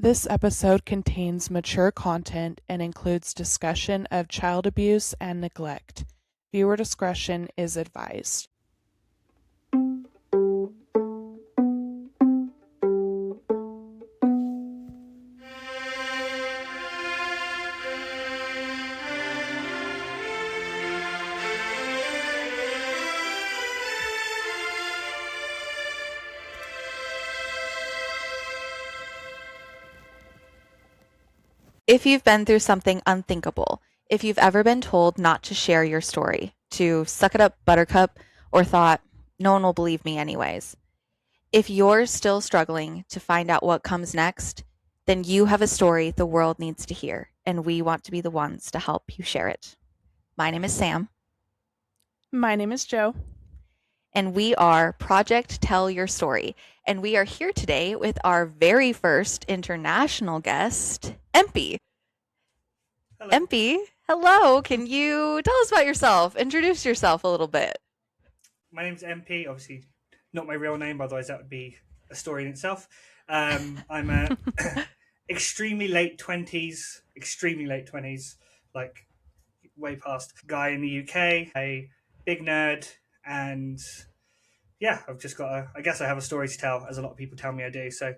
This episode contains mature content and includes discussion of child abuse and neglect. Viewer discretion is advised. If you've been through something unthinkable, if you've ever been told not to share your story, to suck it up, buttercup, or thought, no one will believe me anyways, if you're still struggling to find out what comes next, then you have a story the world needs to hear, and we want to be the ones to help you share it. My name is Sam. My name is Joe. And we are Project Tell Your Story. And we are here today with our very first international guest, Empy. Hello. Empy, hello. Can you tell us about yourself? Introduce yourself a little bit. My name's MP, obviously not my real name, otherwise that would be a story in itself. I'm a extremely late 20s, like way past guy in the UK, a big nerd, and yeah, I've just got I guess I have a story to tell, as a lot of people tell me I do, so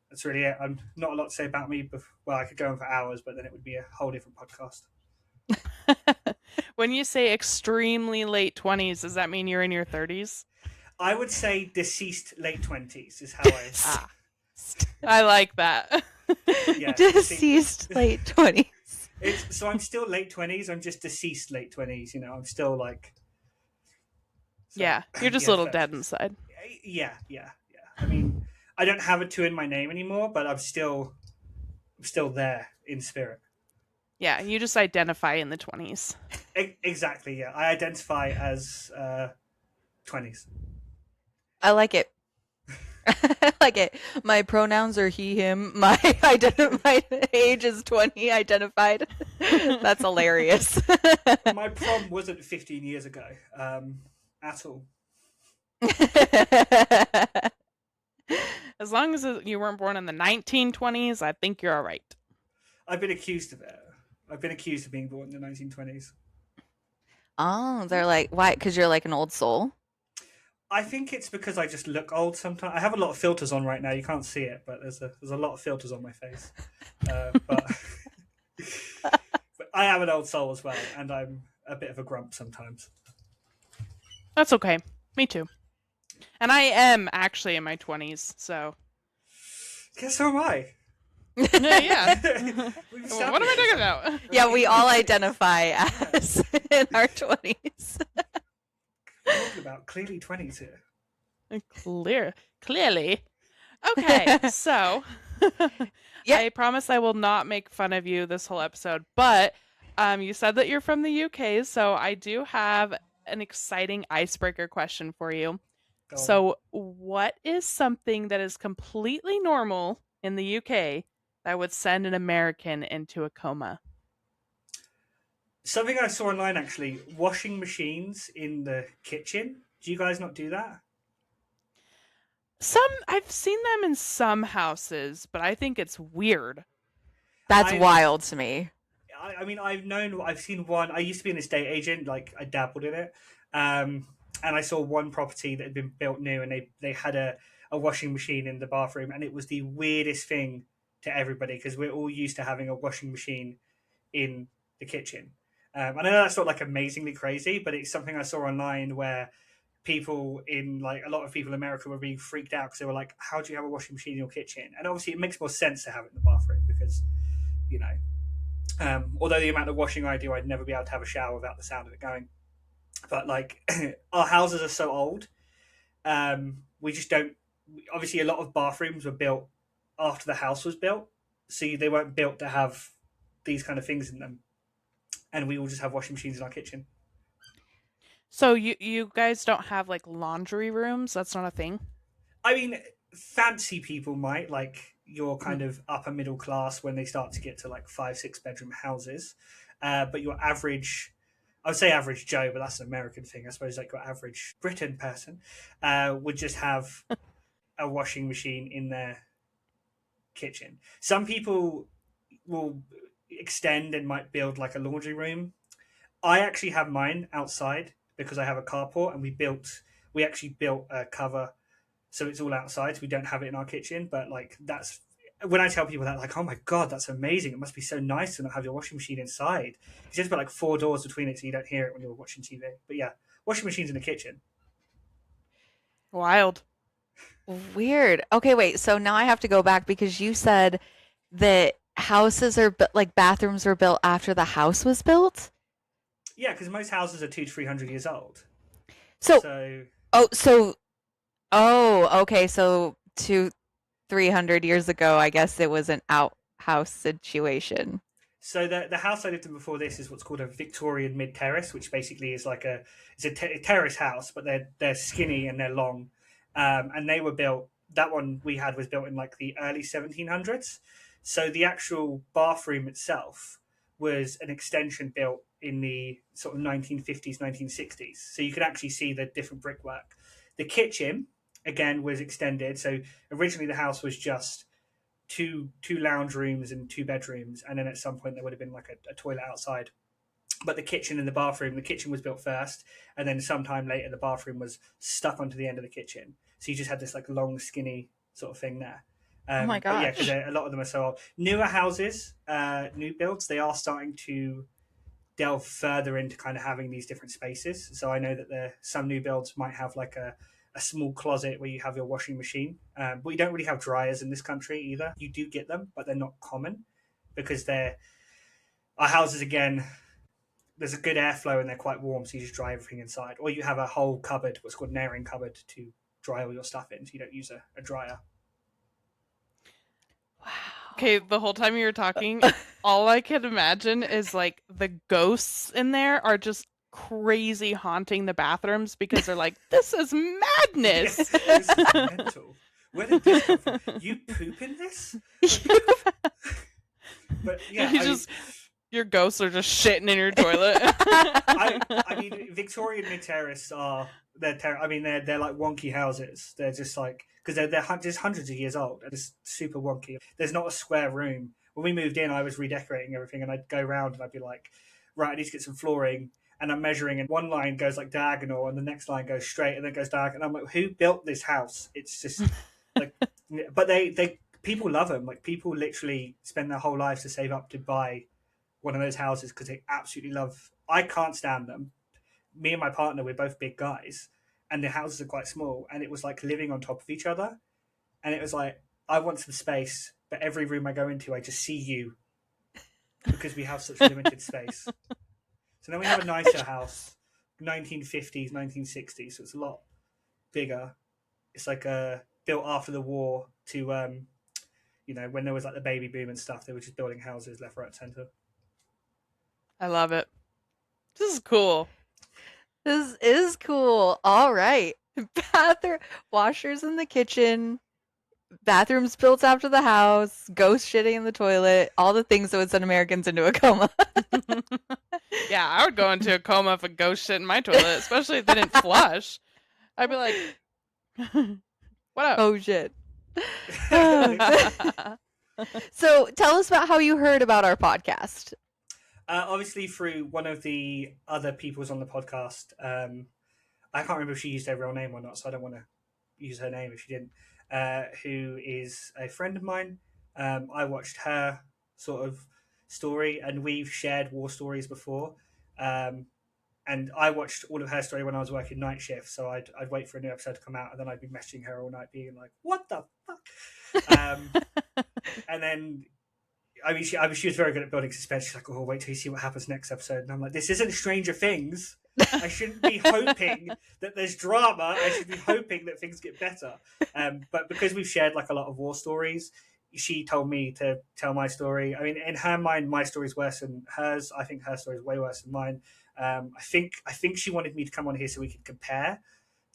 that's really it. I'm not a lot to say about me, but well, I could go on for hours, but then it would be a whole different podcast. When you say extremely late 20s, does that mean you're in your 30s? I would say deceased late 20s is how I... I like that. Yeah, Deceased late 20s. So I'm still late 20s. I'm just deceased late 20s. You know, I'm still like. So, yeah, you're just a little dead inside. Yeah. I mean, I don't have a 2 in my name anymore, but I'm still there in spirit. Yeah, you just identify in the 20s. Exactly. Yeah, I identify as 20s. I like it. I like it. My pronouns are he, him. My age is 20 identified. That's hilarious. My prom wasn't 15 years ago at all. As long as you weren't born in the 1920s, I think you're all right. I've been accused of it. I've been accused of being born in the 1920s. Oh, they're like, why? Because you're like an old soul? I think it's because I just look old sometimes. I have a lot of filters on right now. You can't see it, but there's a lot of filters on my face. But I am an old soul as well, and I'm a bit of a grump sometimes. That's okay. Me too. And I am actually in my 20s, so. Guess so am I. Yeah. What am I talking about? Yeah, we all identify as in our 20s. Talking about clearly 20s here. Clearly. Okay, so Yeah. I promise I will not make fun of you this whole episode, but you said that you're from the UK, so I do have an exciting icebreaker question for you. So, what is something that is completely normal in the UK that would send an American into a coma? Something I saw online, actually, washing machines in the kitchen. Do you guys not do that? I've seen them in some houses, but I think it's weird. That's wild to me. I mean, I've seen one. I used to be an estate agent, like I dabbled in it. And I saw one property that had been built new, and they had a washing machine in the bathroom, and it was the weirdest thing to everybody because we're all used to having a washing machine in the kitchen. I know that's not like amazingly crazy, but it's something I saw online where people in like a lot of people in America were being freaked out because they were like, "How do you have a washing machine in your kitchen?" And obviously, it makes more sense to have it in the bathroom because, you know, although the amount of washing I do, I'd never be able to have a shower without the sound of it going. But like, our houses are so old, we just don't. Obviously, a lot of bathrooms were built after the house was built, so they weren't built to have these kind of things in them. And we all just have washing machines in our kitchen. So you guys don't have like laundry rooms? That's not a thing? I mean, fancy people might, like your kind of upper middle class when they start to get to like 5-6 bedroom houses. But your average, I would say average Joe, but that's an American thing. I suppose like your average Britain person would just have a washing machine in their kitchen. Some people will extend and might build like a laundry room. I actually have mine outside because I have a carport, and we actually built a cover so it's all outside. So we don't have it in our kitchen, but like that's when I tell people that, like, oh my god, that's amazing! It must be so nice to not have your washing machine inside. It's just put like 4 doors between it, so you don't hear it when you're watching TV. But yeah, washing machines in the kitchen. Wild. Weird. Okay, wait. So now I have to go back because you said that houses are like bathrooms were built after the house was built. Yeah, because most houses are 200 to 300 years old. So, So okay. So 200-300 years ago, I guess it was an outhouse situation. So the house I lived in before this is what's called a Victorian mid terrace, which basically is like it's a terrace house, but they're skinny and they're long, and they were built. That one we had was built in like the early 1700s. So the actual bathroom itself was an extension built in the sort of 1950s, 1960s. So you could actually see the different brickwork. The kitchen again was extended. So originally the house was just two lounge rooms and 2 bedrooms, and then at some point there would have been like a toilet outside. But the kitchen and the kitchen was built first, and then sometime later the bathroom was stuck onto the end of the kitchen. So you just had this like long, skinny sort of thing there. Oh my But yeah, gosh. because a lot of them are so old. Newer houses, new builds, they are starting to delve further into kind of having these different spaces. So I know that some new builds might have like a small closet where you have your washing machine. But we don't really have dryers in this country either. You do get them, but they're not common because our houses, again, there's a good airflow and they're quite warm, so you just dry everything inside. Or you have a whole cupboard, what's called an airing cupboard, to dry all your stuff in, so you don't use a dryer. Wow. Okay, the whole time you were talking, all I could imagine is like the ghosts in there are just crazy haunting the bathrooms because they're like, this is madness. Yes, this is mental. Where did this come from? You poop in this? But yeah, your ghosts are just shitting in your toilet. I mean, Victorian mid terrace they're like wonky houses. They're just like, because they're just hundreds of years old. They're just super wonky. There's not a square room. When we moved in, I was redecorating everything, and I'd go around and I'd be like, right, I need to get some flooring, and I'm measuring, and one line goes like diagonal, and the next line goes straight, and then goes diagonal. And I'm like, who built this house? It's just like, but they people love them. Like, people literally spend their whole lives to save up to buy one of those houses because they absolutely love. I can't stand them. Me and my partner, we're both big guys, and the houses are quite small, and it was like living on top of each other, and it was like, I want some space, but every room I go into I just see you because we have such limited space. So then we have a nicer house, 1950s, 1960s, so it's a lot bigger. It's like built after the war to when there was like the baby boom and stuff, they were just building houses left, right, center. I love it. This is cool. This is cool. All right. Bathroom washers in the kitchen, bathrooms built after the house, ghost shitting in the toilet, all the things that would send Americans into a coma. Yeah, I would go into a coma if a ghost shit in my toilet, especially if they didn't flush. I'd be like, what up? Oh shit. So tell us about how you heard about our podcast. Obviously through one of the other people's on the podcast. I can't remember if she used her real name or not, so I don't want to use her name if she didn't. Who is a friend of mine. I watched her sort of story, and we've shared war stories before. And I watched all of her story when I was working night shift, so I'd wait for a new episode to come out, and then I'd be messaging her all night, being like, "What the fuck?" And then, she was very good at building suspense. She's like, "Oh, wait till you see what happens next episode." And I'm like, "This isn't Stranger Things. I shouldn't be hoping that there's drama. I should be hoping that things get better." But because we've shared like a lot of war stories, she told me to tell my story. I mean, in her mind, my story's worse than hers. I think her story is way worse than mine. I think she wanted me to come on here so we could compare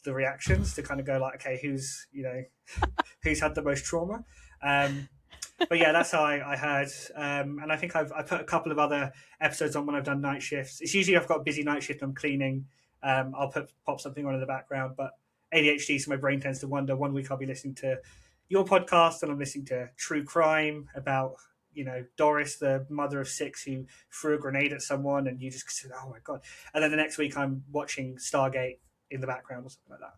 the reactions to kind of go like, okay, who's had the most trauma. But yeah, that's how I heard. And I think I put a couple of other episodes on when I've done night shifts. It's usually I've got a busy night shift and I'm cleaning. I'll pop something on in the background. But ADHD, so my brain tends to wander. One week I'll be listening to, your podcast and I'm listening to true crime about, Doris, the mother of 6 who threw a grenade at someone, and you just said, oh my God. And then the next week I'm watching Stargate in the background or something like that.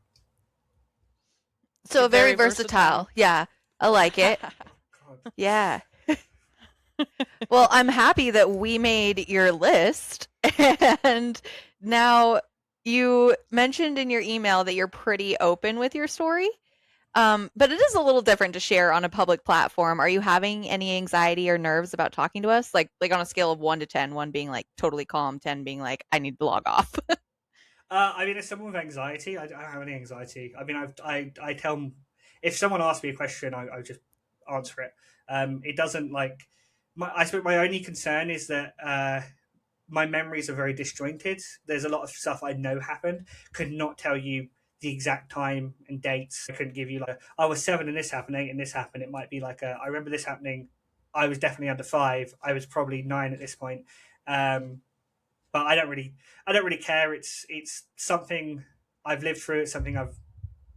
So very Very versatile. Yeah, I like it. God. Yeah. Well, I'm happy that we made your list. And now you mentioned in your email that you're pretty open with your story. But it is a little different to share on a public platform. Are you having any anxiety or nerves about talking to us? Like on a scale of 1 to 10, 1 being like totally calm, 10 being like I need to log off. I mean, as someone with anxiety, I don't have any anxiety. I mean, I tell, if someone asks me a question, I just answer it. It doesn't like, I suppose my only concern is that my memories are very disjointed. There's a lot of stuff I know happened, could not tell you the exact time and dates. I couldn't give you like, I was 7 and this happened, 8 and this happened. It might be like, I remember this happening. I was definitely under 5. I was probably 9 at this point. But I don't really care. It's something I've lived through. It's something I've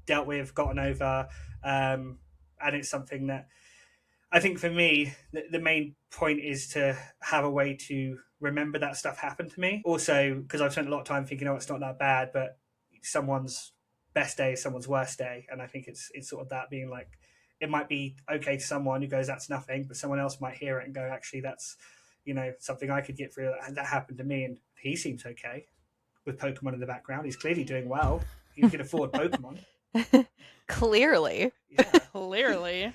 dealt with, gotten over, and it's something that I think for me, the main point is to have a way to remember that stuff happened to me. Also, because I've spent a lot of time thinking, oh, it's not that bad, but someone's best day is someone's worst day, and I think it's sort of that being like, it might be okay to someone who goes, that's nothing, but someone else might hear it and go, actually, that's something I could get through. That happened to me, and he seems okay with Pokemon in the background. He's clearly doing well. He can afford Pokemon. Clearly. Yeah. Clearly.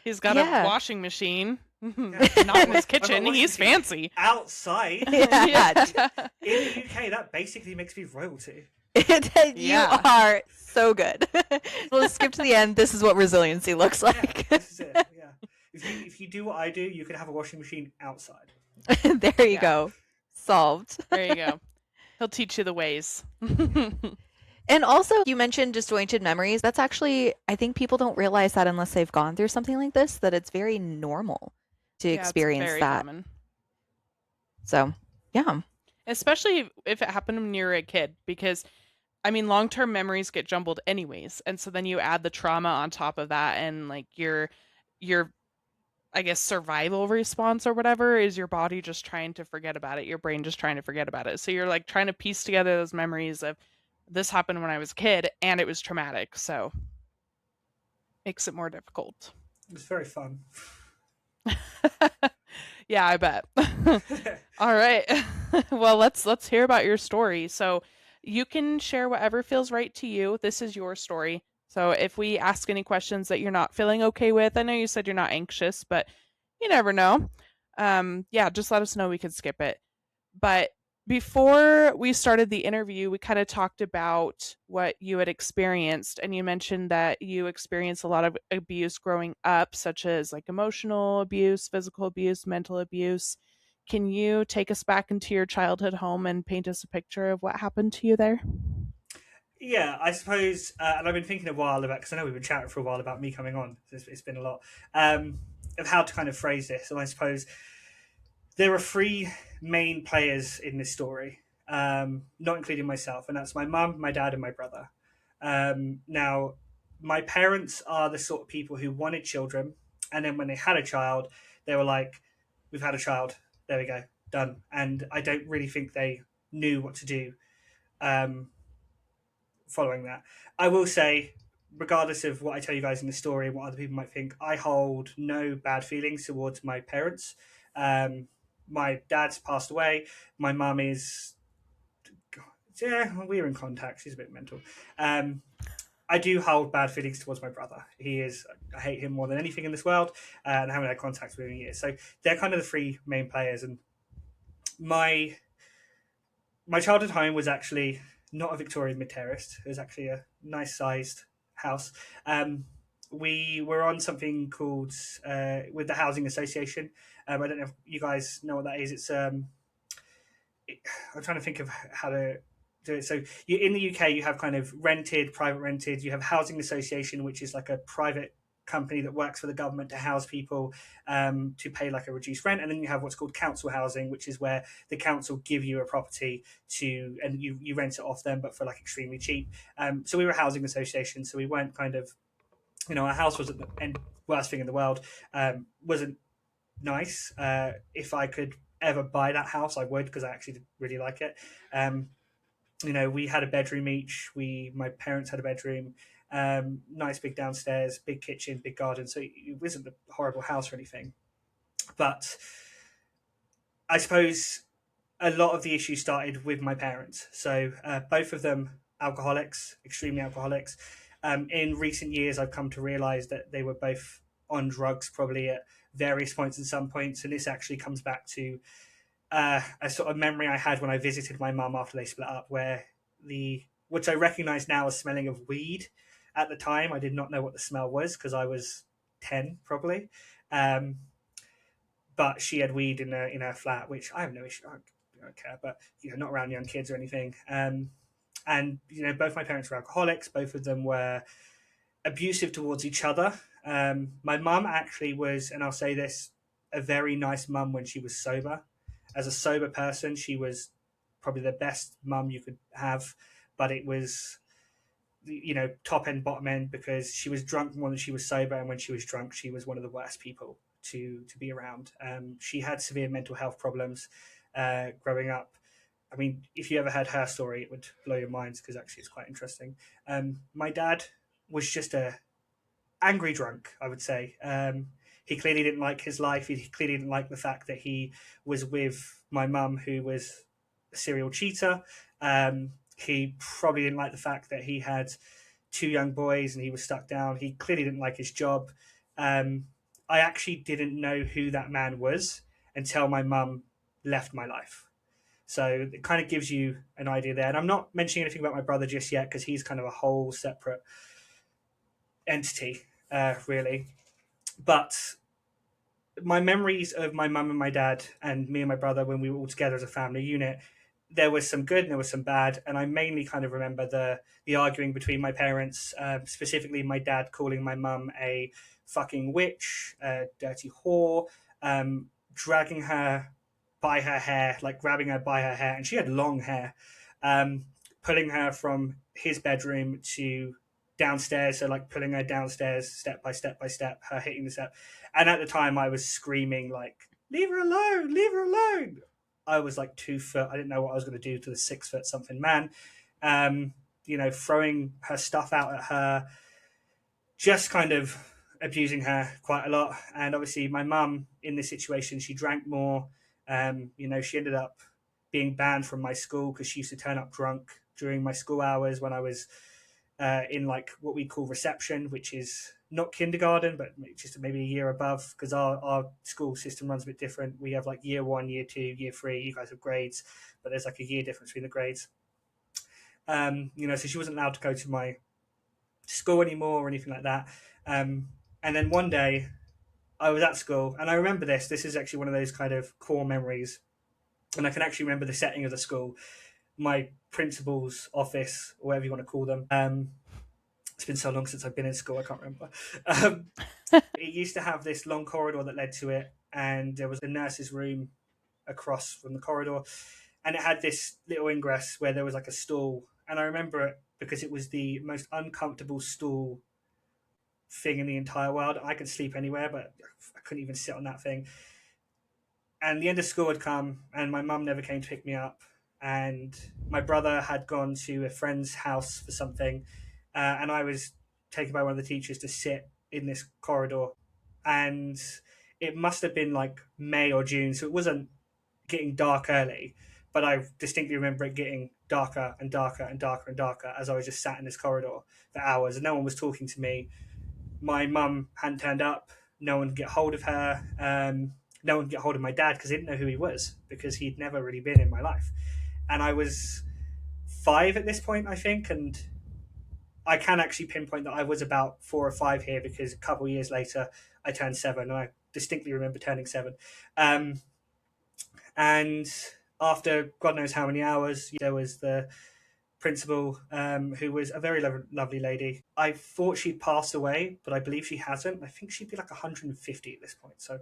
He's got Yeah. a washing machine. Yeah. Not in his I've got kitchen. washing He's machine fancy. outside. Yeah. In the UK, that basically makes me royalty. You Yeah. are so good. We'll skip to the end. This is what resiliency looks like. Yeah, this is it. Yeah. If you do what I do, you can have a washing machine outside. There you Yeah. go. Solved. There you go. He'll teach you the ways. And also, you mentioned disjointed memories. That's actually, I think people don't realize that unless they've gone through something like this, that it's very normal to Yeah, it's experience very that. common. So, yeah. Especially if it happened when you were a kid, because I mean, long-term memories get jumbled anyways, and so then you add the trauma on top of that, and like your I guess survival response or whatever is your body just trying to forget about it, your brain just trying to forget about it. So you're like trying to piece together those memories of this happened when I was a kid and it was traumatic, so makes it more difficult. It was very fun. Yeah, I bet. All right. Well, let's hear about your story. So you can share whatever feels right to you. This is your story. So if we ask any questions that you're not feeling okay with, I know you said you're not anxious, but you never know. Yeah, just let us know. We could skip it. But before we started the interview, we kind of talked about what you had experienced, and you mentioned that you experienced a lot of abuse growing up, such as like emotional abuse, physical abuse, mental abuse. Can you take us back into your childhood home and paint us a picture of what happened to you there? Yeah, I suppose, and I've been thinking a while about, because I know we've been chatting for a while about me coming on. It's been a lot of how to kind of phrase this, and I suppose there are 3 main players in this story, not including myself, and that's my mum, my dad, and my brother. Now, my parents are the sort of people who wanted children, and then when they had a child, they were like, "We've had a child. There we go, done." And I don't really think they knew what to do following that. I will say, regardless of what I tell you guys in the story and what other people might think, I hold no bad feelings towards my parents. My dad's passed away. My mum is, yeah, we're in contact. She's a bit mental. I do hold bad feelings towards my brother. I hate him more than anything in this world, and I haven't had contact with him in years. So they're kind of the 3 main players. And my childhood home was actually not a Victorian mid-terraced. It was actually a nice-sized house. We were on something called with the housing association. I don't know if you guys know what that is. I'm trying to think of how to do it. So in the UK, you have kind of rented, private rented. You have housing association, which is like a private company that works for the government to house people to pay like a reduced rent, and then you have what's called council housing, which is where the council give you a property and you rent it off them, but for like extremely cheap. So we were a housing association, so we weren't kind of our house wasn't the worst thing in the world. Wasn't nice. If I could ever buy that house, I would, because I actually really like it. We had a bedroom each. My parents had a bedroom, nice big downstairs, big kitchen, big garden. So it wasn't a horrible house or anything. But I suppose a lot of the issues started with my parents. So both of them alcoholics, extremely alcoholics. In recent years, I've come to realize that they were both on drugs, probably at various points and some points. And this actually comes back to a sort of memory I had when I visited my mum after they split up, which I recognize now as smelling of weed. At the time, I did not know what the smell was because I was 10 probably. But she had weed in her flat, which I have no issue. I don't care, but not around young kids or anything. And both my parents were alcoholics. Both of them were abusive towards each other. My mum actually was, and I'll say this, a very nice mum when she was sober. As a sober person, she was probably the best mum you could have, but it was, top end, bottom end, because she was drunk more than she was sober, and when she was drunk, she was one of the worst people to be around. She had severe mental health problems growing up. I mean, if you ever heard her story, it would blow your minds, because actually it's quite interesting. My dad was just a angry drunk, I would say. He clearly didn't like his life. He clearly didn't like the fact that he was with my mum, who was a serial cheater. He probably didn't like the fact that he had 2 young boys and he was stuck down. He clearly didn't like his job. I actually didn't know who that man was until my mum left my life. So it kind of gives you an idea there. And I'm not mentioning anything about my brother just yet, because he's kind of a whole separate entity, really. But my memories of my mum and my dad and me and my brother when we were all together as a family unit, there was some good and there was some bad. And I mainly kind of remember the arguing between my parents, specifically my dad calling my mum a fucking witch, a dirty whore, dragging her by her hair, like grabbing her by her hair. And she had long hair, pulling her from his bedroom to downstairs, so like pulling her downstairs step by step by step, her hitting the step. And at the time I was screaming like, leave her alone, leave her alone. I was like 2 foot. I didn't know what I was going to do to the 6 foot something man. Throwing her stuff out at her, just kind of abusing her quite a lot. And obviously my mum in this situation, she drank more. She ended up being banned from my school because she used to turn up drunk during my school hours when I was in like what we call reception, which is not kindergarten, but just maybe a year above, because our school system runs a bit different. We have like year 1, year 2, year 3. You guys have grades, but there's like a year difference between the grades. So she wasn't allowed to go to my school anymore or anything like that. And then one day I was at school, and I remember this. This is actually one of those kind of core memories, and I can actually remember the setting of the school. My principal's office, or whatever you want to call them. It's been so long since I've been in school, I can't remember. It used to have this long corridor that led to it, and there was a nurse's room across from the corridor, and it had this little ingress where there was like a stool. And I remember it because it was the most uncomfortable stool thing in the entire world. I could sleep anywhere, but I couldn't even sit on that thing. And the end of school had come, and my mum never came to pick me up. And my brother had gone to a friend's house for something, and I was taken by one of the teachers to sit in this corridor. And it must have been like May or June, so it wasn't getting dark early, but I distinctly remember it getting darker and darker and darker and darker as I was just sat in this corridor for hours, and no one was talking to me. My mum hadn't turned up. No one could get hold of her. No one could get hold of my dad because they didn't know who he was, because he'd never really been in my life. And I was 5 at this point, I think, and I can actually pinpoint that I was about 4 or 5 here, because a couple of years later I turned 7, and I distinctly remember turning 7. And after God knows how many hours, there was the principal, who was a very lovely lady. I thought she'd passed away, but I believe she hasn't. I think she'd be like 150 at this point. So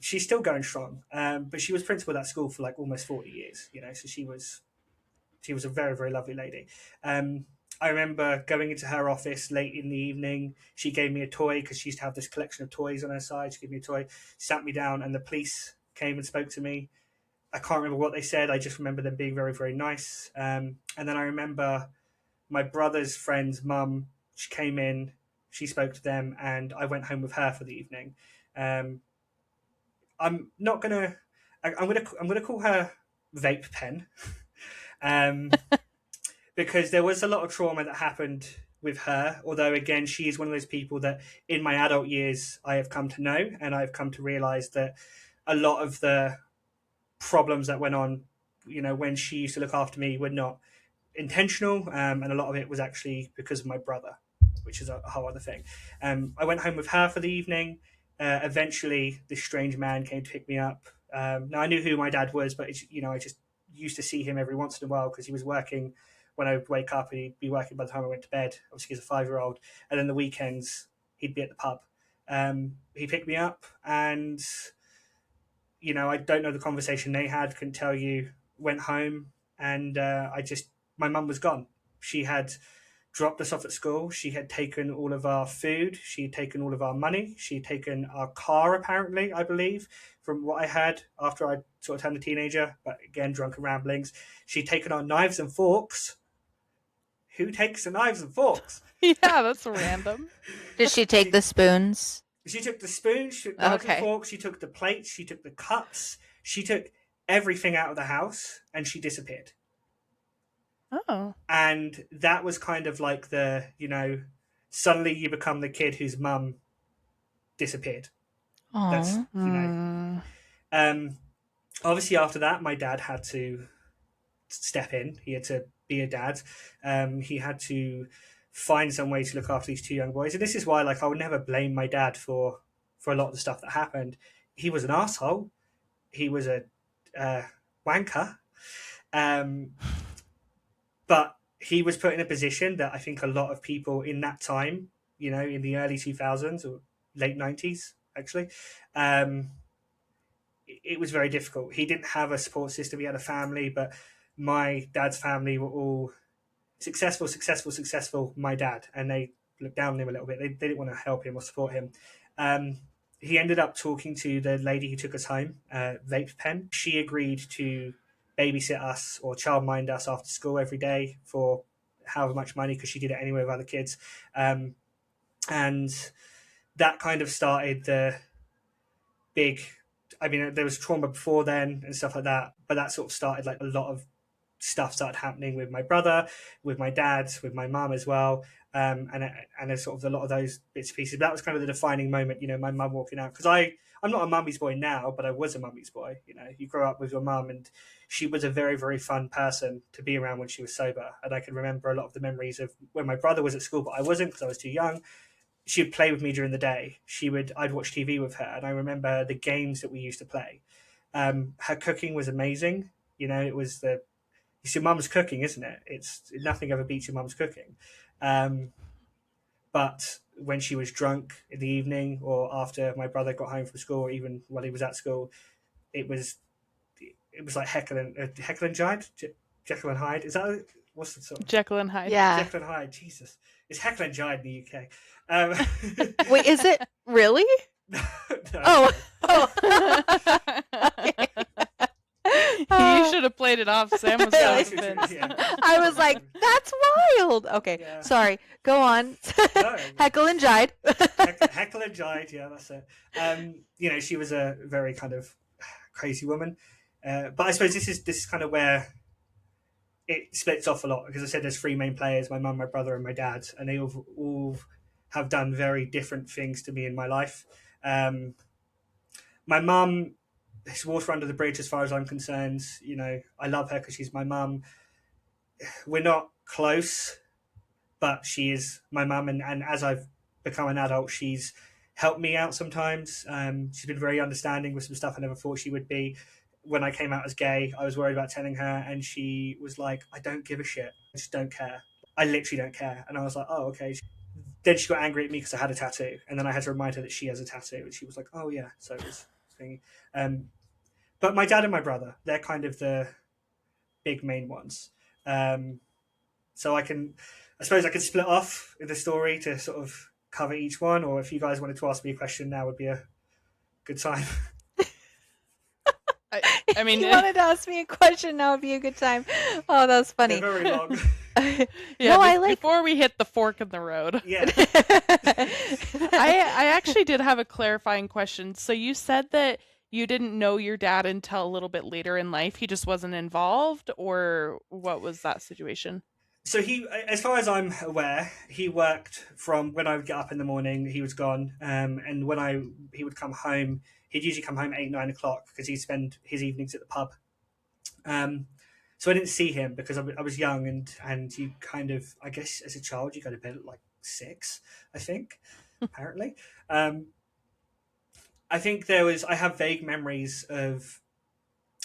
she's still going strong. But she was principal at that school for like almost 40 years, so she was a very, very lovely lady. I remember going into her office late in the evening. She gave me a toy because she used to have this collection of toys on her side. She gave me a toy, sat me down, and the police came and spoke to me. I can't remember what they said. I just remember them being very, very nice. And then I remember my brother's friend's mum. She came in, she spoke to them, and I went home with her for the evening. Um, I'm not gonna. I'm gonna call her Vape Pen, um, because there was a lot of trauma that happened with her. Although again, she is one of those people that in my adult years I have come to know, and I've come to realize that a lot of the problems that went on, when she used to look after me, were not intentional, and a lot of it was actually because of my brother, which is a whole other thing. I went home with her for the evening. Eventually, this strange man came to pick me up. Now I knew who my dad was, but I just used to see him every once in a while because he was working when I would wake up, and he'd be working by the time I went to bed. Obviously, he's a 5-year-old, and then the weekends he'd be at the pub. He picked me up, and I don't know the conversation they had. Couldn't tell you. Went home, and my mum was gone. She had dropped us off at school. She had taken all of our food. She had taken all of our money. She had taken our car, apparently, I believe, from what I had after I sort of turned a teenager. But again, drunken ramblings. She'd taken our knives and forks. Who takes the knives and forks? Yeah, that's random. Did she take the spoons? She took the spoons, she took knives and forks, she took the plates, she took the cups, she took everything out of the house, and she disappeared. Oh. And that was kind of like suddenly you become the kid whose mum disappeared. That's, obviously after that, my dad had to step in. He had to be a dad. He had to find some way to look after these two young boys. And this is why, I would never blame my dad for a lot of the stuff that happened. He was an asshole. He was a wanker. But he was put in a position that I think a lot of people in that time, in the early 2000s or late 90s, actually, it was very difficult. He didn't have a support system. He had a family, but my dad's family were all successful, my dad, and they looked down on him a little bit. They didn't want to help him or support him. He ended up talking to the lady who took us home, Vape Pen. She agreed to babysit us or childmind us after school every day for however much money, because she did it anyway with other kids. And that kind of started the big... there was trauma before then and stuff like that, but that sort of started a lot of stuff started happening with my brother, with my dad, with my mum as well, and sort of a lot of those bits and pieces. But that was kind of the defining moment, my mum walking out, because I'm not a mummy's boy now, but I was a mummy's boy. You grow up with your mum, and she was a very, very fun person to be around when she was sober. And I can remember a lot of the memories of when my brother was at school, but I wasn't because I was too young. She would play with me during the day. I'd watch TV with her, and I remember the games that we used to play. Her cooking was amazing. It was it's your mum's cooking, isn't it? It's nothing ever beats your mum's cooking. But when she was drunk in the evening, or after my brother got home from school, or even while he was at school, it was like Jekyll and Hyde. Jekyll and Hyde. Is that what's the sort? Jekyll and Hyde. Yeah. Jekyll and Hyde. Jesus, it's Jekyll and Hyde in the UK. Wait, is it really? No. Oh. You should have played it off. Sam was so convinced. I was like, that's wild. Okay, Yeah. sorry. Go on. No. Heckle and Jide. Heckle and Jide, yeah, that's it. She was a very kind of crazy woman. But I suppose this is kind of where it splits off a lot, because I said there's three main players: my mum, my brother, and my dad, and they all have done very different things to me in my life. My mum, it's water under the bridge as far as I'm concerned. I love her because she's my mum. We're not close, but she is my mum, and as I've become an adult, she's helped me out sometimes. She's been very understanding with some stuff I never thought she would be. When I came out as gay, I was worried about telling her, and she was like, I don't give a shit. I just don't care. I literally don't care. And I was like, oh, okay. Then she got angry at me because I had a tattoo, and then I had to remind her that she has a tattoo, and she was like, oh yeah, so it was thingy. But my dad and my brother, they're kind of the big main ones. So I suppose I could split off the story to sort of cover each one, or if you guys wanted to ask me a question now would be a good time. I mean, if you wanted to ask me a question, now would be a good time. Oh, that's They're funny. very long. yeah, No, I like. before we hit the fork in the road. Yeah. I actually did have a clarifying question. So you said that you didn't know your dad until a little bit later in life. He just wasn't involved, or what was that situation? So he, as far as I'm aware, he worked from when I would get up in the morning, he was gone. And when he would come home, he'd usually come home 8, 9 o'clock because he'd spend his evenings at the pub. So I didn't see him because I was young, and you kind of, I guess as a child, you go to bed at like 6, I think, apparently. I think I have vague memories of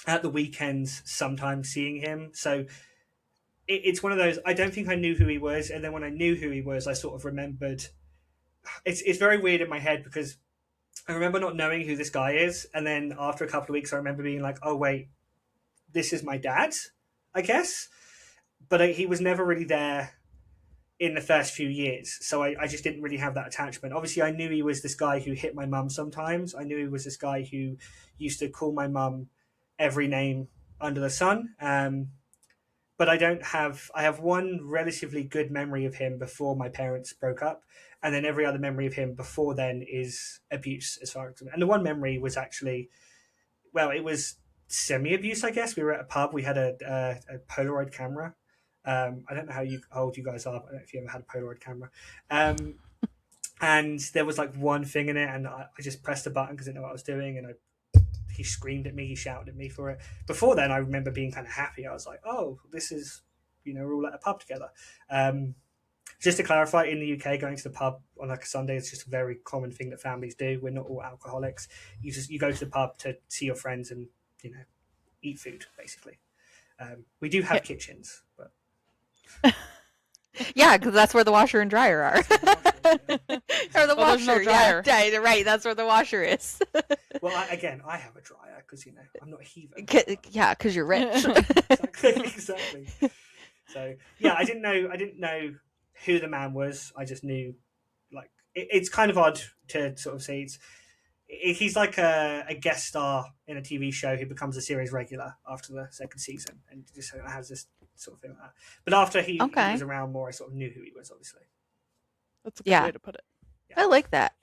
at the weekends sometimes seeing him. So it's one of those, I don't think I knew who he was. And then when I knew who he was, I sort of remembered. It's very weird in my head because I remember not knowing who this guy is. And then after a couple of weeks, I remember being like, oh, wait, this is my dad, I guess. But he was never really there in the first few years. So I just didn't really have that attachment. Obviously, I knew he was this guy who hit my mum sometimes. I knew he was this guy who used to call my mum every name under the sun. But I have one relatively good memory of him before my parents broke up. And then every other memory of him before then is abuse, as far as, and the one memory was actually, well, it was semi-abuse, I guess. We were at a pub. We had a Polaroid camera. I don't know how old you guys are. I don't know if you ever had a Polaroid camera. And there was like one thing in it, and I just pressed the button because I didn't know what I was doing, and he screamed at me, he shouted at me for it. Before then, I remember being kind of happy. I was like, oh, this is, we're all at a pub together. Just to clarify, in the UK, going to the pub on like a Sunday is just a very common thing that families do. We're not all alcoholics. You go to the pub to see your friends and, eat food, basically. We do have kitchens, but... Yeah, because that's where the washer and dryer are. Or the Well, there's no washer, dryer. yeah, right. That's where the washer is. Well, I have a dryer because I'm not a heathen. Yeah, because you're rich. Exactly. So yeah, I didn't know who the man was. I just knew, like, it's kind of odd to sort of say he's like a guest star in a TV show who becomes a series regular after the second season, and just has this sort of thing like that. But after he was around more, I sort of knew who he was, obviously. That's a good way to put it. Yeah. I like that.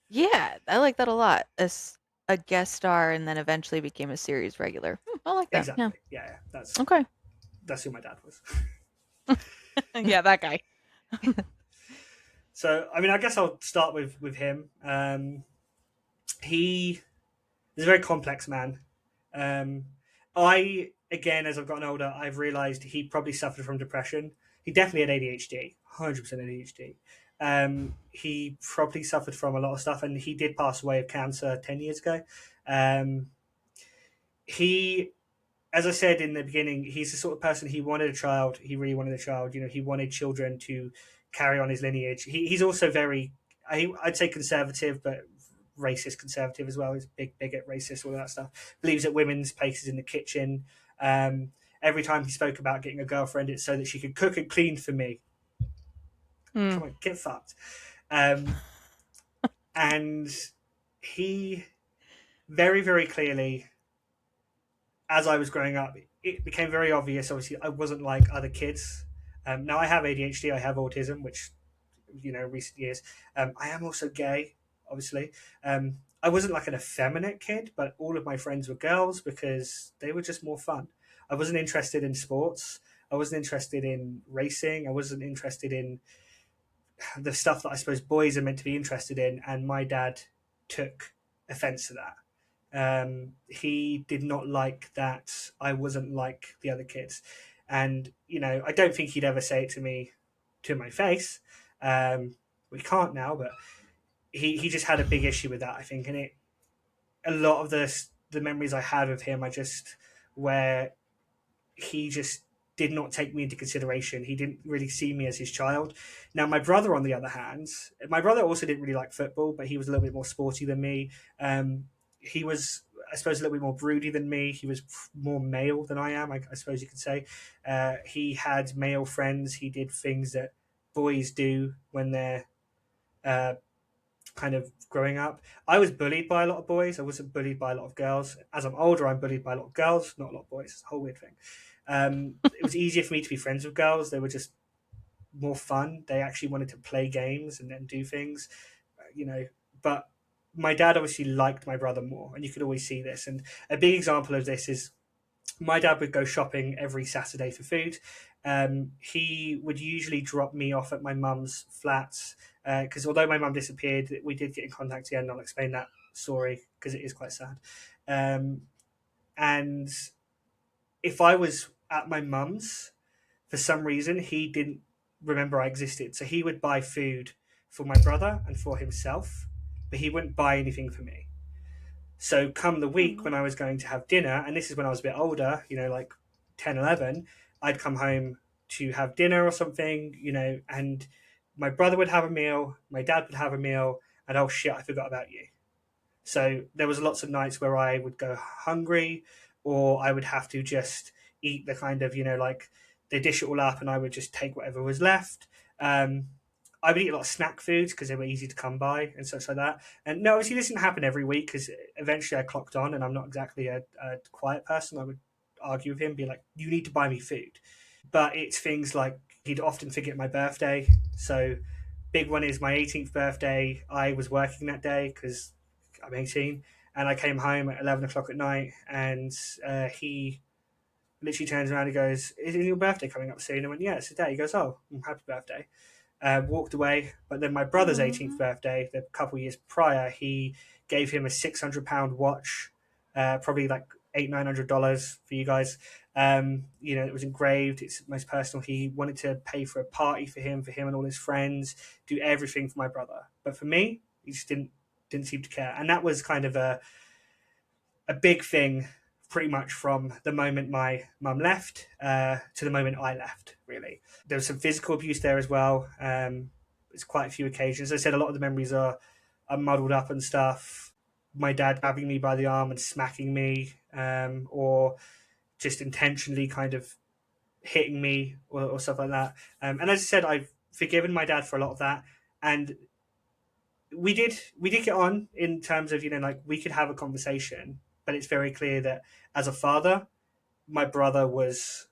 Yeah, I like that a lot. As a guest star and then eventually became a series regular. I like that. Exactly. Yeah. That's okay. That's who my dad was. Yeah, that guy. So, I mean, I guess I'll start with him. He is a very complex man. Again, as I've gotten older, I've realized he probably suffered from depression. He definitely had ADHD, 100% ADHD. He probably suffered from a lot of stuff, and he did pass away of cancer 10 years ago. He, as I said in the beginning, he's the sort of person, he wanted a child. He really wanted a child. He wanted children to carry on his lineage. He's also very, I'd say conservative, but racist conservative as well. He's big bigot, racist, all that stuff. Believes that women's place is in the kitchen. Every time he spoke about getting a girlfriend, it's so that she could cook and clean for me. Come on, get fucked. And he very, very clearly, as I was growing up, it became very obvious. Obviously, I wasn't like other kids. Now I have ADHD, I have autism, which, recent years. I am also gay, obviously. I wasn't like an effeminate kid, but all of my friends were girls because they were just more fun. I wasn't interested in sports. I wasn't interested in racing. I wasn't interested in the stuff that I suppose boys are meant to be interested in. And my dad took offense to that. He did not like that I wasn't like the other kids. And, I don't think he'd ever say it to me to my face. We can't now, but he just had a big issue with that, I think. And a lot of the memories I had of him are just where he just did not take me into consideration. He didn't really see me as his child. Now, my brother, on the other hand, my brother also didn't really like football, but he was a little bit more sporty than me. He was I suppose, a little bit more broody than me. He was more male than I am, I suppose you could say. He had male friends. He did things that boys do when they're uh, kind of growing up. I was bullied by a lot of boys. I wasn't bullied by a lot of girls. As I'm older, I'm bullied by a lot of girls, not a lot of boys. It's a whole weird thing. It was easier for me to be friends with girls. They were just more fun. They actually wanted to play games and do things, you know. But my dad obviously liked my brother more, and you could always see this. And a big example of this is my dad would go shopping every Saturday for food. He would usually drop me off at my mum's flats because although my mum disappeared, we did get in contact again. And I'll explain that story because it is quite sad. And if I was at my mum's, for some reason, he didn't remember I existed. So he would buy food for my brother and for himself, but he wouldn't buy anything for me. So come the week when I was going to have dinner, and this is when I was a bit older, like 10, 11, I'd come home to have dinner or something, and my brother would have a meal, my dad would have a meal, and oh shit, I forgot about you. So there was lots of nights where I would go hungry, or I would have to just eat the kind of, like they dish it all up and I would just take whatever was left. I would eat a lot of snack foods because they were easy to come by and such like that. And no, obviously this didn't happen every week because eventually I clocked on and I'm not exactly a quiet person. I would argue with him, be like, you need to buy me food. But it's things like he'd often forget my birthday. So big one is my 18th birthday. I was working that day because I'm 18 and I came home at 11 o'clock at night and he literally turns around and goes, is your birthday coming up soon? I went, yeah, it's today. He goes, oh, happy birthday. Walked away. But then my brother's 18th birthday, the couple of years prior, he gave him a £600 watch, probably like $800-900 for you guys. It was engraved. It's most personal. He wanted to pay for a party for him and all his friends, do everything for my brother. But for me, he just didn't seem to care. And that was kind of a big thing pretty much from the moment my mum left to the moment I left, really. There was some physical abuse there as well. It's quite a few occasions. As I said, a lot of the memories are muddled up and stuff. My dad grabbing me by the arm and smacking me, or just intentionally kind of hitting me or stuff like that. And as I said, I've forgiven my dad for a lot of that. And we did get on in terms of, like we could have a conversation, but it's very clear that as a father, my brother was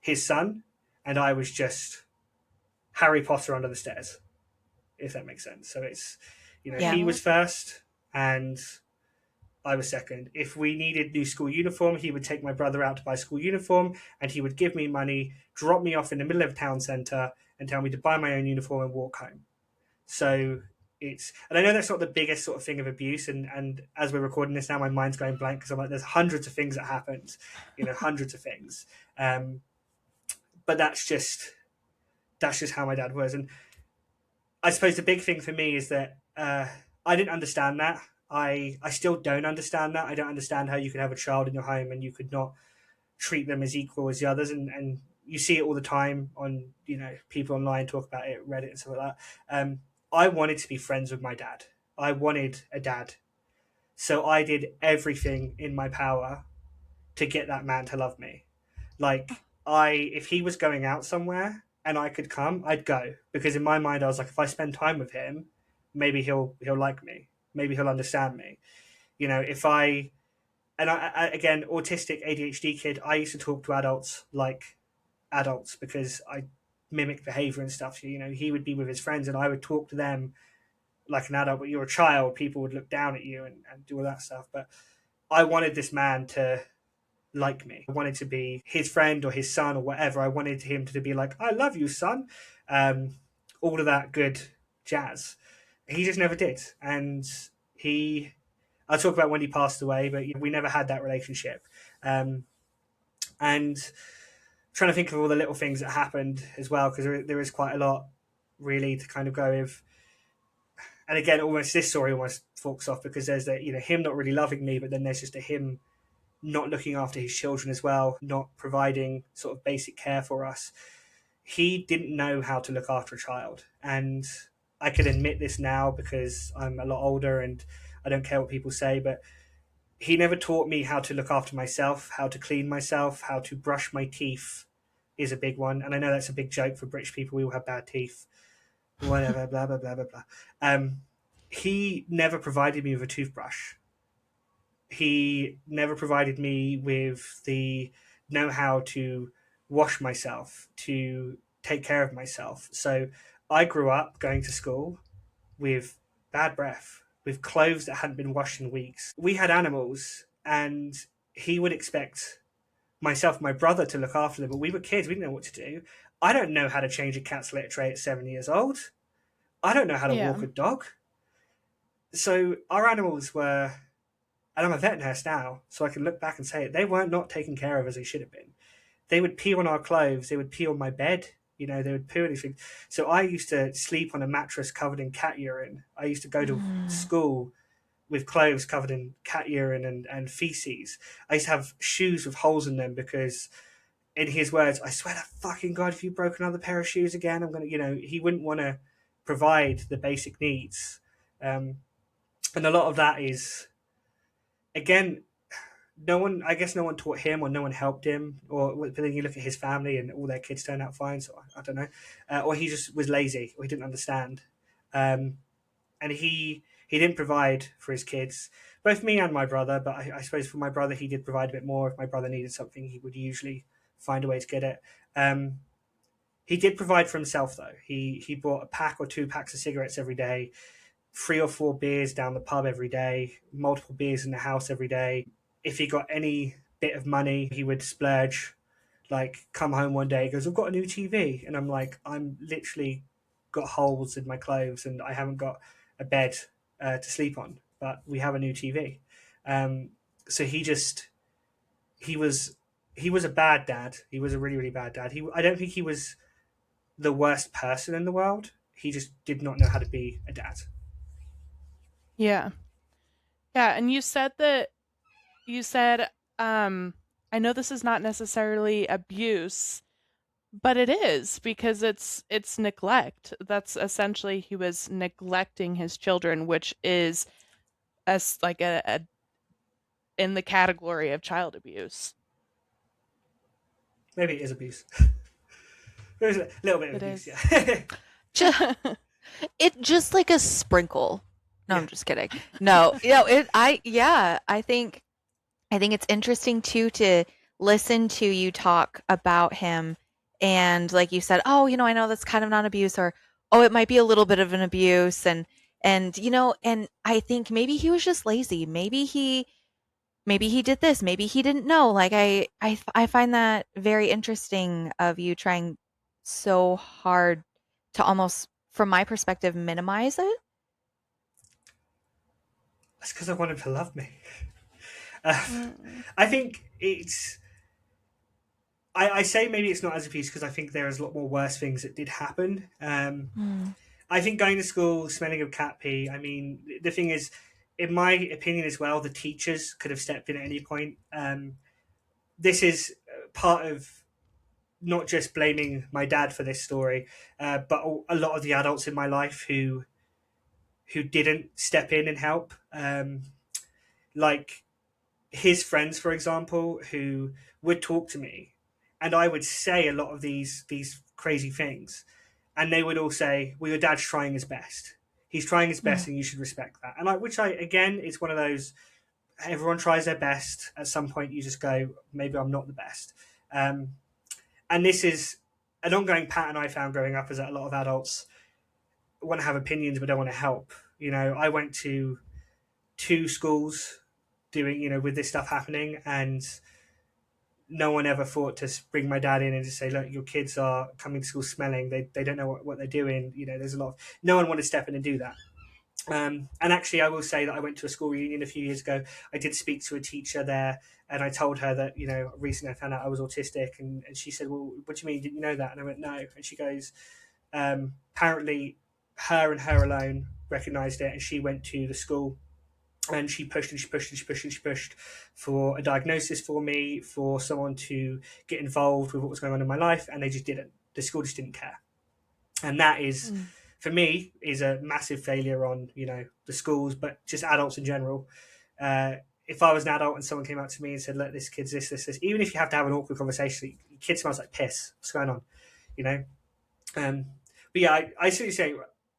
his son and I was just Harry Potter under the stairs, if that makes sense. So it's, he was first and I was second. If we needed new school uniform, he would take my brother out to buy school uniform and he would give me money, drop me off in the middle of a town centre and tell me to buy my own uniform and walk home. So and I know that's not the biggest sort of thing of abuse, and as we're recording this now, my mind's going blank because I'm like, there's hundreds of things that happened, hundreds of things. But that's just how my dad was, and I suppose the big thing for me is that I didn't understand that. I still don't understand that. I don't understand how you could have a child in your home and you could not treat them as equal as the others, and you see it all the time on people online talk about it, Reddit and stuff like that. I wanted to be friends with my dad. I wanted a dad. So I did everything in my power to get that man to love me. Like, if he was going out somewhere and I could come, I'd go. Because in my mind, I was like, if I spend time with him, maybe he'll like me. Maybe he'll understand me. Again, autistic ADHD kid, I used to talk to adults like adults because I mimic behavior and stuff. He would be with his friends and I would talk to them like an adult, but you're a child. People would look down at you and do all that stuff. But I wanted this man to like me. I wanted to be his friend or his son or whatever. I wanted him to be like, I love you, son. All of that good jazz. He just never did. And I'll talk about when he passed away, but we never had that relationship. And trying to think of all the little things that happened as well, because there is quite a lot really to kind of go with. And again, almost this story almost forks off because there's him not really loving me, but then there's just him not looking after his children as well, not providing sort of basic care for us. He didn't know how to look after a child. And I can admit this now because I'm a lot older and I don't care what people say, but he never taught me how to look after myself, how to clean myself, how to brush my teeth is a big one. And I know that's a big joke for British people. We all have bad teeth, whatever, blah, blah, blah, blah, blah. He never provided me with a toothbrush. He never provided me with the know-how to wash myself, to take care of myself. So I grew up going to school with bad breath, with clothes that hadn't been washed in weeks. We had animals, and he would expect myself and my brother to look after them, but we were kids, we didn't know what to do. I don't know how to change a cat's litter tray at 7 years old. I don't know how to Yeah. walk a dog. So our animals were, and I'm a vet nurse now, so I can look back and say it, they weren't not taken care of as they should have been. They would pee on our clothes, they would pee on my bed, you know, they would poo anything. So I used to sleep on a mattress covered in cat urine. I used to go to school with clothes covered in cat urine and feces. I used to have shoes with holes in them because, in his words, I swear to fucking God, if you broke another pair of shoes again, I'm going to, you know, he wouldn't want to provide the basic needs. And a lot of that is, again, no one taught him, or no one helped him, but then you look at his family and all their kids turned out fine. So I don't know, or he just was lazy, or he didn't understand, and he didn't provide for his kids, both me and my brother. But I suppose for my brother, he did provide a bit more. If my brother needed something, he would usually find a way to get it. He did provide for himself though. He bought a pack or 2 packs of cigarettes every day, 3 or 4 beers down the pub every day, multiple beers in the house every day. If he got any bit of money, he would splurge. Like, come home one day, he goes, I've got a new TV. And I'm like, I'm literally got holes in my clothes and I haven't got a bed to sleep on, but we have a new TV. So he was a bad dad. He was a really, really bad dad. I don't think he was the worst person in the world. He just did not know how to be a dad. Yeah. Yeah, and you said I know this is not necessarily abuse, but it is because it's neglect. That's essentially he was neglecting his children, which is as like a in the category of child abuse. Maybe it is abuse. There's a little bit of It abuse, is. yeah. It just like a sprinkle. No, I'm Yeah. just kidding. No, I think it's interesting too to listen to you talk about him, and like you said, oh, I know that's kind of not abuse, or oh, it might be a little bit of an abuse, and and I think maybe he was just lazy. Maybe he did this, maybe he didn't know. Like I find that very interesting of you trying so hard to almost, from my perspective, minimize it. That's because I want him to love me. Mm. I think it's. I say maybe it's not as abuse because I think there is a lot more worse things that did happen. Mm. I think going to school, smelling of cat pee. I mean, the thing is, in my opinion as well, the teachers could have stepped in at any point. This is part of not just blaming my dad for this story, but a lot of the adults in my life who didn't step in and help. Like his friends, for example, who would talk to me, and I would say a lot of these crazy things, and they would all say, "Well, your dad's trying his best. He's trying his best, Mm. and you should respect that." And which I again, it's one of those. Everyone tries their best. At some point, you just go, "Maybe I'm not the best." And this is an ongoing pattern I found growing up, is that a lot of adults want to have opinions but don't want to help. I went to 2 schools doing, with this stuff happening, and no one ever thought to bring my dad in and just say, look, your kids are coming to school smelling. They don't know what they're doing. There's a lot of, no one wanted to step in and do that. And actually, I will say that I went to a school reunion a few years ago. I did speak to a teacher there, and I told her that, recently I found out I was autistic, and she said, well, what do you mean? Didn't you know that? And I went, no. And she goes, apparently her and her alone recognized it, and she went to the school and she pushed and she pushed and she pushed and she pushed for a diagnosis for me, for someone to get involved with what was going on in my life, and they just didn't. The school just didn't care. And that is, for me, is a massive failure on, the schools, but just adults in general. if I was an adult and someone came up to me and said, "Look, this kid's this," even if you have to have an awkward conversation, your kid smells like piss. What's going on? You know. Um, but yeah, I seriously say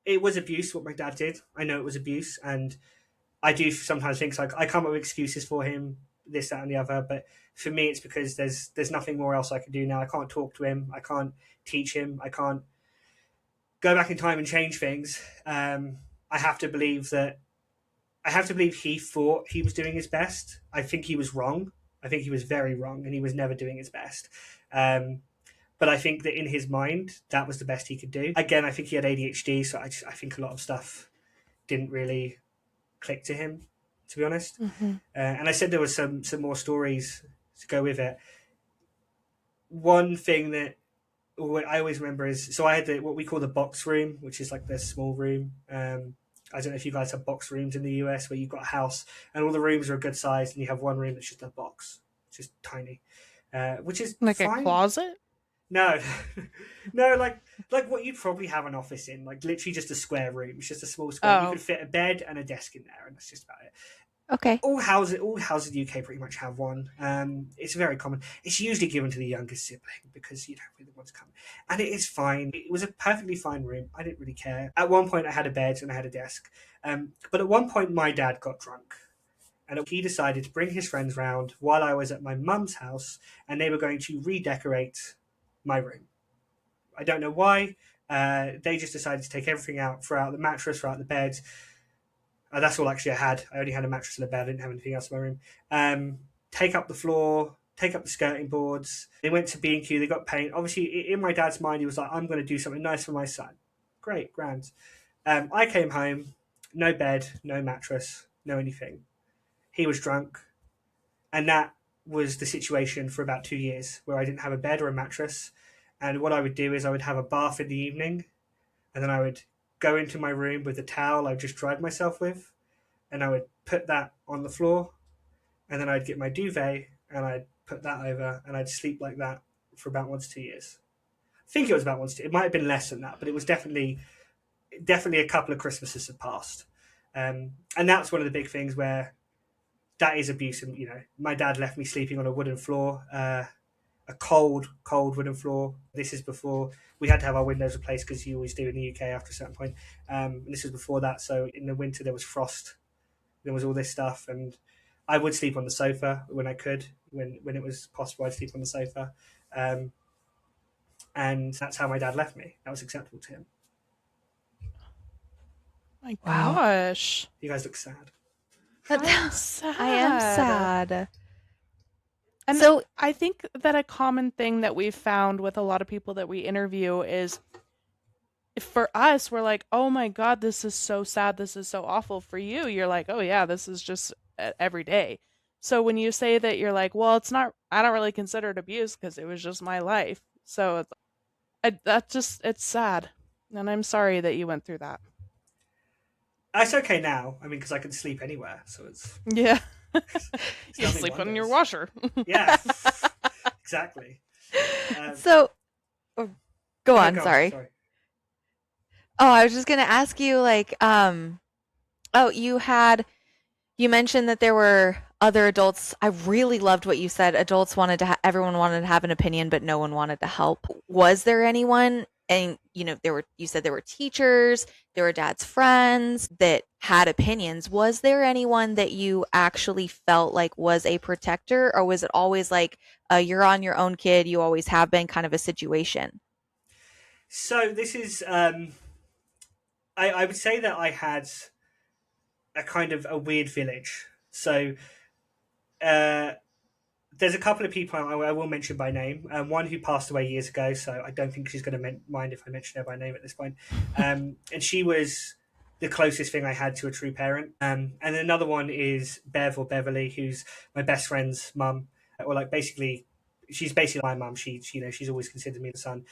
it was abuse what my dad did. I know it was abuse, and I do sometimes think like I come up with excuses for him, this, that, and the other. But for me, it's because there's nothing more else I can do now. I can't talk to him. I can't teach him. I can't go back in time and change things. I have to believe that. I have to believe he thought he was doing his best. I think he was wrong. I think he was very wrong, and he was never doing his best. But I think that in his mind, that was the best he could do. Again, I think he had ADHD, so I think a lot of stuff didn't really click to him, to be honest. And I said there was some more stories to go with it. One thing that I always remember is, so I had what we call the box room, which is like the small room. I don't know if you guys have box rooms in the US where you've got a house and all the rooms are a good size, and you have one room that's just a box, just tiny, which is Like fine. a closet? No, no, like what you'd probably have an office in, like literally just a square room. It's just a small square. You Oh. could fit a bed and a desk in there, and that's just about it. Okay. All houses in the UK pretty much have one. It's very common. It's usually given to the youngest sibling because you don't really want to come. And it is fine. It was a perfectly fine room. I didn't really care. At one point, I had a bed and I had a desk. But at one point, my dad got drunk. And he decided to bring his friends round while I was at my mum's house, and they were going to redecorate my room. I don't know why. They just decided to take everything out, throw out the mattress, throw out the bed. That's all actually I had. I only had a mattress and a bed. I didn't have anything else in my room. Take up the floor, take up the skirting boards. They went to B&Q. They got paint. Obviously, in my dad's mind, he was like, I'm going to do something nice for my son. Great, grand. I came home, no bed, no mattress, no anything. He was drunk. And that was the situation for about 2 years, where I didn't have a bed or a mattress. And what I would do is I would have a bath in the evening, and then I would go into my room with the towel I just dried myself with, and I would put that on the floor, and then I'd get my duvet and I'd put that over, and I'd sleep like that for about 1 to 2 years. I think it was about 1 to 2. It might have been less than that, but it was definitely a couple of Christmases had passed. And that's one of the big things where that is abuse. And, my dad left me sleeping on a wooden floor, a cold wooden floor. This is before we had to have our windows replaced, because you always do in the UK after a certain point. And this was before that. So in the winter, there was frost. There was all this stuff. And I would sleep on the sofa when I could. When it was possible, I'd sleep on the sofa. And that's how my dad left me. That was acceptable to him. My Wow. gosh. You guys look sad. I'm sad. I am sad. And So I think that a common thing that we've found with a lot of people that we interview is, for us, we're like, oh my God, this is so sad. This is so awful. For you, you're like, oh yeah, this is just every day. So when you say that, you're like, well, it's not, I don't really consider it abuse because it was just my life. So it's sad. And I'm sorry that you went through that. It's okay now. I mean, because I can sleep anywhere. So it's Yeah. You done me sleep on your wonders. washer. Yeah, exactly. so oh, go No, on, sorry. Oh, I was just gonna ask you, like, you mentioned that there were other adults. I really loved what you said. Adults wanted to, everyone wanted to have an opinion, but no one wanted to help. Was there anyone? And you said there were teachers, there were dad's friends that had opinions. Was there anyone that you actually felt like was a protector, or was it always like, you're on your own, kid, you always have been, kind of a situation? So this is, I would say that I had a kind of a weird village. So there's a couple of people I will mention by name. One who passed away years ago, so I don't think she's going to mind if I mention her by name at this point. And she was the closest thing I had to a true parent. And another one is Bev, or Beverly, who's my best friend's mum. Or like basically, she's basically my mum. She's always considered me the son.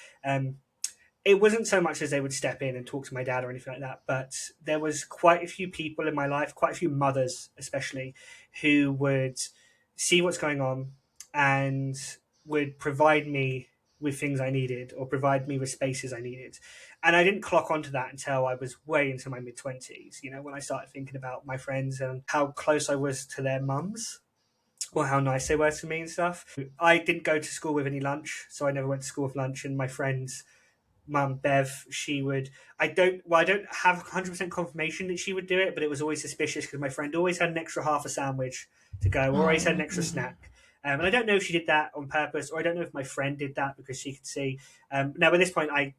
It wasn't so much as they would step in and talk to my dad or anything like that, but there was quite a few people in my life, quite a few mothers especially, who would see what's going on and would provide me with things I needed or provide me with spaces I needed. And I didn't clock onto that until I was way into my mid-20s, when I started thinking about my friends and how close I was to their mums or how nice they were to me and stuff. I didn't go to school with any lunch, so I never went to school with lunch. And my friends, mum Bev, I don't have 100% confirmation that she would do it, but it was always suspicious because my friend always had an extra half a sandwich to go, or always had an extra snack. And I don't know if she did that on purpose, or I don't know if my friend did that because she could see. Now, by this point, I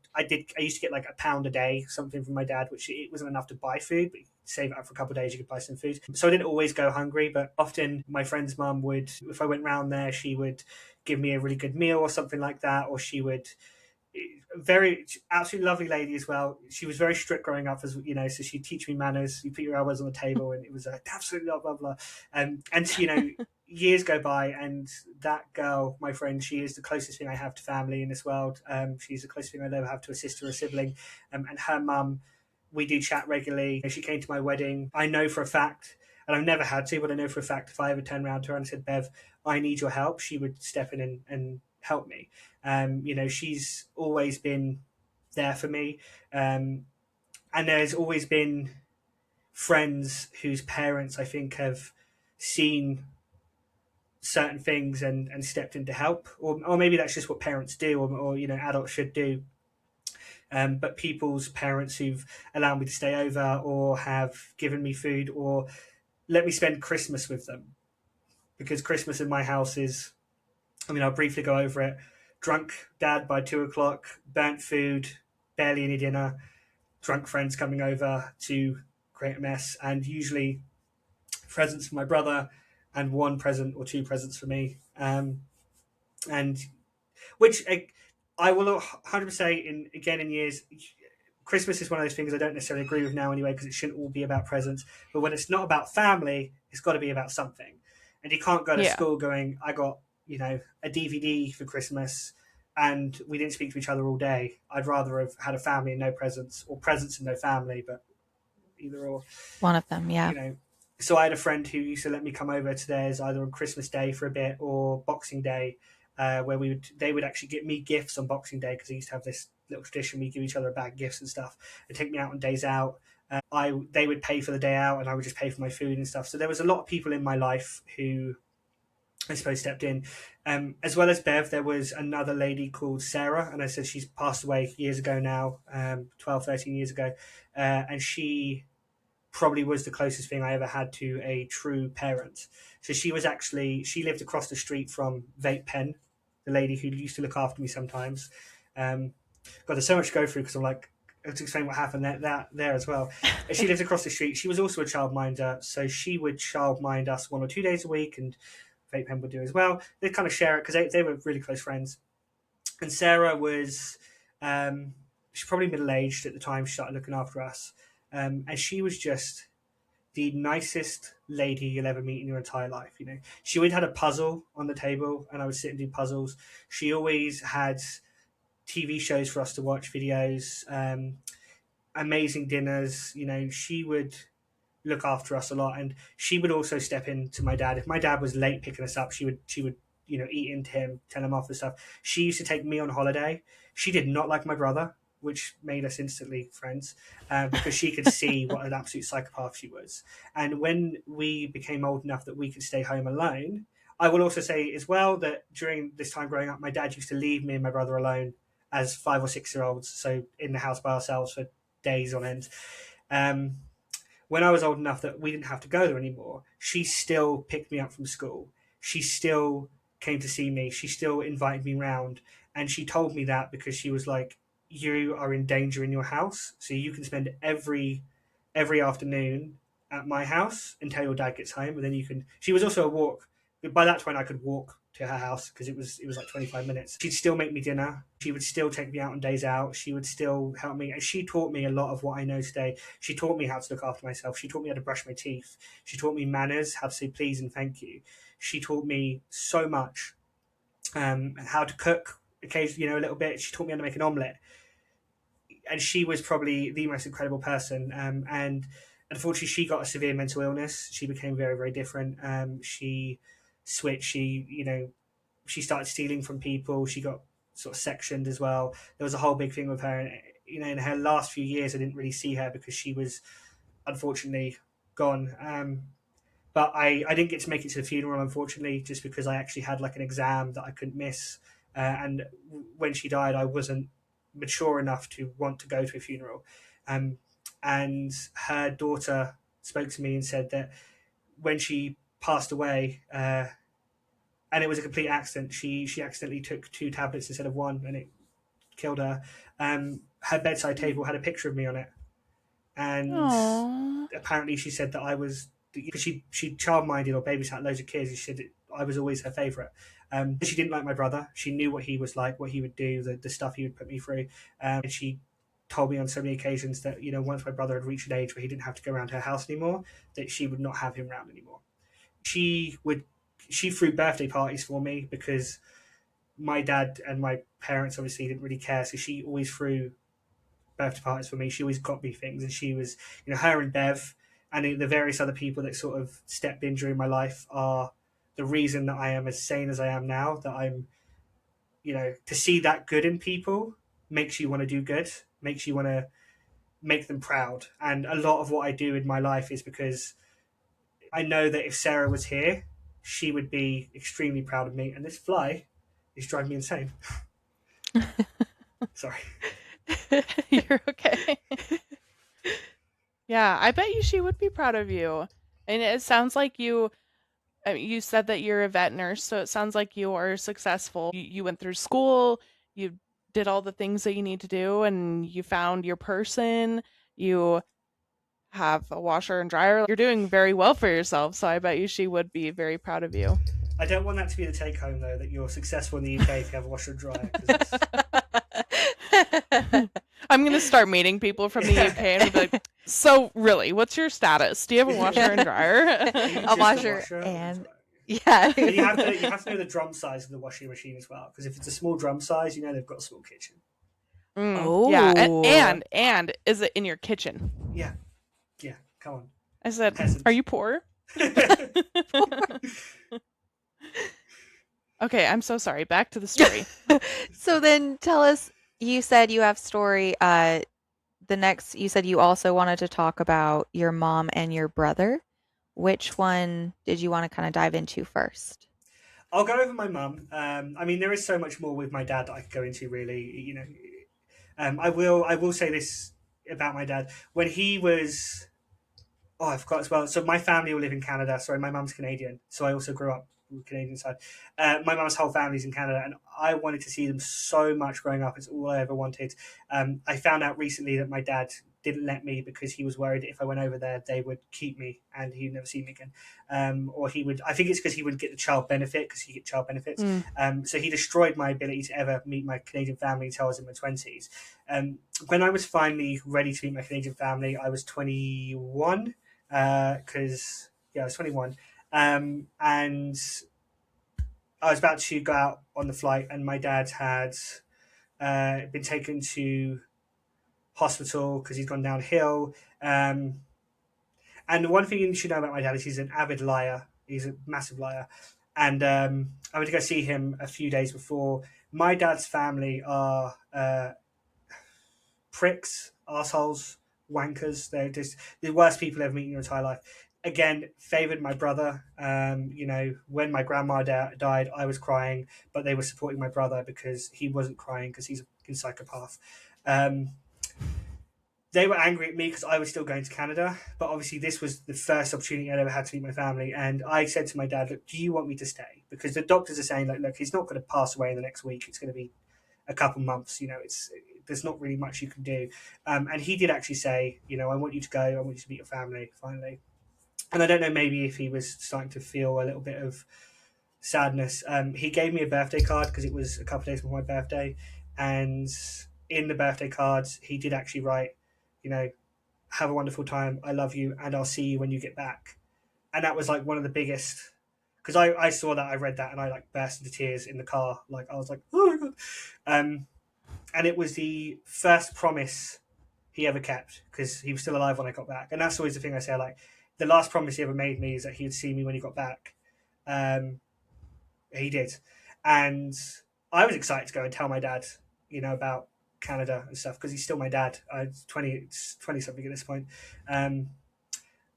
used to get like £1 a day, something from my dad, which it wasn't enough to buy food, but save it up for a couple of days, you could buy some food. So I didn't always go hungry, but often my friend's mum would, if I went round there, she would give me a really good meal or something like that, or she would very absolutely lovely lady as well. She was very strict growing up, as so she'd teach me manners. You put your elbows on the table, and it was absolutely blah blah blah. And years go by, and that girl, my friend, she is the closest thing I have to family in this world. She's the closest thing I'll ever have to a sister or a sibling. And her mum, we do chat regularly. She came to my wedding. I know for a fact, and I've never had to, but I know for a fact if I ever turned around to her and said, "Bev, I need your help," she would step in and help me. She's always been there for me. And there's always been friends whose parents, I think, have seen certain things and stepped in to help. Or maybe that's just what parents do, or adults should do. But people's parents who've allowed me to stay over or have given me food or let me spend Christmas with them. Because Christmas in my house is, I'll briefly go over it. Drunk dad by 2:00, burnt food, barely any dinner, drunk friends coming over to create a mess, and usually presents for my brother and one present or two presents for me. And which I will 100% say in years, Christmas is one of those things I don't necessarily agree with now anyway, because it shouldn't all be about presents. But when it's not about family, it's got to be about something. And you can't go to school going, I got a DVD for Christmas and we didn't speak to each other all day. I'd rather have had a family and no presents, or presents and no family, but either or. One of them, yeah. So I had a friend who used to let me come over to theirs either on Christmas Day for a bit or Boxing Day, where they would actually get me gifts on Boxing Day, because they used to have this little tradition, we give each other a bag of gifts and stuff. They'd take me out on days out. They would pay for the day out and I would just pay for my food and stuff. So there was a lot of people in my life who, I suppose, stepped in. As well as Bev, there was another lady called Sarah, and I said she's passed away years ago now, 12, 13 years ago. And she probably was the closest thing I ever had to a true parent. So she lived across the street from Vape Pen, the lady who used to look after me sometimes. God, there's so much to go through because I'm like, to explain what happened there as well. She lived across the street. She was also a childminder, so she would childmind us 1 or 2 days a week, and Vape Pen would do as well. They'd kind of share it because they were really close friends. And Sarah was, she's probably middle-aged at the time. She started looking after us. And she was just the nicest lady you'll ever meet in your entire life. She always had a puzzle on the table, and I would sit and do puzzles. She always had TV shows for us to watch, videos, amazing dinners. She would look after us a lot, and she would also step in to my dad. If my dad was late picking us up, she would eat into him, tell him off and stuff. She used to take me on holiday. She did not like my brother, which made us instantly friends, because she could see what an absolute psychopath she was. And when we became old enough that we could stay home alone, I will also say as well that during this time growing up, my dad used to leave me and my brother alone as 5 or 6 year olds, so in the house by ourselves for days on end. When I was old enough that we didn't have to go there anymore, she still picked me up from school. She still came to see me. She still invited me round. And she told me that because she was like, you are in danger in your house, so you can spend every afternoon at my house until your dad gets home, and then you can. She was also a walk. By that point, I could walk to her house because it was like 25 minutes. She'd still make me dinner. She would still take me out on days out. She would still help me, and she taught me a lot of what I know today. She taught me how to look after myself. She taught me how to brush my teeth. She taught me manners, how to say please and thank you. She taught me so much, how to cook occasionally, a little bit. She taught me how to make an omelette. And she was probably the most incredible person. And unfortunately, she got a severe mental illness. She became very, very different. She switched. She started stealing from people. She got sort of sectioned as well. There was a whole big thing with her, and in her last few years, I didn't really see her because she was unfortunately gone. But I didn't get to make it to the funeral, unfortunately, just because I actually had like an exam that I couldn't miss. And when she died, I wasn't mature enough to want to go to a funeral. Um, and her daughter spoke to me and said that when she passed away, and it was a complete accident, she accidentally took 2 tablets instead of one, and it killed her. Her bedside table had a picture of me on it, and Aww. apparently she said that I was, because she child minded or babysat loads of kids. She said I was always her favorite. She didn't like my brother. She knew what he was like, what he would do, the stuff he would put me through. And she told me on so many occasions that once my brother had reached an age where he didn't have to go around her house anymore, that she would not have him around anymore. She threw birthday parties for me because my dad and my parents obviously didn't really care, so she always threw birthday parties for me. She always got me things, and she was, her and Bev and the various other people that sort of stepped in during my life are the reason that I am as sane as I am now. That I'm, to see that good in people makes you want to do good, makes you want to make them proud. And a lot of what I do in my life is because I know that if Sarah was here, she would be extremely proud of me. And this fly is driving me insane. Sorry. You're okay. Yeah, I bet she would be proud of you. And it sounds like you said that you're a vet nurse, so it sounds like you are successful. You went through school, you did all the things that you need to do, and you found your person. You have a washer and dryer. You're doing very well for yourself, so I bet she would be very proud of you. I don't want that to be the take home, though, that you're successful in the UK if you have a washer and dryer. 'Cause I'm going to start meeting people from the UK and be like, so really, what's your status? Do you have a washer and dryer? A washer and yeah. And you have to know the drum size of the washing machine as well, because if it's a small drum size, they've got a small kitchen. Yeah, and is it in your kitchen? Yeah, come on. I said, Peasants. are you poor? Okay, I'm so sorry. Back to the story. So then tell us, you said you have story. You said you also wanted to talk about your mom and your brother. Which one did you want to kind of dive into first? I'll go over my mum. I mean, there is so much more with my dad that I could go into, really. I will say this about my dad. When he was, I forgot as well. So my family all live in Canada. Sorry, my mum's Canadian, so I also grew up with the Canadian side. My mum's whole family's in Canada, and I wanted to see them so much growing up. It's all I ever wanted. I found out recently that my dad didn't let me because he was worried if I went over there, they would keep me and he'd never see me again. Or he would, I think it's because he wouldn't get the child benefit, because he get child benefits. So he destroyed my ability to ever meet my Canadian family until I was in my 20s. When I was finally ready to meet my Canadian family, I was 21, I was 21. And I was about to go out on the flight, and my dad had been taken to hospital because he's gone downhill. And the one thing you should know about my dad is he's an avid liar. He's a massive liar. And I went to go see him a few days before. My dad's family are pricks, assholes, wankers. They're just the worst people ever meet in your entire life. Again, favoured my brother. When my grandma died, I was crying, but they were supporting my brother because he wasn't crying because he's a fucking psychopath. They were angry at me because I was still going to Canada, but obviously this was the first opportunity I'd ever had to meet my family. And I said to my dad, look, do you want me to stay? Because the doctors are saying, look, he's not going to pass away in the next week. It's going to be a couple months. There's not really much you can do. And he did actually say, I want you to go. I want you to meet your family, finally. And I don't know, maybe if he was starting to feel a little bit of sadness. He gave me a birthday card because it was a couple of days before my birthday. And in the birthday cards, he did actually write, have a wonderful time. I love you, and I'll see you when you get back. And that was like one of the biggest, because I saw that, I read that, and I like burst into tears in the car. Like I was like, oh my god. And it was the first promise he ever kept, because he was still alive when I got back. And that's always the thing I say, like the last promise he ever made me is that he would see me when he got back. He did, and I was excited to go and tell my dad, about Canada and stuff, because he's still my dad. It's 20 something at this point. Um,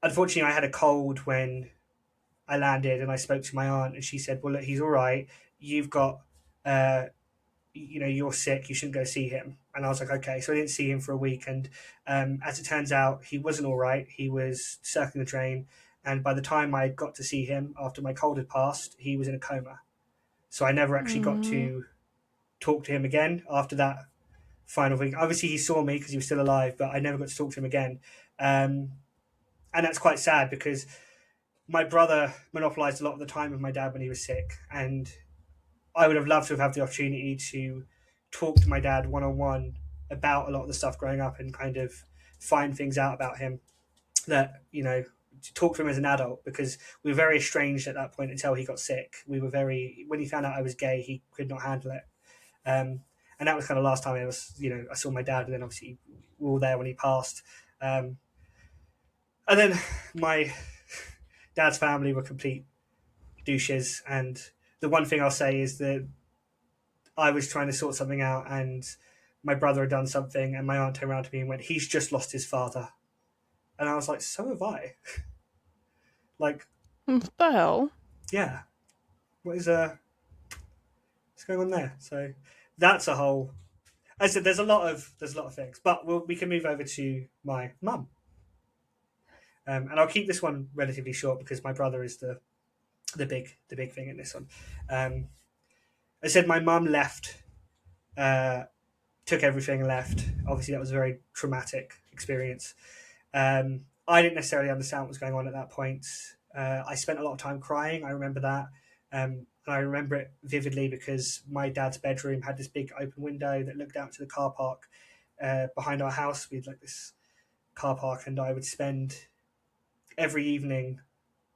Unfortunately, I had a cold when I landed, and I spoke to my aunt, and she said, "Well, look, he's all right. You've got, uh, you're sick. You shouldn't go see him." And I was like, "Okay." So I didn't see him for a week, and as it turns out, he wasn't all right. He was circling the drain, and by the time I got to see him after my cold had passed, he was in a coma. So I never actually got Mm. to talk to him again after that final week. Obviously, he saw me because he was still alive, but I never got to talk to him again. Um, and that's quite sad because my brother monopolized a lot of the time with my dad when he was sick, and I would have loved to have had the opportunity to talk to my dad one on one about a lot of the stuff growing up and kind of find things out about him that to talk to him as an adult, because we were very estranged at that point until he got sick. We were very When he found out I was gay, he could not handle it. Um, and that was kind of last time I saw my dad, and then obviously we were all there when he passed. Um, and then my dad's family were complete douches. And the one thing I'll say is that I was trying to sort something out, and my brother had done something, and my aunt turned around to me and went, "He's just lost his father." And I was like, "So have I." Like, What the hell? yeah, what's going on there? So that's a whole. As I said, there's a lot of things, but we can move over to my mum, and I'll keep this one relatively short because my brother is the big thing in this one. Um, I said my mum left, uh, took everything and left. Obviously, that was a very traumatic experience. I didn't necessarily understand what was going on at that point. I spent a lot of time crying. I remember that. And I remember it vividly because my dad's bedroom had this big open window that looked out to the car park behind our house. We had like this car park, and I would spend every evening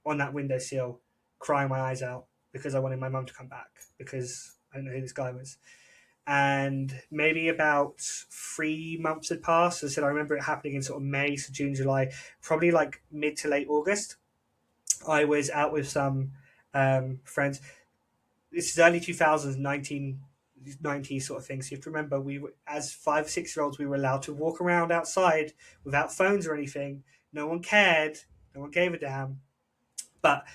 on that windowsill crying my eyes out because I wanted my mum to come back because I didn't know who this guy was. And maybe about 3 months had passed. As I said, I remember it happening in sort of May, so June, July, probably like mid to late August. I was out with some friends. This is early 2000s, 1990 sort of thing. So you have to remember, we were, as 5 or 6 year olds, we were allowed to walk around outside without phones or anything. No one cared. No one gave a damn. But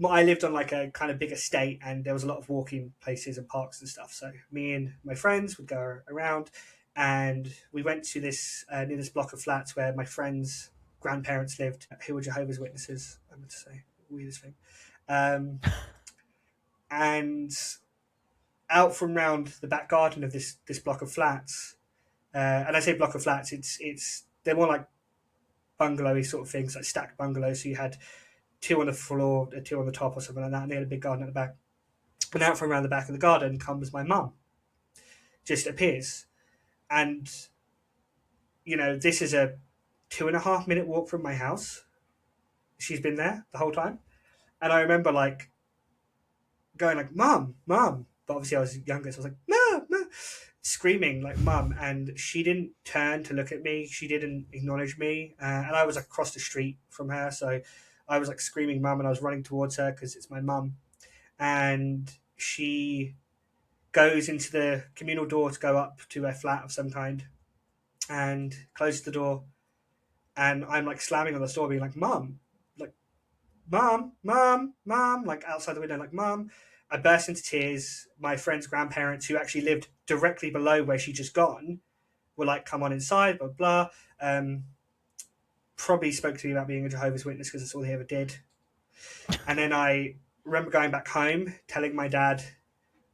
I lived on like a kind of big estate, and there was a lot of walking places and parks and stuff. So me and my friends would go around, and we went to this near this block of flats where my friends' grandparents lived, who were Jehovah's Witnesses. I meant to say, weirdest thing. Um, and out from round the back garden of this block of flats, and I say block of flats, it's they're more like bungalowy sort of things, like stacked bungalows. So you had two on the floor, two on the top, or something like that, and they had a big garden at the back. And out from around the back of the garden comes my mum, just appears. And, this is a 2.5 minute walk from my house. She's been there the whole time. And I remember like going like, "Mum, Mum." But obviously I was younger, so I was like, "Mum, Mum," screaming like "Mum." And she didn't turn to look at me. She didn't acknowledge me. And I was like, across the street from her. So I was like screaming "Mum," and I was running towards her because it's my mum. And she goes into the communal door to go up to her flat of some kind and closes the door. And I'm like slamming on the door, being like, "Mum, like, Mum, Mum, Mum," like outside the window, like, "Mum." I burst into tears. My friend's grandparents, who actually lived directly below where she just gone, were like, "Come on inside," blah, blah. Probably spoke to me about being a Jehovah's Witness because that's all he ever did. And then I remember going back home, telling my dad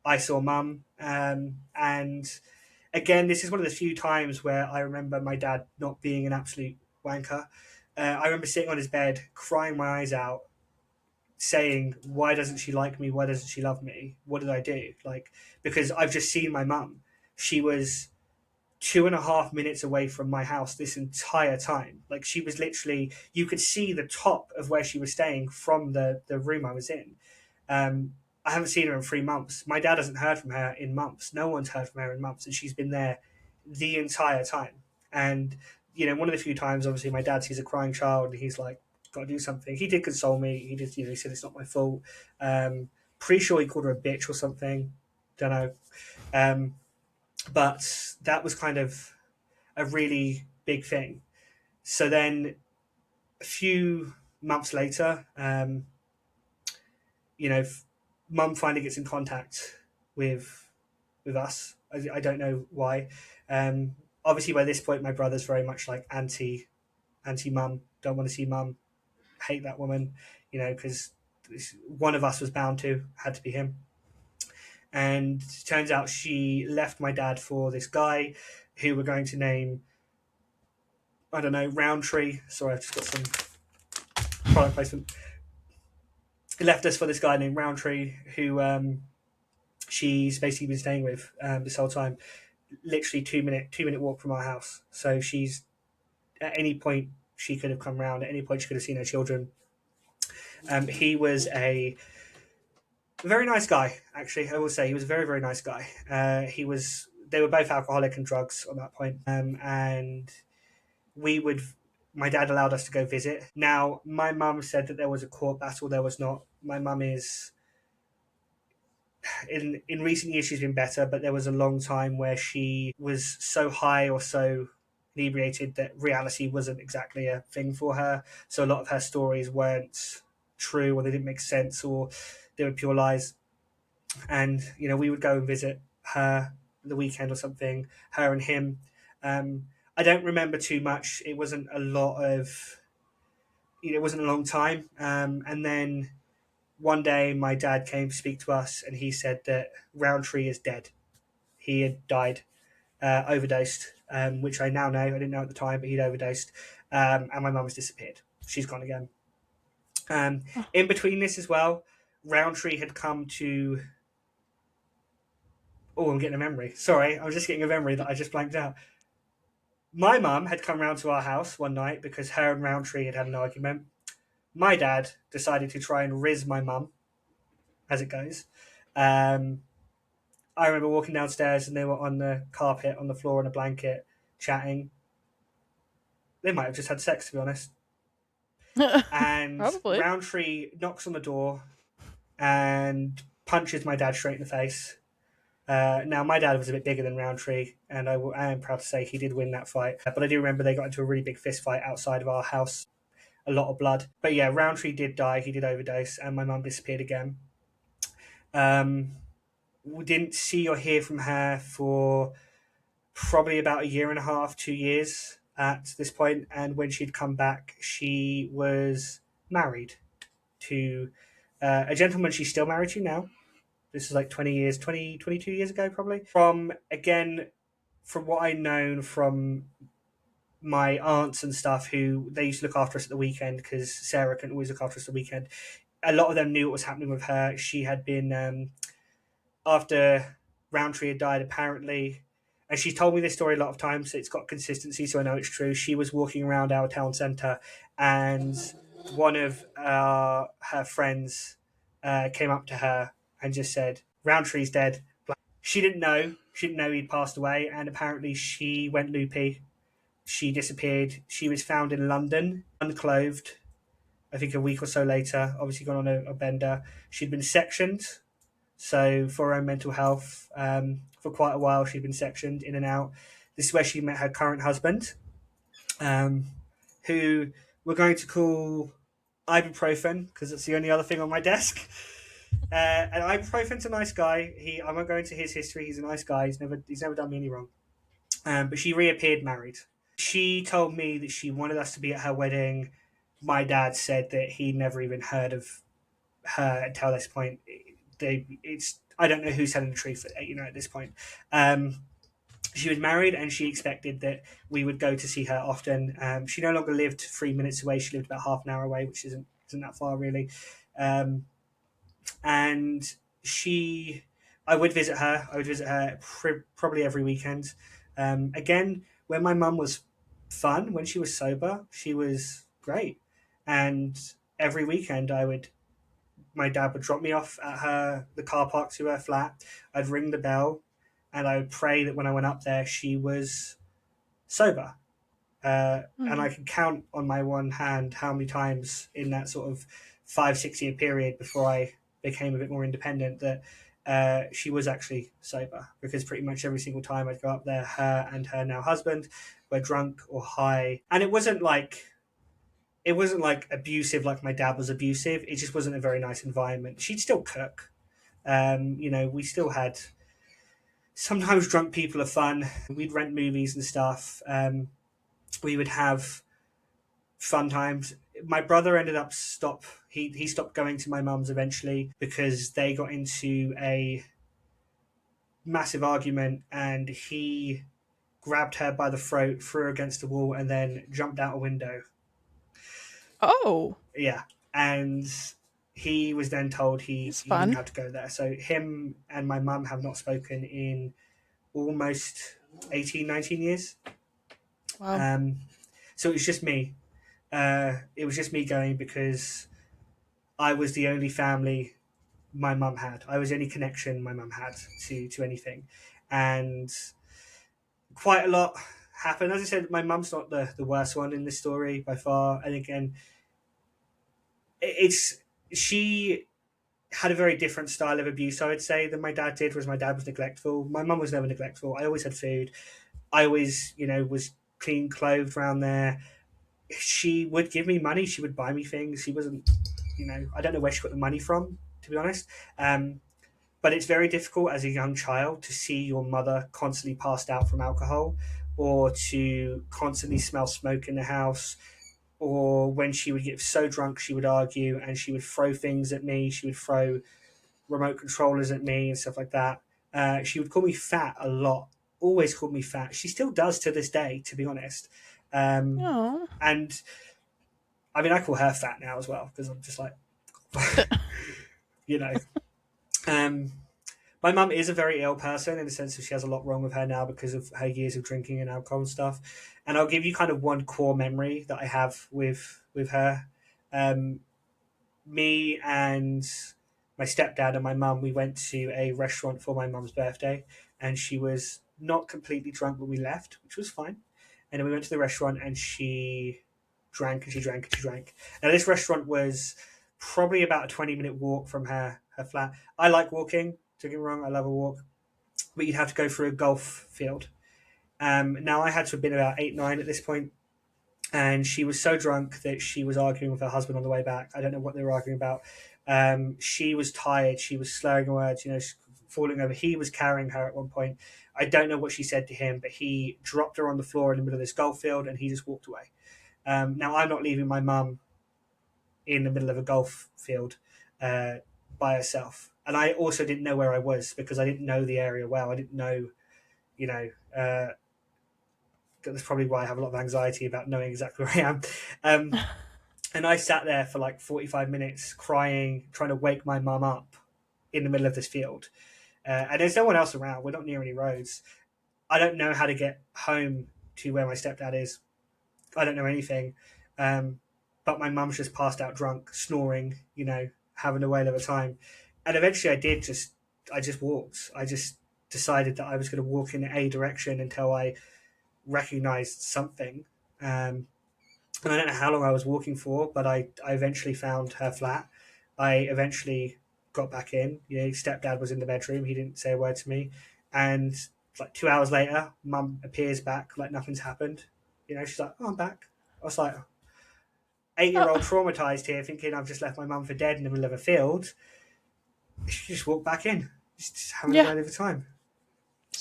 I saw Mum. And again, this is one of the few times where I remember my dad not being an absolute wanker. I remember sitting on his bed, crying my eyes out, saying, "Why doesn't she like me? Why doesn't she love me? What did I do?" Like, because I've just seen my mum. She was 2.5 minutes away from my house this entire time. Like, she was literally, you could see the top of where she was staying from the room I was in. I haven't seen her in 3 months. My dad hasn't heard from her in months. No one's heard from her in months, and she's been there the entire time. And one of the few times, obviously, my dad sees a crying child, and he's like, "Got to do something." He did console me. He did, he said it's not my fault. Pretty sure he called her a bitch or something. don't know. But that was kind of a really big thing. So then a few months later, you know, Mum finally gets in contact with us. I don't know why. Obviously, by this point, my brother's very much like anti mum. Don't want to see mum. Hate that woman. You know, because one of us was bound to, had to be him. And it turns out she left my dad for this guy who we're going to name, I don't know, Roundtree. Sorry, I've just got some product placement. He left us for this guy named Roundtree, who she's basically been staying with this whole time. Literally 2 minute walk from our house. So she's at any point she could have come round. At any point she could have seen her children. He was a very nice guy, actually. I will say he was a very, very nice guy. They were both alcoholic and drugs at that point. And my dad allowed us to go visit. Now, my mum said that there was a court battle. There was not. My mum is, in recent years she's been better, but there was a long time where she was so high or so inebriated that reality wasn't exactly a thing for her. So a lot of her stories weren't true, or they didn't make sense, or they were pure lies. And we would go and visit her the weekend or something, her and him. I don't remember too much. It wasn't a long time. And then one day my dad came to speak to us, and he said that Roundtree is dead. He had died, overdosed, which I now know. I didn't know at the time, but he'd overdosed. And my mum has disappeared. She's gone again. In between this as well, Roundtree had come to... Oh, I'm getting a memory. Sorry, I'm just getting a memory that I just blanked out. My mum had come round to our house one night because her and Roundtree had an argument. My dad decided to try and riz my mum, as it goes. I remember walking downstairs and they were on the carpet, on the floor, on a blanket, chatting. They might have just had sex, to be honest. And Probably. Roundtree knocks on the door and punches my dad straight in the face. Now, my dad was a bit bigger than Roundtree, and I am proud to say he did win that fight. But I do remember they got into a really big fist fight outside of our house. A lot of blood. But yeah, Roundtree did die. He did overdose, and my mum disappeared again. We didn't see or hear from her for probably about 1.5 years, 2 years at this point. And when she'd come back, she was married to a gentleman she's still married to now. This is like 22 years ago, probably. From what I known from my aunts and stuff, who they used to look after us at the weekend because Sarah couldn't always look after us at the weekend. A lot of them knew what was happening with her. She had been, after Roundtree had died, apparently, and she's told me this story a lot of times, so it's got consistency, so I know it's true. She was walking around our town centre, and one of her friends came up to her and just said, "Roundtree's dead." She didn't know he'd passed away, and apparently she went loopy. She disappeared. She was found in London, unclothed, I think a week or so later, obviously gone on a bender. She'd been sectioned, so for her own mental health, for quite a while she'd been sectioned in and out. This is where she met her current husband, who we're going to call Ibuprofen, because it's the only other thing on my desk. And Ibuprofen's a nice guy. I won't go into his history. He's a nice guy. He's never done me any wrong. But she reappeared married. She told me that she wanted us to be at her wedding. My dad said that he never even heard of her until this point. I don't know who's telling the truth at this point. She was married, and she expected that we would go to see her often. She no longer lived 3 minutes away. She lived about half an hour away, which isn't that far really. And I would visit her. Probably every weekend. Again, when my mum was fun, when she was sober, she was great. And every weekend my dad would drop me off at the car park to her flat. I'd ring the bell, and I would pray that when I went up there, she was sober. And I could count on my one hand how many times in that sort of 5-6 year period before I became a bit more independent that she was actually sober, because pretty much every single time I'd go up there, her and her now husband were drunk or high, and it wasn't like abusive like my dad was abusive. It just wasn't a very nice environment. She'd still cook. We still had, sometimes drunk people are fun. We'd rent movies and stuff. We would have fun times. My brother ended up he stopped going to my mum's eventually because they got into a massive argument, and he grabbed her by the throat, threw her against the wall, and then jumped out a window. Oh. Yeah. And he was then told he didn't have to go there. So him and my mum have not spoken in almost 18, 19 years. Wow. So it was just me. It was just me going because I was the only family my mum had. I was the only connection my mum had to anything. And quite a lot happened. As I said, my mum's not the worst one in this story by far. And again, she had a very different style of abuse, I would say, than my dad did. Was my dad was neglectful. My mum was never neglectful. I always had food. I always, was clean clothed around there. She would give me money. She would buy me things. She wasn't, I don't know where she got the money from, to be honest. But it's very difficult as a young child to see your mother constantly passed out from alcohol, or to constantly smell smoke in the house, or when she would get so drunk she would argue and she would throw things at me. She would throw remote controllers at me and stuff like that. She would call me fat a lot, always called me fat. She still does to this day, to be honest. And I mean, I call her fat now as well, because I'm just like, my mum is a very ill person in the sense that she has a lot wrong with her now because of her years of drinking and alcohol and stuff. And I'll give you kind of one core memory that I have with her. Me and my stepdad and my mum, we went to a restaurant for my mum's birthday, and she was not completely drunk when we left, which was fine. And then we went to the restaurant, and she drank and she drank and she drank. Now, this restaurant was probably about a 20-minute walk from her flat. I like walking, don't get me wrong, I love a walk, but you'd have to go through a golf field. Now, I had to have been about 8, 9 at this point, and she was so drunk that she was arguing with her husband on the way back. I don't know what they were arguing about. She was tired. She was slurring words, falling over. He was carrying her at one point. I don't know what she said to him, but he dropped her on the floor in the middle of this golf field, and he just walked away. Now, I'm not leaving my mum in the middle of a golf field by herself. And I also didn't know where I was because I didn't know the area well. I didn't know, that's probably why I have a lot of anxiety about knowing exactly where I am. And I sat there for like 45 minutes crying, trying to wake my mum up in the middle of this field. And there's no one else around. We're not near any roads. I don't know how to get home to where my stepdad is. I don't know anything. But my mum's just passed out drunk, snoring, having a whale of a time. And eventually I just walked. I just decided that I was going to walk in a direction until I recognized something. And I don't know how long I was walking for, but I eventually found her flat. I eventually got back in. Stepdad was in the bedroom. He didn't say a word to me. And like 2 hours later, mum appears back like nothing's happened. She's like, "Oh, I'm back." I was like, 8-year-old traumatized here, thinking I've just left my mum for dead in the middle of a field. She just walked back in, just having a whale of a time.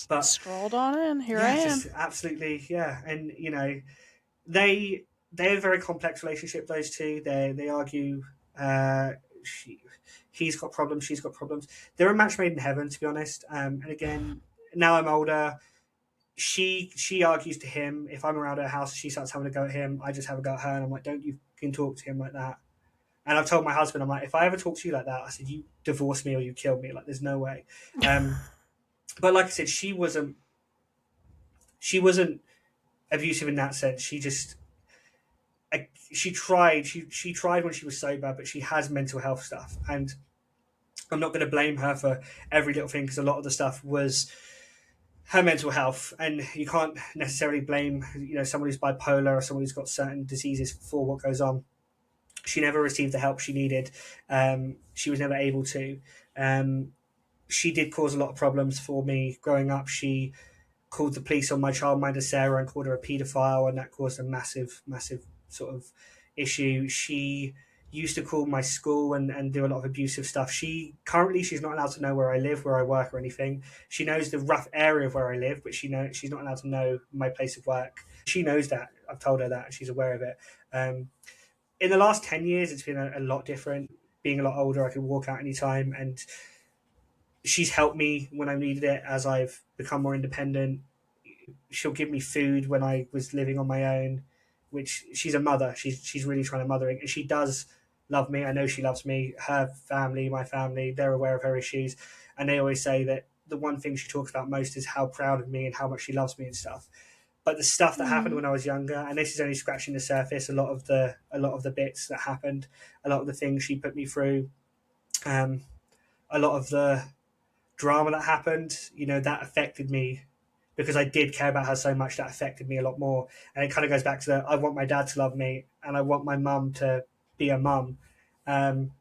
But strolled on in. Here I am. Just absolutely, yeah. And they have a very complex relationship. Those two, they argue. He's got problems. She's got problems. They're a match made in heaven, to be honest. And again, now I'm older. She argues to him. If I'm around her house, she starts having a go at him. I just have a go at her, and I'm like, "Don't you can talk to him like that." And I've told my husband, I'm like, "If I ever talk to you like that, I said, you divorce me or you kill me. Like, there's no way." But like I said, she wasn't abusive in that sense. She tried when she was sober, but she has mental health stuff, and I'm not going to blame her for every little thing, because a lot of the stuff was her mental health, and you can't necessarily blame someone who's bipolar or someone who's got certain diseases for what goes on. She never received the help she needed. She was never able to. she did cause a lot of problems for me growing up. She called the police on my childminder Sarah and called her a paedophile, and that caused a massive sort of issue. She used to call my school and do a lot of abusive stuff. She's not allowed to know where I live, where I work, or anything. She knows the rough area of where I live, but she's not allowed to know my place of work. She knows that. I've told her that. She's aware of it. In the last 10 years, it's been a lot different. Being a lot older, I can walk out anytime, and she's helped me when I needed it as I've become more independent. She'll give me food when I was living on my own, which she's a mother. She's really trying to mother it. And she does love me. I know she loves me. Her family, my family, they're aware of her issues. And they always say that the one thing she talks about most is how proud of me and how much she loves me and stuff. But the stuff that happened when I was younger, and this is only scratching the surface, a lot of the bits that happened, a lot of the things she put me through, a lot of the drama that happened, that affected me because I did care about her so much. That affected me a lot more. And it kind of goes back to I want my dad to love me and I want my mum to be a mum. And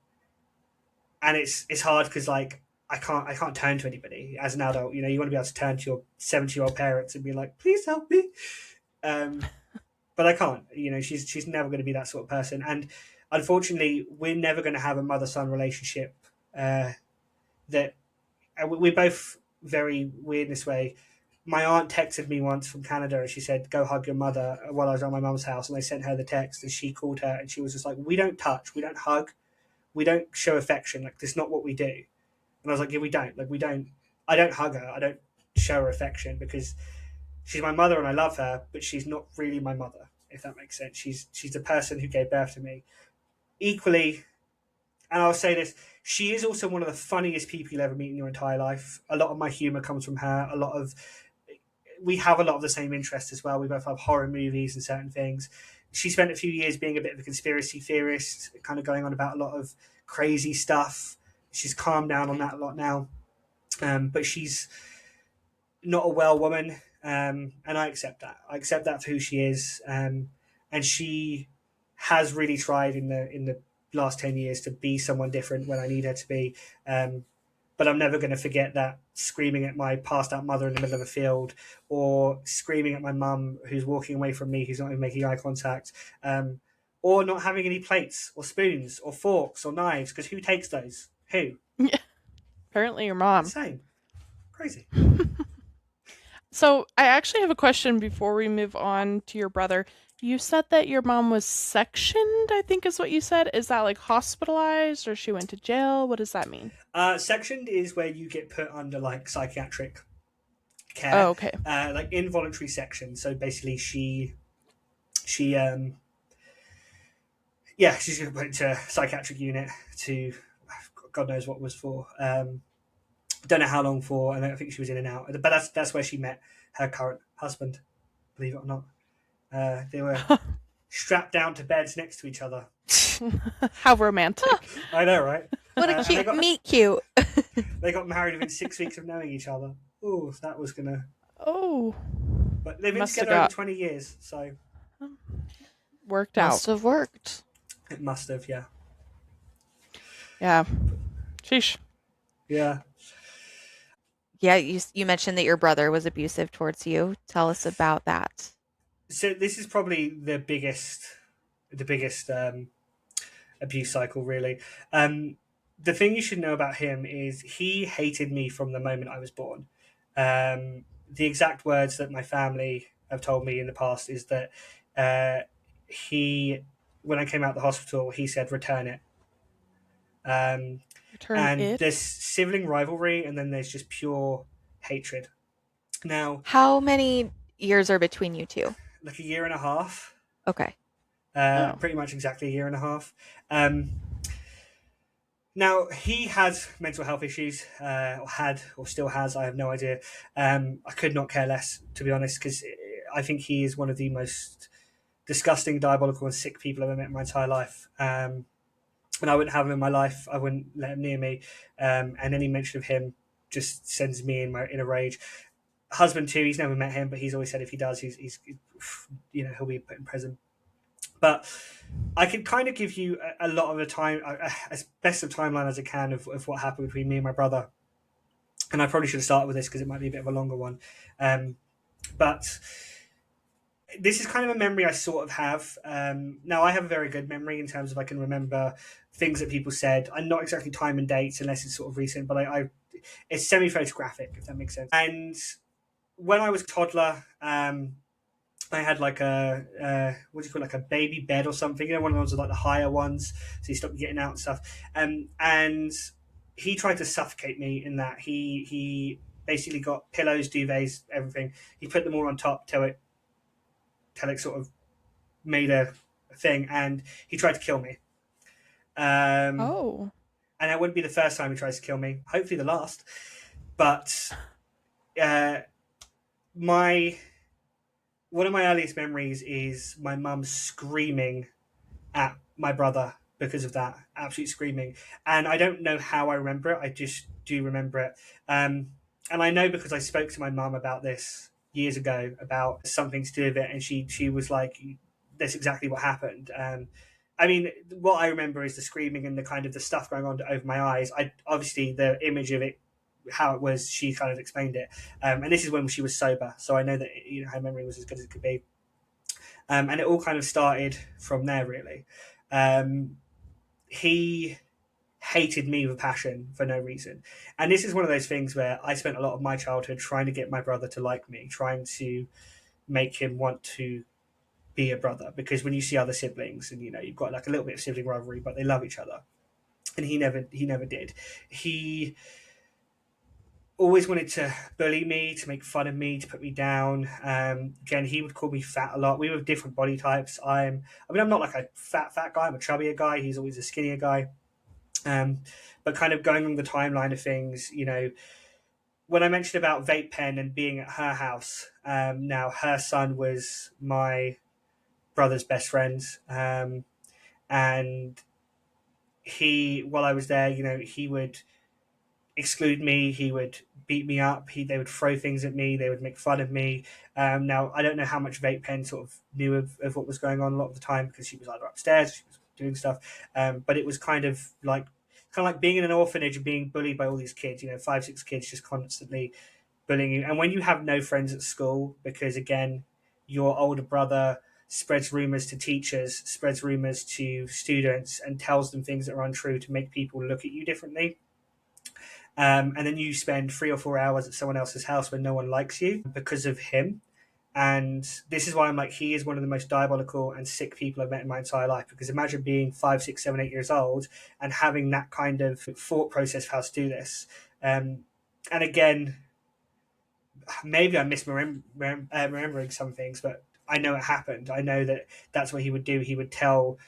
it's hard because like I can't turn to anybody as an adult. You want to be able to turn to your 70-year-old parents and be like, please help me. But I can't. She's never going to be that sort of person. And unfortunately, we're never going to have a mother-son relationship that we're both very weird in this way. My aunt texted me once from Canada and she said, go hug your mother while I was at my mum's house. And I sent her the text and she called her and she was just like, we don't touch, we don't hug, we don't show affection. Like, that's not what we do. And I was like, yeah, we don't. Like, I don't hug her. I don't show her affection because she's my mother and I love her, but she's not really my mother, if that makes sense. She's the person who gave birth to me. Equally, and I'll say this, she is also one of the funniest people you'll ever meet in your entire life. A lot of my humor comes from her. We have a lot of the same interests as well. We both love horror movies and certain things. She spent a few years being a bit of a conspiracy theorist, kind of going on about a lot of crazy stuff. She's calmed down on that a lot now. But she's not a well woman. And I accept that. I accept that for who she is. And she has really tried in the last 10 years to be someone different when I need her to be. But I'm never going to forget that screaming at my passed out mother in the middle of a field, or screaming at my mum who's walking away from me, who's not even making eye contact, or not having any plates or spoons or forks or knives, because who takes those? Who? Yeah. Apparently your mom. Insane. Crazy. So I actually have a question before we move on to your brother. You said that your mom was sectioned, I think is what you said. Is that like hospitalized or she went to jail? What does that mean? Sectioned is where you get put under like psychiatric care. Oh, okay. Like involuntary section. So basically she's put into a psychiatric unit to, God knows what was for. Don't know how long for, and I think she was in and out. But that's where she met her current husband, believe it or not. They were strapped down to beds next to each other. How romantic. I know, right? What a cute meet cute. They got married within 6 weeks of knowing each other. Oh, that was gonna. Oh. But they've been together over 20 years, so worked out. Must have worked. It must have, yeah. Yeah. Sheesh. Yeah. Yeah, you mentioned that your brother was abusive towards you. Tell us about that. So this is probably the biggest abuse cycle, really. The thing you should know about him is he hated me from the moment I was born. The exact words that my family have told me in the past is that when I came out of the hospital, he said, return it. There's sibling rivalry, and then there's just pure hatred. Now, how many years are between you two? Like a year and a half. Okay. Pretty much exactly a year and a half. Now, he has mental health issues, or had, or still has, I have no idea. I could not care less, to be honest, because I think he is one of the most disgusting, diabolical, and sick people I've ever met in my entire life. And I wouldn't have him in my life. I wouldn't let him near me. And any mention of him just sends me in a rage. Husband too, he's never met him, but he's always said if he does, he's he'll be put in prison. But I can kind of give you a lot of the time, as best of timeline as I can of what happened between me and my brother. And I probably should have started with this because it might be a bit of a longer one. But this is kind of a memory I sort of have. Now, I have a very good memory in terms of I can remember things that people said. I'm not exactly time and dates unless it's sort of recent, but it's semi-photographic, if that makes sense. And when I was a toddler, I had like what do you call it, like a baby bed or something, one of the ones with like the higher ones, so you stop getting out and stuff. And he tried to suffocate me in that. He basically got pillows, duvets, everything. He put them all on top till it sort of made a thing, and he tried to kill me. Oh. And that wouldn't be the first time he tries to kill me. Hopefully the last. But one of my earliest memories is my mum screaming at my brother because of that, absolutely screaming. And I don't know how I remember it. I just do remember it. And I know because I spoke to my mum about this years ago, about something to do with it, and she was like, "That's exactly what happened." I mean, what I remember is the screaming and the kind of the stuff going on over my eyes. I obviously the image of it, how it was, she kind of explained it, and this is when she was sober, so I know that her memory was as good as it could be, and it all kind of started from there, really. He hated me with passion for no reason, and this is one of those things where I spent a lot of my childhood trying to get my brother to like me, trying to make him want to be a brother, because when you see other siblings and you've got like a little bit of sibling rivalry, but they love each other, and he never did. He always wanted to bully me, to make fun of me, to put me down. Again, he would call me fat a lot. We were different body types. I'm not like a fat guy. I'm a chubbier guy. He's always a skinnier guy. But kind of going on the timeline of things, when I mentioned about Vape Pen and being at her house, now her son was my brother's best friend, and while I was there, he would exclude me, he would beat me up, they would throw things at me, they would make fun of me. Now, I don't know how much Vape Pen sort of knew of what was going on a lot of the time, because she was either upstairs, she was doing stuff, but it was kind of like being in an orphanage and being bullied by all these kids, 5-6 kids just constantly bullying you. And when you have no friends at school, because again, your older brother spreads rumors to teachers, spreads rumors to students, and tells them things that are untrue to make people look at you differently. And then you spend 3 or 4 hours at someone else's house when no one likes you because of him. And this is why I'm like, he is one of the most diabolical and sick people I've met in my entire life. Because imagine being 5, 6, 7, 8 years old and having that kind of thought process of how to do this. And again, maybe I'm misremembering some things, but I know it happened. I know that that's what he would do. He would tell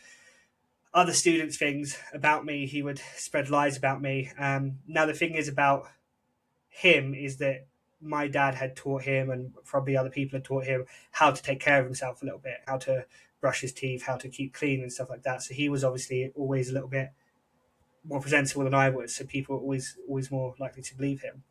other students things about me. He would spread lies about me. Now, the thing is about him is that my dad had taught him, and probably other people had taught him, how to take care of himself a little bit, how to brush his teeth, how to keep clean and stuff like that. So he was obviously always a little bit more presentable than I was. So people were always more likely to believe him.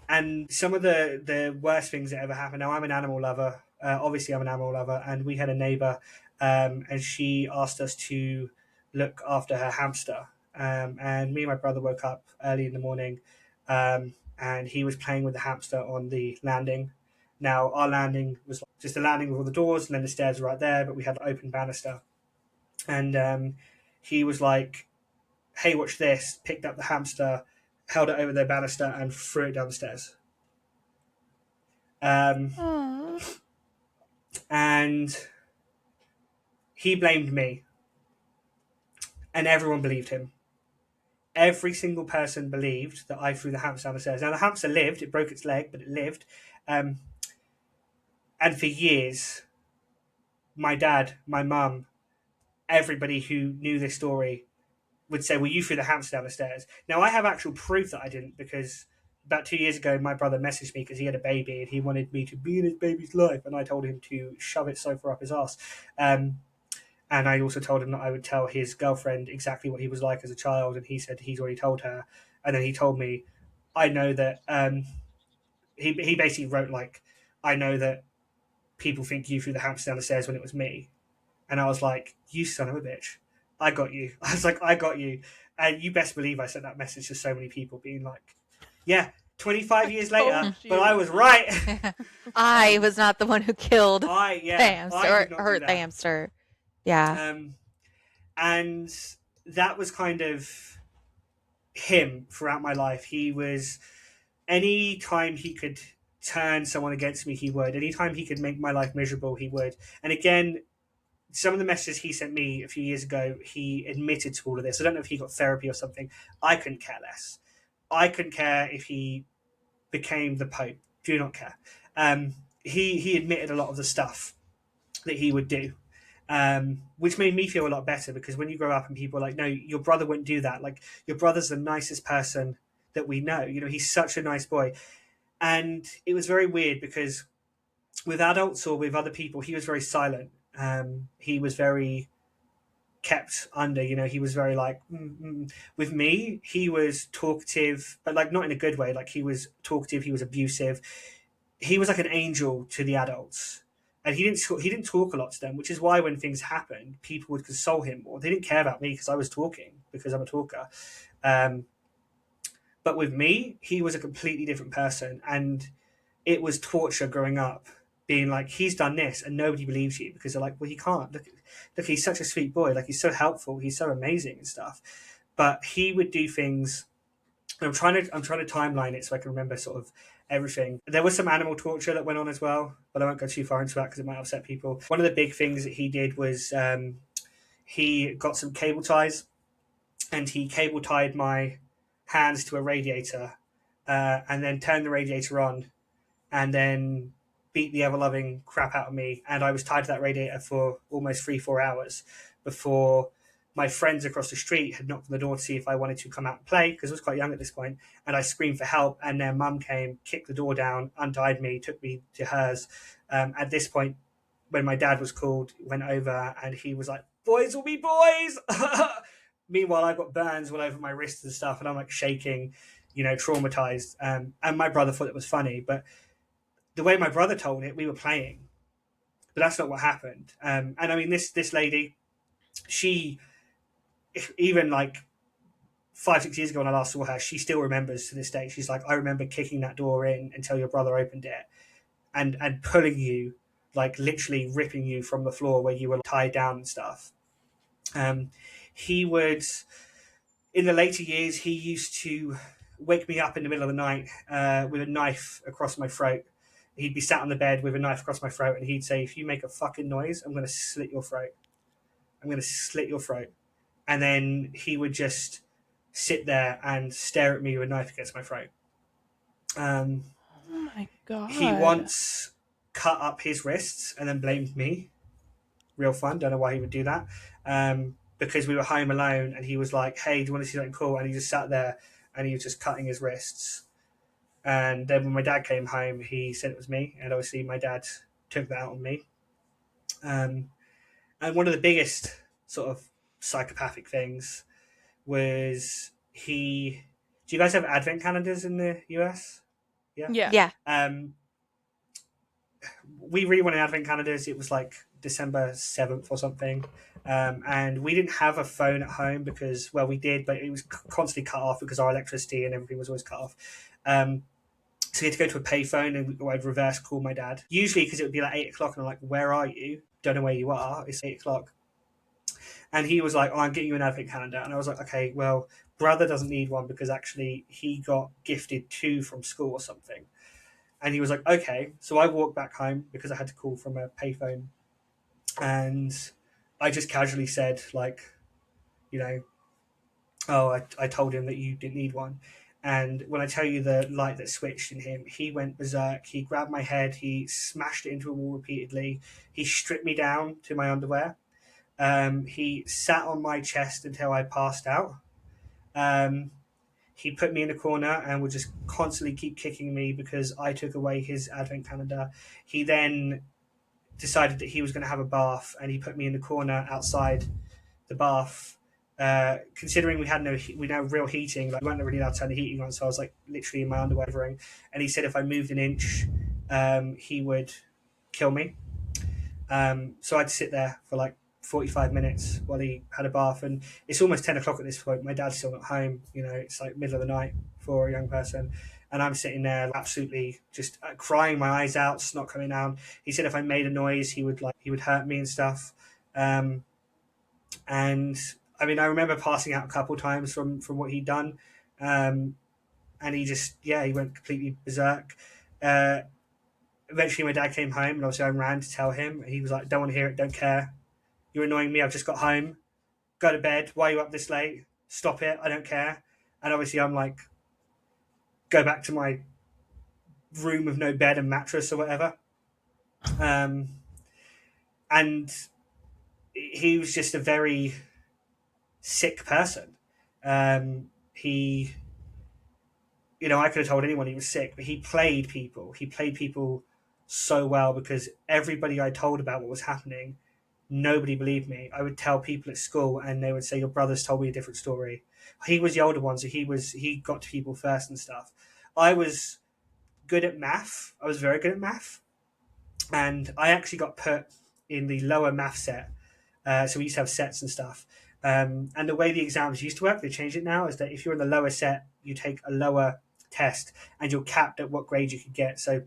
And some of the worst things that ever happened. Now, I'm an animal lover. Obviously, I'm an animal lover, and we had a neighbor, and she asked us to look after her hamster. And me and my brother woke up early in the morning, and he was playing with the hamster on the landing. Now, our landing was just a landing with all the doors, and then the stairs were right there, but we had an open banister. And he was like, "Hey, watch this," picked up the hamster, held it over the banister, and threw it down the stairs. And he blamed me, and everyone believed him. Every single person believed that I threw the hamster down the stairs. Now, the hamster lived. It broke its leg, but it lived. And for years, my dad, my mum, everybody who knew this story would say, "Well, you threw the hamster down the stairs." Now, I have actual proof that I didn't, because about 2 years ago, my brother messaged me because he had a baby and he wanted me to be in his baby's life, and I told him to shove it so far up his ass. And I also told him that I would tell his girlfriend exactly what he was like as a child, and he said he's already told her. And then he told me, I know that he basically wrote like, "I know that people think you threw the hamster down the stairs when it was me." And I was like, "You son of a bitch. I got you. I was like, I got you. And you best believe I sent that message to so many people being like, yeah, 25 years later, but I was right. I was not the one who killed the I hamster did not or do hurt the that. hamster. Yeah. And that was kind of him throughout my life. He was, any time he could turn someone against me, he would. Anytime he could make my life miserable, he would. And again, some of the messages he sent me a few years ago, he admitted to all of this. I don't know if he got therapy or something. I couldn't care less. I couldn't care if he became the Pope. Do not care. He admitted a lot of the stuff that he would do, which made me feel a lot better, because when you grow up and people are like, no, your brother wouldn't do that. Like, your brother's the nicest person that we know. You know, he's such a nice boy. And it was very weird because with adults or with other people, he was very silent. He was very kept under, you know, he was very like, with me, he was talkative, but like not in a good way. Like, he was talkative, he was abusive. He was like an angel to the adults. And he didn't talk a lot to them, which is why when things happened, people would console him more. They didn't care about me because I was talking, because I'm a talker. But with me, he was a completely different person. And it was torture growing up, being like, he's done this and nobody believes you, because they're like, well, he can't. Look, he's such a sweet boy. Like, he's so helpful. He's so amazing and stuff. But he would do things. I'm trying to timeline it so I can remember sort of everything. There was some animal torture that went on as well, but I won't go too far into that because it might upset people. One of the big things that he did was he got some cable ties, and he cable tied my hands to a radiator, and then turned the radiator on, and then beat the ever-loving crap out of me. And I was tied to that radiator for almost 3-4 hours before my friends across the street had knocked on the door to see if I wanted to come out and play, because I was quite young at this point. And I screamed for help, and their mum came, kicked the door down, untied me, took me to hers. At this point, when my dad was called, went over, and he was like, boys will be boys! Meanwhile, I've got burns all over my wrists and stuff, and I'm like shaking, you know, traumatized. And my brother thought it was funny, but the way my brother told it, we were playing, but that's not what happened. And I mean, this lady, she, even like 5-6 years ago when I last saw her, she still remembers to this day. She's like, I remember kicking that door in until your brother opened it, and pulling you, like literally ripping you from the floor where you were tied down and stuff. He would, in the later years, he used to wake me up in the middle of the night with a knife across my throat. He'd be sat on the bed with a knife across my throat, and he'd say, if you make a fucking noise, I'm going to slit your throat. I'm going to slit your throat. And then he would just sit there and stare at me with a knife against my throat. Oh my God. He once cut up his wrists and then blamed me. Real fun. Don't know why he would do that. Because we were home alone, and he was like, hey, do you want to see something cool? And he just sat there and he was just cutting his wrists. And then when my dad came home, he said it was me. And obviously my dad took that out on me. And one of the biggest sort of psychopathic things was do you guys have advent calendars in the US? Yeah. We really wanted advent calendars. It was like December 7th or something. And we didn't have a phone at home because, well, we did, but it was constantly cut off because our electricity and everything was always cut off. So we had to go to a payphone, and I'd reverse call my dad. Usually because it would be like 8 o'clock, and I'm like, where are you? Don't know where you are. It's 8 o'clock. And he was like, I'm getting you an advent calendar. And I was like, okay, well, brother doesn't need one because actually he got gifted 2 from school or something. And he was like, okay. So I walked back home because I had to call from a payphone. And I just casually said, like, you know, oh, I told him that you didn't need one. And when I tell you the light that switched in him, he went berserk. He grabbed my head. He smashed it into a wall repeatedly. He stripped me down to my underwear. He sat on my chest until I passed out. He put me in a corner and would just constantly keep kicking me because I took away his advent calendar. He then decided that he was going to have a bath, and he put me in the corner outside the bath. Considering we had no real heating, like we weren't really allowed to turn the heating on, so I was like literally in my underwear shivering. And he said if I moved an inch, he would kill me. So I'd sit there for like 45 minutes while he had a bath. And it's almost 10 o'clock at this point. My dad's still not home. You know, it's like middle of the night for a young person. And I'm sitting there absolutely just crying my eyes out, snot coming down. He said if I made a noise, he would hurt me and stuff. And I mean, I remember passing out a couple times from what he'd done. And he just, he went completely berserk. Eventually my dad came home, and obviously I ran to tell him. He was like, don't want to hear it, don't care. You're annoying me, I've just got home. Go to bed, why are you up this late? Stop it, I don't care. And obviously I'm like, go back to my room with no bed and mattress or whatever. And he was just a very sick person. He, you know, I could have told anyone he was sick, but he played people. He played people so well, because everybody I told about what was happening, nobody believed me. I would tell people at school and they would say, your brother's told me a different story. He was the older one, so he got to people first and stuff. I was good at math. I was very good at math. And I actually got put in the lower math set. So we used to have sets and stuff. And the way the exams used to work, they changed it now, is that if you're in the lower set, you take a lower test and you're capped at what grade you could get. So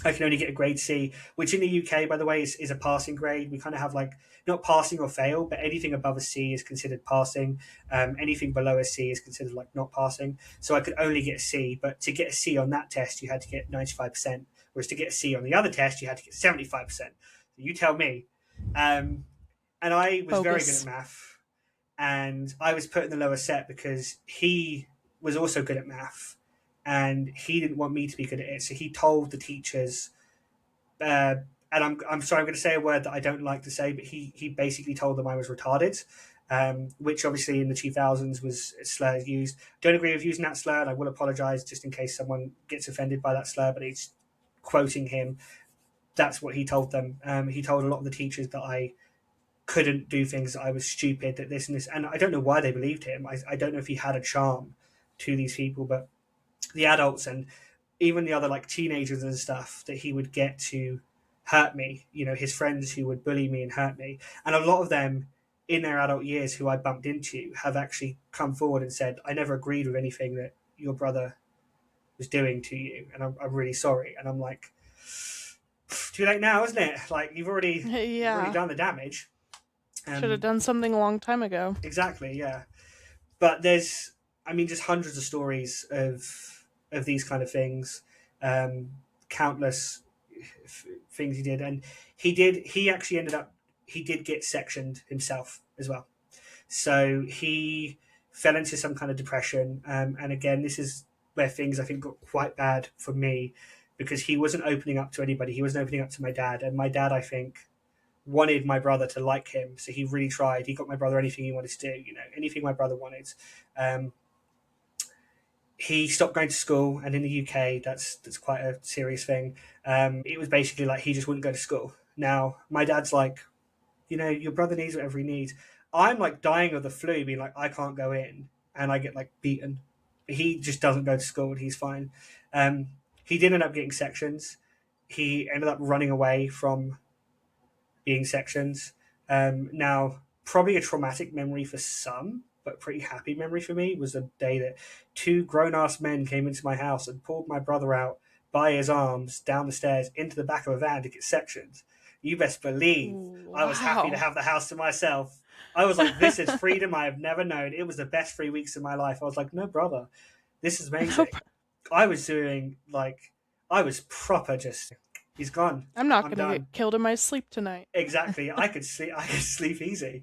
I can only get a grade C, which in the UK, by the way, is a passing grade. We kind of have like, not passing or fail, but anything above a C is considered passing. Anything below a C is considered like not passing. So I could only get a C, but to get a C on that test, you had to get 95%. Whereas to get a C on the other test, you had to get 75%. So you tell me. And I was very good at math. And I was put in the lower set because he was also good at math. And he didn't want me to be good at it. So he told the teachers, and I'm sorry, I'm going to say a word that I don't like to say, but he basically told them I was retarded, which obviously in the 2000s was a slur used. Don't agree with using that slur, and I will apologise just in case someone gets offended by that slur, but it's quoting him. That's what he told them. He told a lot of the teachers that I couldn't do things, that I was stupid, that this and this. And I don't know why they believed him. I don't know if he had a charm to these people, but the adults and even the other like teenagers and stuff that he would get to hurt me, you know, his friends who would bully me and hurt me. And a lot of them in their adult years who I bumped into have actually come forward and said, I never agreed with anything that your brother was doing to you. And I'm really sorry. And I'm like, too late now, isn't it? Like you've already done the damage. Should have done something a long time ago. Exactly. Yeah. But there's, I mean, just hundreds of stories of these kind of things, countless things he did. And he did get sectioned himself as well. So he fell into some kind of depression. And again, this is where things I think got quite bad for me, because he wasn't opening up to anybody. He wasn't opening up to my dad. And my dad, I think, wanted my brother to like him. So he really tried. He got my brother anything he wanted to do, you know, anything my brother wanted. He stopped going to school, and in the UK, that's quite a serious thing. It was basically like he just wouldn't go to school. Now, my dad's like, you know, your brother needs whatever he needs. I'm like dying of the flu, being like, I can't go in, and I get like beaten. But he just doesn't go to school, and he's fine. He did end up getting sections. He ended up running away from being sections. Now, probably a traumatic memory for some, but pretty happy memory for me was the day that two grown-ass men came into my house and pulled my brother out by his arms down the stairs into the back of a van to get sectioned. You best believe I was happy to have the house to myself. I was like, this is freedom I have never known. It was the best 3 weeks of my life. I was like, no, brother, this is amazing. I was doing like, I was proper just, he's gone. I'm not going to get killed in my sleep tonight. Exactly. I could sleep easy.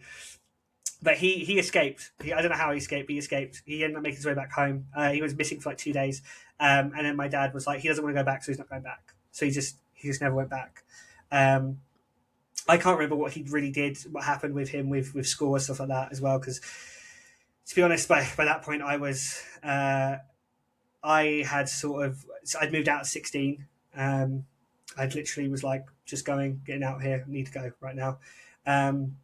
But he escaped. I don't know how he escaped, but he escaped. He ended up making his way back home. He was missing for like 2 days. And then my dad was like, he doesn't want to go back, so he's not going back. So he just never went back. I can't remember what he really did, what happened with him with school and stuff like that as well. Because to be honest, by that point, I was, I'd moved out at 16. I literally was like, just getting out here, need to go right now. And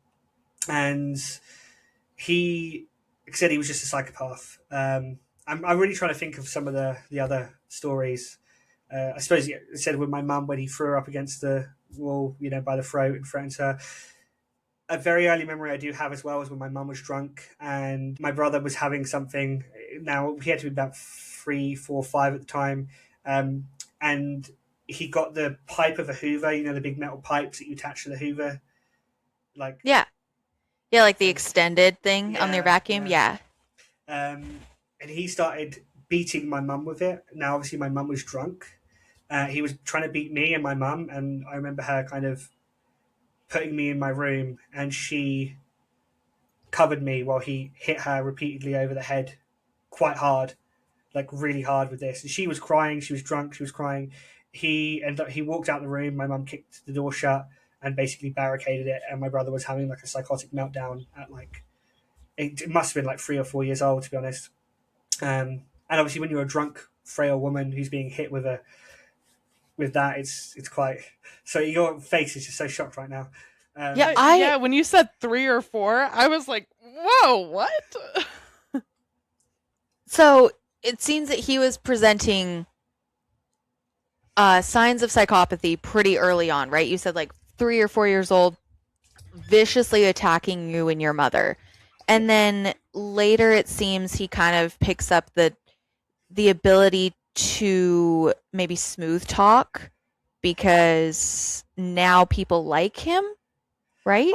he said he was just a psychopath. I'm really trying to think of some of the other stories. I suppose he said with my mum when he threw her up against the wall, you know, by the throat and threatened her. A very early memory I do have as well is when my mum was drunk and my brother was having something. Now he had to be about 3, 4, 5 at the time, um, and he got the pipe of a Hoover. You know, the big metal pipes that you attach to the Hoover, like Yeah. Yeah, like the and extended thing on their yeah, vacuum. yeah. Yeah. And he started beating my mum with it. Now, obviously, my mum was drunk. He was trying to beat me and my mum, and I remember her kind of putting me in my room, and she covered me while he hit her repeatedly over the head, quite hard, like really hard with this. And she was crying. She was drunk. She was crying. He walked out the room. My mum kicked the door shut and basically barricaded it. And my brother was having like a psychotic meltdown at like it must have been like 3 or 4 years old, to be honest. And obviously, when you're a drunk, frail woman who's being hit with that, it's quite. So your face is just so shocked right now. Yeah, Yeah, when you said 3 or 4, I was like, whoa, what? So it seems that he was presenting signs of psychopathy pretty early on, right? You said like 3 or 4 years old, viciously attacking you and your mother. And then later it seems he kind of picks up the ability to maybe smooth talk because now people like him, right?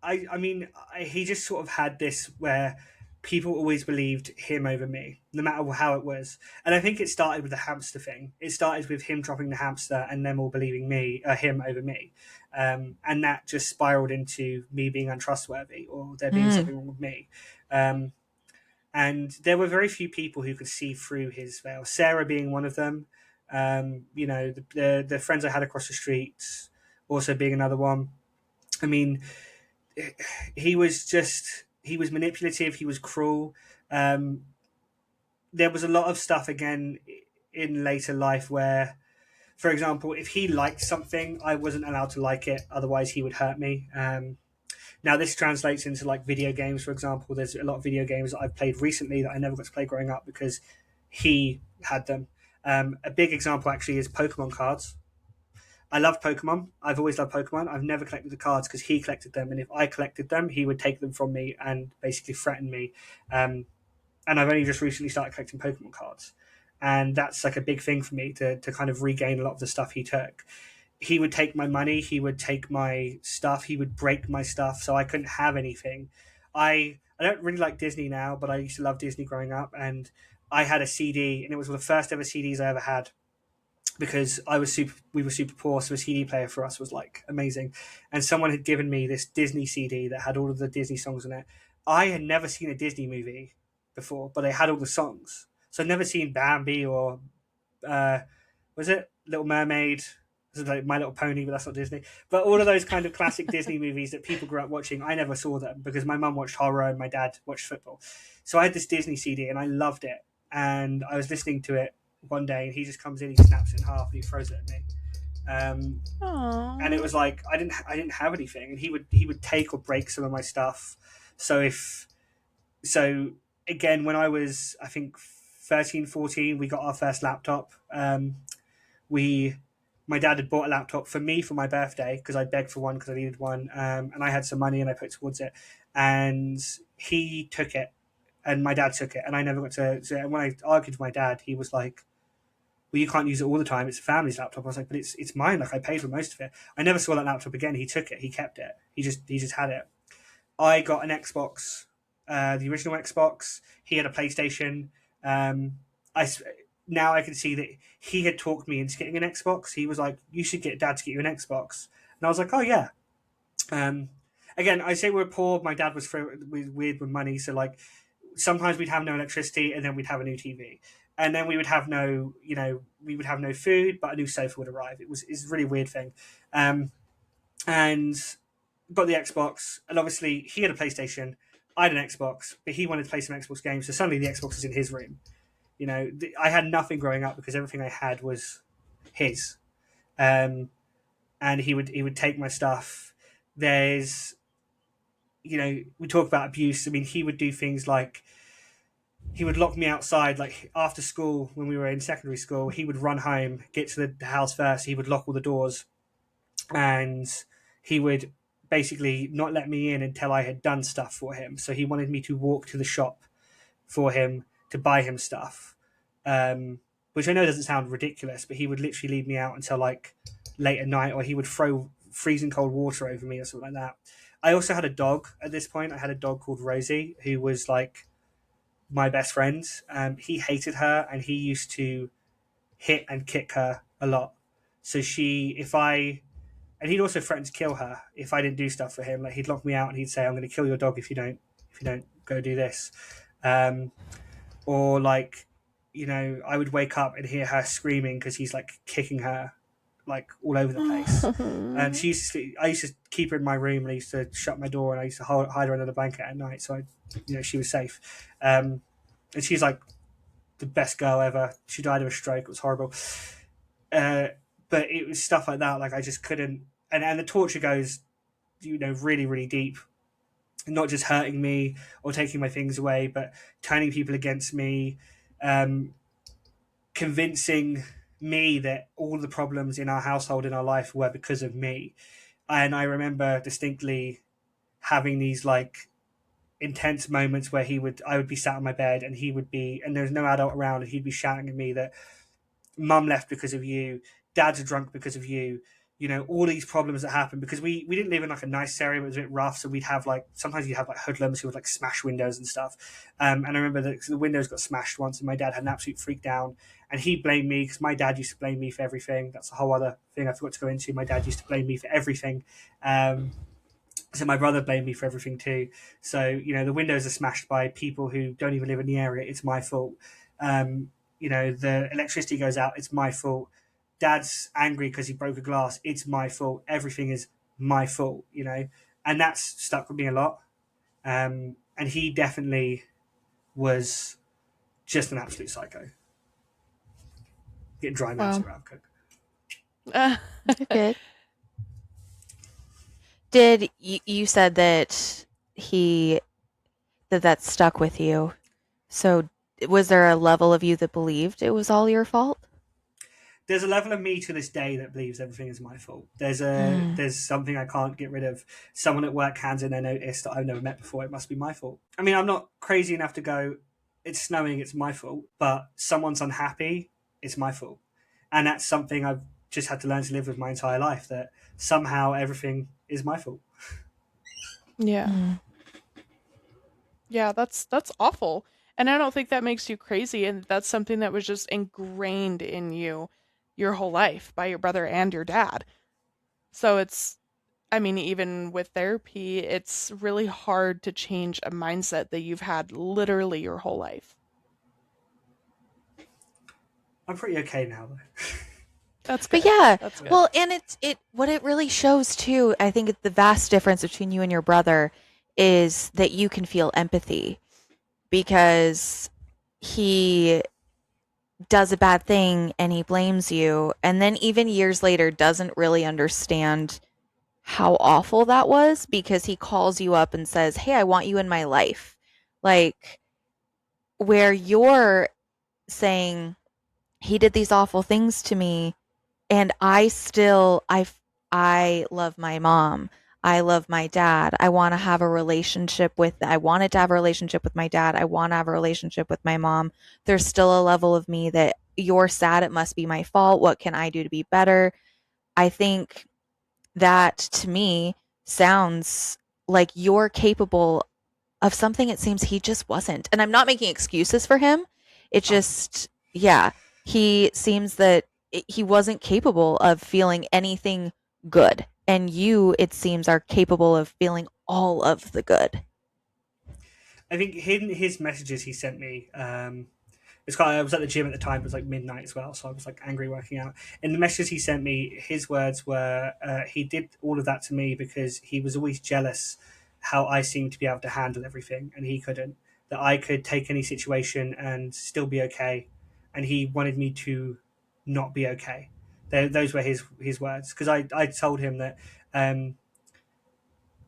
I mean, he just sort of had this where people always believed him over me, no matter how it was. And I think it started with the hamster thing. It started with him dropping the hamster and them all believing him over me. And that just spiraled into me being untrustworthy or there being something wrong with me. Um, and there were very few people who could see through his veil. Sarah being one of them. You know, the friends I had across the street also being another one. I mean, he was manipulative. He was cruel. Um, there was a lot of stuff again in later life where, for example, if he liked something, I wasn't allowed to like it. Otherwise, he would hurt me. Now, this translates into like video games, for example. There's a lot of video games that I've played recently that I never got to play growing up because he had them. A big example actually is Pokemon cards. I love Pokemon. I've always loved Pokemon. I've never collected the cards because he collected them, and if I collected them, he would take them from me and basically threaten me. Um, and I've only just recently started collecting Pokemon cards, and that's like a big thing for me to kind of regain a lot of the stuff he took. He would take my money. He would take my stuff. He would break my stuff, so I couldn't have anything. I don't really like Disney now, but I used to love Disney growing up, and I had a CD, and it was one of the first ever CDs I ever had because we were super poor, so a CD player for us was like amazing. And someone had given me this Disney CD that had all of the Disney songs in it. I had never seen a Disney movie before, but they had all the songs. So I'd never seen Bambi or uh, was it Little Mermaid? This is like My Little Pony, but that's not Disney. But all of those kind of classic Disney movies that people grew up watching, I never saw them because my mum watched horror and my dad watched football. So I had this Disney CD and I loved it. And I was listening to it one day and he just comes in, he snaps it in half and he throws it at me. And it was like I didn't have anything, and he would take or break some of my stuff. So again, when I was I think 13, 14, we got our first laptop. We My dad had bought a laptop for me for my birthday because I begged for one because I needed one, and I had some money and I put towards it, and he took it, and my dad took it, and I never got to. And when I argued with my dad, he was like, well, you can't use it all the time. It's a family's laptop. I was like, but it's mine. Like I paid for most of it. I never saw that laptop again. He took it. He kept it. He just had it. I got an Xbox, the original Xbox. He had a PlayStation. I Now I can see that he had talked me into getting an Xbox. He was like, you should get dad to get you an Xbox, and I was like, oh yeah. Um, Again, I say we're poor. My dad was weird with money, so like sometimes we'd have no electricity, and then we'd have a new TV, and then we would have no, we would have no food, but a new sofa would arrive. It's a really weird thing, and got the Xbox, and obviously he had a PlayStation, I had an Xbox, but he wanted to play some Xbox games, so suddenly the Xbox was in his room. I had nothing growing up because everything I had was his, and he would take my stuff. There's, we talk about abuse. I mean, he would do things like he would lock me outside, like after school when we were in secondary school. He would run home, get to the house first. He would lock all the doors, and he would basically not let me in until I had done stuff for him. So he wanted me to walk to the shop for him to buy him stuff, which I know doesn't sound ridiculous, but he would literally leave me out until like late at night, or he would throw freezing cold water over me or something like that. I also had a dog at this point. I had a dog called Rosie, who was like my best friend. He hated her, and he used to hit and kick her a lot. So and he'd also threaten to kill her if I didn't do stuff for him. Like he'd lock me out and he'd say, "I'm going to kill your dog if you don't go do this." Or like, I would wake up and hear her screaming because he's like kicking her like all over the place. And I used to keep her in my room, and I used to shut my door, and I used to hide her under the blanket at night, so she was safe. And she's like the best girl ever. She died of a stroke. It was horrible. But it was stuff like that. Like I just couldn't. And the torture goes, really, really deep. Not just hurting me or taking my things away, but turning people against me, convincing me that all the problems in our household, in our life, were because of me. And I remember distinctly having these like intense moments where I would be sat on my bed, and and there's no adult around, and he'd be shouting at me that mum left because of you, dad's drunk because of you, all these problems that happen because we didn't live in like a nice area, but it was a bit rough. So sometimes you'd have like hoodlums who would like smash windows and stuff. And I remember that the windows got smashed once, and my dad had an absolute freak down, and he blamed me because my dad used to blame me for everything. That's a whole other thing I forgot to go into. My dad used to blame me for everything. So my brother blamed me for everything too. So, the windows are smashed by people who don't even live in the area. It's my fault. The electricity goes out. It's my fault. Dad's angry because he broke a glass. It's my fault. Everything is my fault, and that's stuck with me a lot. And he definitely was just an absolute psycho. Getting dry mouths around Coke. Good. Did you said that that stuck with you? So was there a level of you that believed it was all your fault? There's a level of me to this day that believes everything is my fault. There's something I can't get rid of. Someone at work hands in their notice that I've never met before. It must be my fault. I mean, I'm not crazy enough to go, it's snowing, it's my fault. But someone's unhappy, it's my fault. And that's something I've just had to learn to live with my entire life, that somehow everything is my fault. Yeah. Yeah, that's awful. And I don't think that makes you crazy. And that's something that was just ingrained in you your whole life by your brother and your dad. So even with therapy, it's really hard to change a mindset that you've had literally your whole life. I'm pretty okay now, though. That's good. But yeah, That's good. well, and what it really shows too, I think the vast difference between you and your brother is that you can feel empathy, because he does a bad thing and he blames you, and then even years later doesn't really understand how awful that was, because he calls you up and says, "Hey, I want you in my life." Like, where you're saying, he did these awful things to me, and I love my mom. I love my dad. I wanted to have a relationship with my dad. I want to have a relationship with my mom. There's still a level of me that, you're sad, it must be my fault. What can I do to be better? I think that, to me, sounds like you're capable of something it seems he just wasn't. And I'm not making excuses for him. It just, he seems that he wasn't capable of feeling anything good. And you, it seems, are capable of feeling all of the good. I think his messages he sent me, I was at the gym at the time, it was like midnight as well, so I was like angry working out. In the messages he sent me, his words were, he did all of that to me because he was always jealous how I seemed to be able to handle everything, and he couldn't. That I could take any situation and still be okay, and he wanted me to not be okay. Those were his words, because I told him that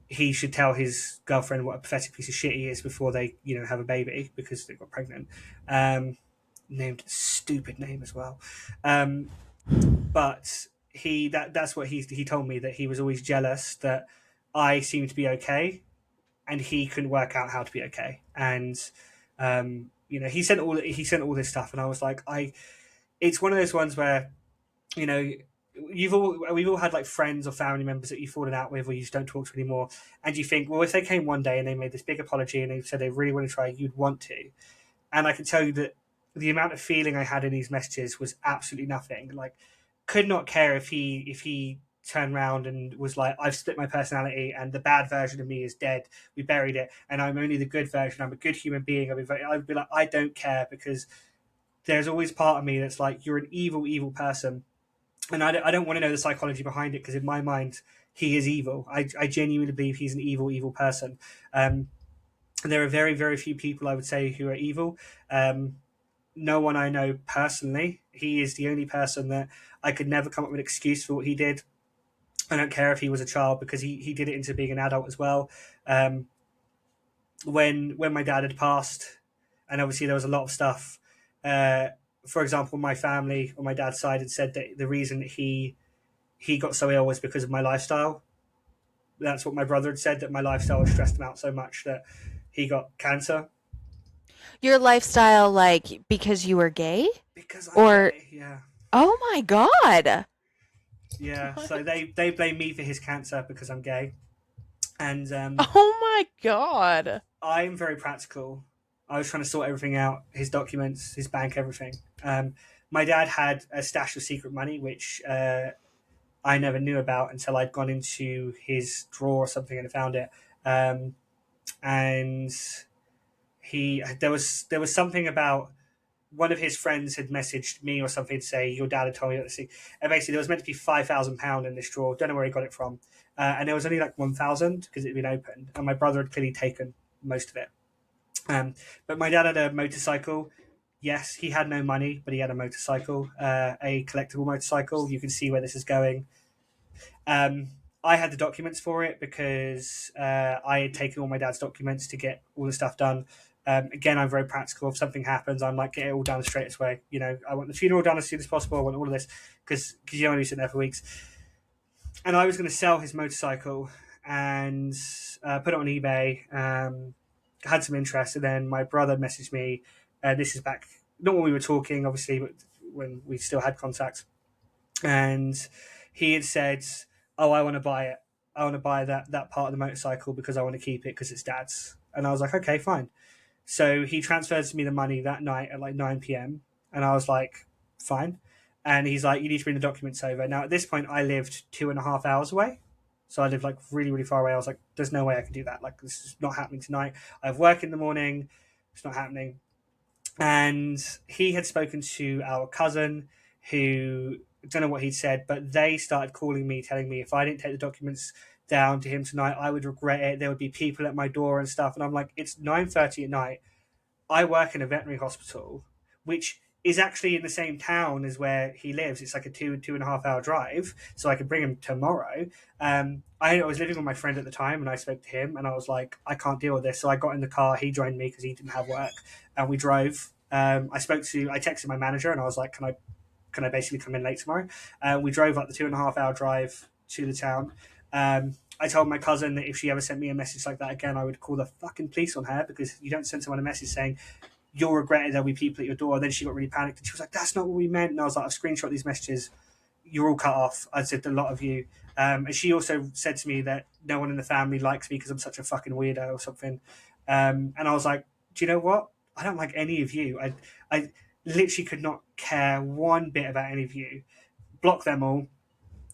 he should tell his girlfriend what a pathetic piece of shit he is before they have a baby, because they got pregnant. Named a stupid name as well. But that's what he told me, that he was always jealous that I seemed to be okay, and he couldn't work out how to be okay. And he sent all this stuff, and I was like, it's one of those ones where, you know, we've all had like friends or family members that you've fallen out with or you just don't talk to anymore, and you think, well, if they came one day and they made this big apology and they said they really want to try, you'd want to. And I can tell you that the amount of feeling I had in these messages was absolutely nothing. Like, could not care if he turned around and was like, I've split my personality and the bad version of me is dead, we buried it, and I'm only the good version, I'm a good human being. I'd be like, I don't care, because there's always part of me that's like, you're an evil person. And I don't want to know the psychology behind it, because in my mind, he is evil. I genuinely believe he's an evil person. And there are very, very few people, I would say, who are evil. No one I know personally. He is the only person that I could never come up with an excuse for what he did. I don't care if he was a child, because he did it into being an adult as well. When my dad had passed, and obviously there was a lot of stuff. For example, my family on my dad's side had said that the reason he got so ill was because of my lifestyle. That's what my brother had said, that my lifestyle had stressed him out so much that he got cancer. Your lifestyle, like because you were gay? Because I'm Or gay, yeah. oh my god. Yeah, so they blame me for his cancer because I'm gay. And Oh my god. I'm very practical. I was trying to sort everything out, his documents, his bank, everything. My dad had a stash of secret money, which I never knew about until I'd gone into his drawer or something and found it. And there was something about, one of his friends had messaged me or something to say, your dad had told me that. And basically, there was meant to be £5,000 in this drawer. Don't know where he got it from. And there was only like 1,000 because it had been opened. And my brother had clearly taken most of it. But my dad had a motorcycle. Yes, he had no money, but he had a motorcycle, a collectible motorcycle. You can see where this is going. I had the documents for it because I had taken all my dad's documents to get all the stuff done. Again, I'm very practical. If something happens, I'm like, get it all done straight away. I want the funeral done as soon as possible. I want all of this because you don't want to be sitting there for weeks. And I was going to sell his motorcycle and put it on eBay. Had some interest, and then my brother messaged me. This is back, not when we were talking, obviously, but when we still had contact. And he had said, oh, I want to buy it. I want to buy that part of the motorcycle because I want to keep it because it's dad's. And I was like, okay, fine. So he transferred to me the money that night at like 9 p.m. And I was like, fine. And he's like, you need to bring the documents over. Now, at this point, I lived 2.5 hours away. So I lived like really, really far away. I was like, there's no way I can do that. Like, this is not happening tonight. I have work in the morning. It's not happening. And he had spoken to our cousin who, I don't know what he'd said, but they started calling me, telling me if I didn't take the documents down to him tonight, I would regret it. There would be people at my door and stuff. And I'm like, it's 9:30 at night. I work in a veterinary hospital, which is actually in the same town as where he lives. It's like a 2.5 hour drive. So I could bring him tomorrow. I was living with my friend at the time and I spoke to him and I was like, I can't deal with this. So I got in the car. He joined me because he didn't have work and we drove. I texted my manager and I was like, can I basically come in late tomorrow? We drove up the 2.5 hour drive to the town. I told my cousin that if she ever sent me a message like that again, I would call the fucking police on her because you don't send someone a message saying, you'll regret it, there'll be people at your door. And then she got really panicked and she was like, that's not what we meant. And I was like, I've screenshot these messages. You're all cut off. I said, a lot of you. And she also said to me that no one in the family likes me because I'm such a fucking weirdo or something. And I was like, do you know what? I don't like any of you. I literally could not care one bit about any of you. Blocked them all.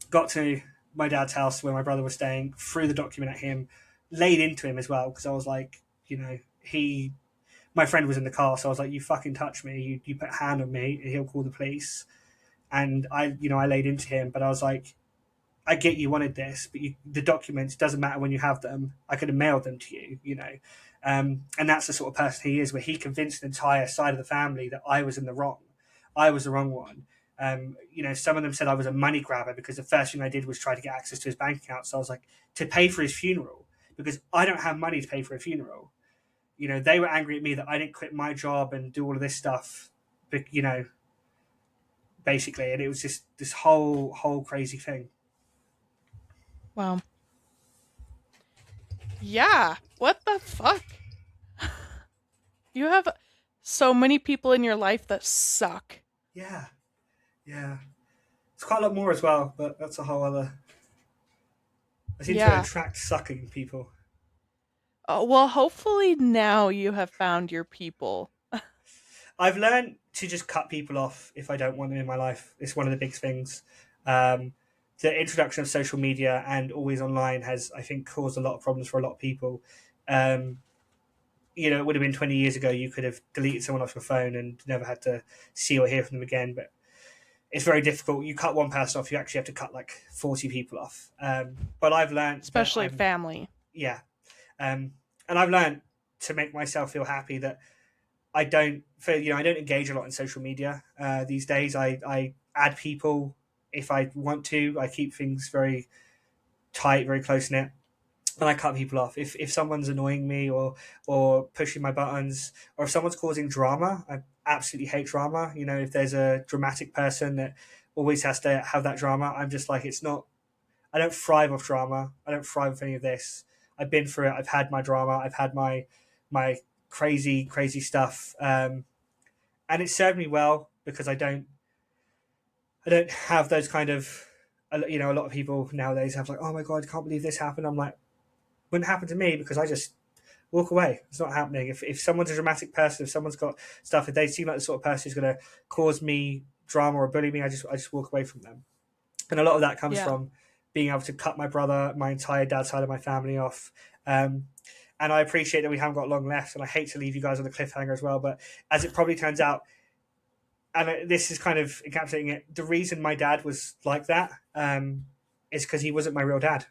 Got to my dad's house where my brother was staying, threw the document at him, laid into him as well because I was like, my friend was in the car, so I was like, you fucking touch me, you put a hand on me, he'll call the police. And I laid into him, but I was like, I get you wanted this, but the documents, doesn't matter when you have them. I could have mailed them to you, and that's the sort of person he is, where he convinced the entire side of the family that I was in the wrong. I was the wrong one. Some of them said I was a money grabber because the first thing I did was try to get access to his bank account. So I was like, to pay for his funeral, because I don't have money to pay for a funeral. They were angry at me that I didn't quit my job and do all of this stuff, but, basically. And it was just this whole crazy thing. Wow. Yeah. What the fuck? You have so many people in your life that suck. Yeah, yeah. It's quite a lot more as well, but that's a whole other. I seem to Yeah. attract sucking people. Well, hopefully now you have found your people. I've learned to just cut people off if I don't want them in my life. It's one of the big things. Um, the introduction of social media and always online has, I think, caused a lot of problems for a lot of people. Um, it would have been 20 years ago, you could have deleted someone off your phone and never had to see or hear from them again. But it's very difficult. You cut one person off, you actually have to cut like 40 people off. But I've learned that Especially family. yeah. And I've learned to make myself feel happy that I don't feel, I don't engage a lot in social media these days. I add people if I want to. I keep things very tight, very close knit, and I cut people off. If someone's annoying me or pushing my buttons, or if someone's causing drama, I absolutely hate drama. If there's a dramatic person that always has to have that drama, I'm just like, it's not. I don't thrive off drama. I don't thrive off any of this. I've been through it. I've had my drama. I've had my crazy, crazy stuff, and it served me well because I don't have those kind of. A lot of people nowadays have like, oh my god, I can't believe this happened. I'm like, wouldn't happen to me because I just walk away. It's not happening. If someone's a dramatic person, if someone's got stuff, if they seem like the sort of person who's going to cause me drama or bully me, I just walk away from them. And a lot of that comes Yeah. from being able to cut my entire dad's side of my family off. And I appreciate that we haven't got long left, and I hate to leave you guys on a cliffhanger as well, but as it probably turns out, and this is kind of encapsulating it, the reason my dad was like that is because he wasn't my real dad.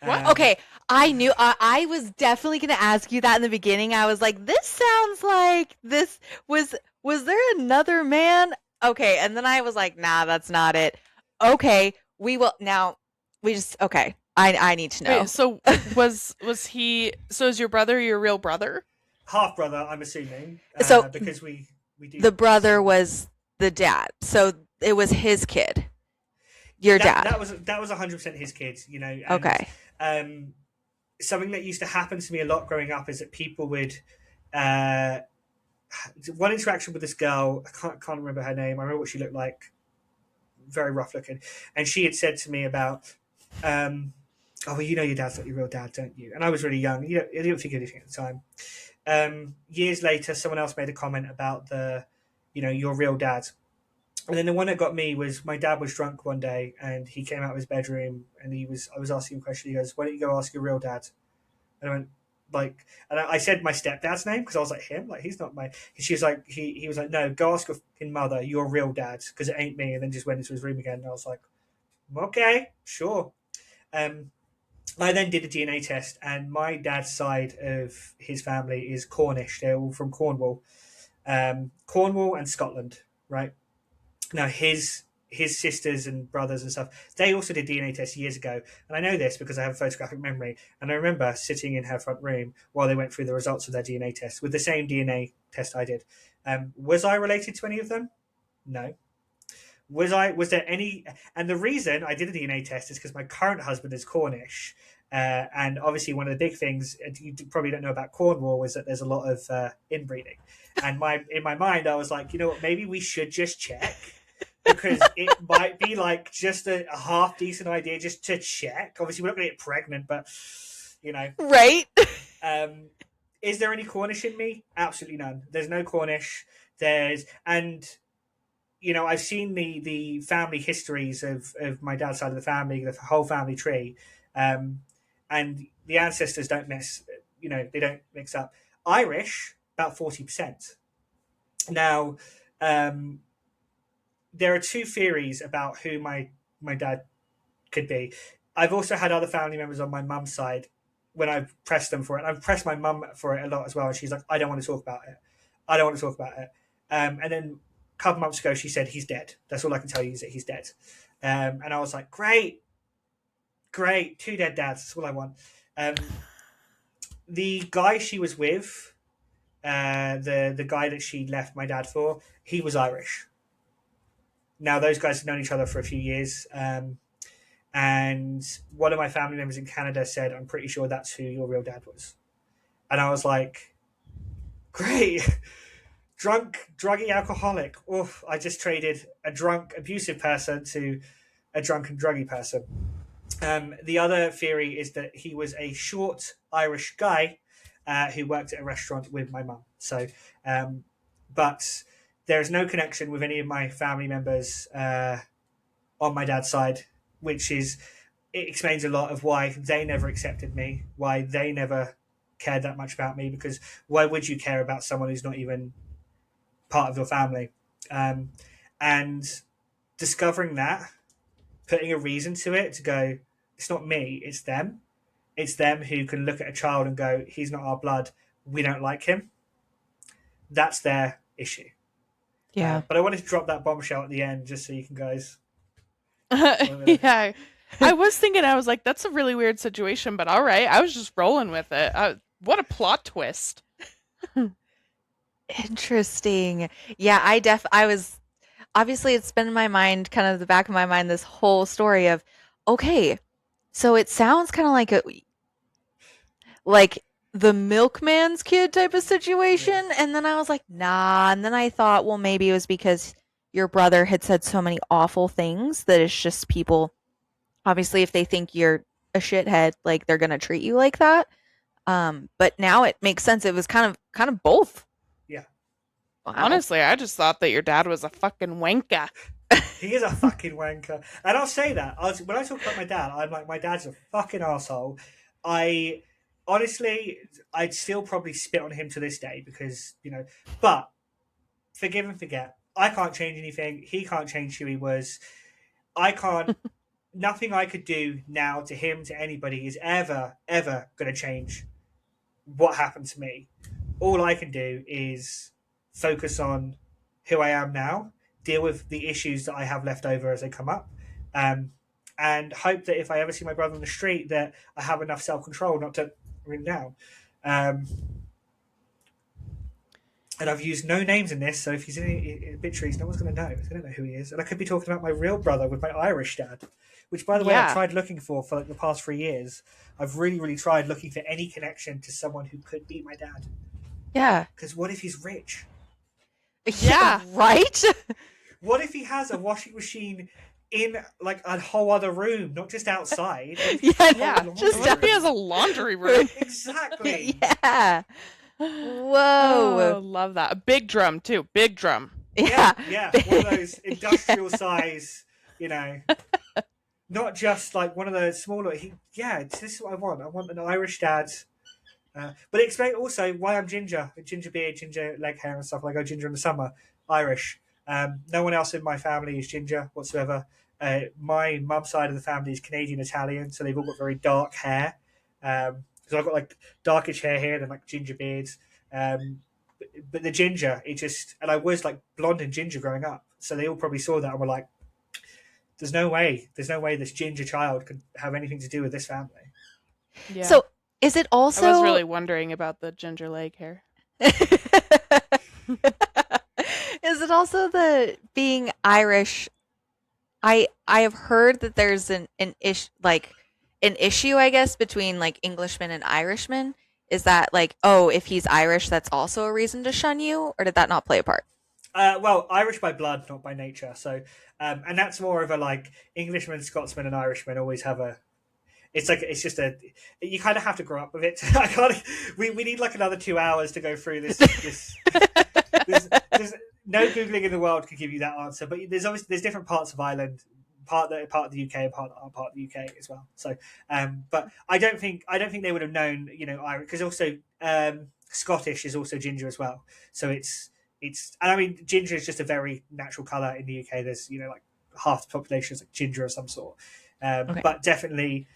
What? Okay, I knew I was definitely going to ask you that in the beginning. I was like, this sounds like this was there another man? Okay, and then I was like, nah, that's not it. Okay, we will now we just okay. I need to know. Wait, so was he so is your brother your real brother? Half brother, I'm assuming, So because we do the brother was the dad. So it was his kid. Your that, dad. that was 100% his kid, and, Okay. something that used to happen to me a lot growing up is that people would uh, one interaction with this girl. I can't remember her name. I remember what she looked like, very rough looking, and she had said to me about, "Oh, well, your dad's not your real dad, don't you?" And I was really young. I didn't think anything at the time. Years later, someone else made a comment about your real dad. And then the one that got me was my dad was drunk one day and he came out of his bedroom and I was asking him a question. He goes, "Why don't you go ask your real dad?" And I went, like, and I said my stepdad's name because I was like, him? Like, he's not my. She was like, he was like, "No, go ask your fucking mother, your real dad, because it ain't me." And then just went into his room again. And I was like, okay, sure. Um, I then did a DNA test, and my dad's side of his family is Cornish. They're all from Cornwall, Cornwall and Scotland, right? Now his sisters and brothers and stuff, they also did DNA tests years ago, and I know this because I have a photographic memory, and I remember sitting in her front room while they went through the results of their DNA test with the same DNA test I did. Was I related to any of them? No. Was there any? And the reason I did a DNA test is because my current husband is Cornish, and obviously one of the big things you probably don't know about Cornwall is that there's a lot of inbreeding. And in my mind, I was like, you know what? Maybe we should just check because it might be like just a half decent idea just to check. Obviously, we're not going to get pregnant, but Right? is there any Cornish in me? Absolutely none. There's no Cornish. I've seen the family histories of my dad's side of the family, the whole family tree, and the ancestors don't they don't mix up. Irish, about 40%. Now, there are two theories about who my dad could be. I've also had other family members on my mum's side when I've pressed them for it. I've pressed my mum for it a lot as well, and she's like, "I don't want to talk about it. I don't want to talk about it." And then a couple months ago, she said, "He's dead. That's all I can tell you is that he's dead." And I was like, "Great, 2 dead dads. That's all I want." The guy she was with, the guy that she left my dad for, he was Irish. Now those guys have known each other for a few years, and and one of my family members in Canada said, "I'm pretty sure that's who your real dad was." And I was like, "Great." Drunk, druggy, alcoholic. Oof, I just traded a drunk, abusive person to a drunk and druggy person. The other theory is that he was a short Irish guy who worked at a restaurant with my mum. So, but there is no connection with any of my family members on my dad's side, which is, it explains a lot of why they never accepted me, why they never cared that much about me, because why would you care about someone who's not even part of your family? And discovering that, putting a reason to it, to go, it's not me, it's them. It's them who can look at a child and go, he's not our blood, we don't like him. That's their issue. Yeah. But I wanted to drop that bombshell at the end just so you can guys. Yeah. I was thinking, I was like, that's a really weird situation, but all right. I was just rolling with it. What a plot twist. Interesting. Yeah, I was obviously it's been in my mind, kind of the back of my mind, this whole story of, okay, so it sounds kind of like the milkman's kid type of situation. And then I was like, nah. And then I thought, well, maybe it was because your brother had said so many awful things that it's just people, obviously, if they think you're a shithead, like they're gonna treat you like that. But now it makes sense. It was kind of both. Yeah. Wow. Honestly, I just thought that your dad was a fucking wanker. He is a fucking wanker. And I'll say that. When I talk about my dad, I'm like, my dad's a fucking arsehole. Honestly, I'd still probably spit on him to this day because, but forgive and forget. I can't change anything. He can't change who he was. I can't, nothing I could do now to him, to anybody, is ever going to change what happened to me. All I can do is focus on who I am now, deal with the issues that I have left over as they come up, and hope that if I ever see my brother on the street, that I have enough self-control not to run down. And I've used no names in this, so if he's in obituaries, no one's going to know. They don't know who he is. And I could be talking about my real brother with my Irish dad, which, by the way, I've tried looking for like the past 3 years. I've really, really tried looking for any connection to someone who could be my dad. Yeah. Because what if he's rich? Yeah. Right? What if he has a washing machine in like a whole other room, not just outside? Yeah. Just if he has a laundry room. Exactly. Yeah. Whoa. Oh, love that. A big drum, too. Big drum. Yeah. One of those industrial size, not just like one of the smaller. This is what I want. I want an Irish dad. But explain also why I'm ginger beard, ginger leg hair and stuff. Like I go ginger in the summer, Irish. No one else in my family is ginger whatsoever. My mum's side of the family is Canadian Italian, so they've all got very dark hair. So I've got like darkish hair here and like ginger beards. But the ginger, and I was like blonde and ginger growing up. So they all probably saw that and were like, there's no way this ginger child could have anything to do with this family. Yeah. So is it also... I was really wondering about the ginger leg hair. Is it also the being Irish? I have heard that there's an issue, I guess, between like Englishmen and Irishmen. Is that like, oh, if he's Irish, that's also a reason to shun you, or did that not play a part? Well, Irish by blood, not by nature. So, and that's more of a like Englishmen, Scotsmen, and Irishmen always have a. It's just you kind of have to grow up with it. I can't. We need like another 2 hours to go through this. There's no Googling in the world could give you that answer. But there's different parts of Ireland, part of the UK and part of the UK as well. So, but I don't think they would have known, Irish, because also Scottish is also ginger as well. So it's and I mean ginger is just a very natural color in the UK. There's like half the population is like ginger of some sort. Okay. But definitely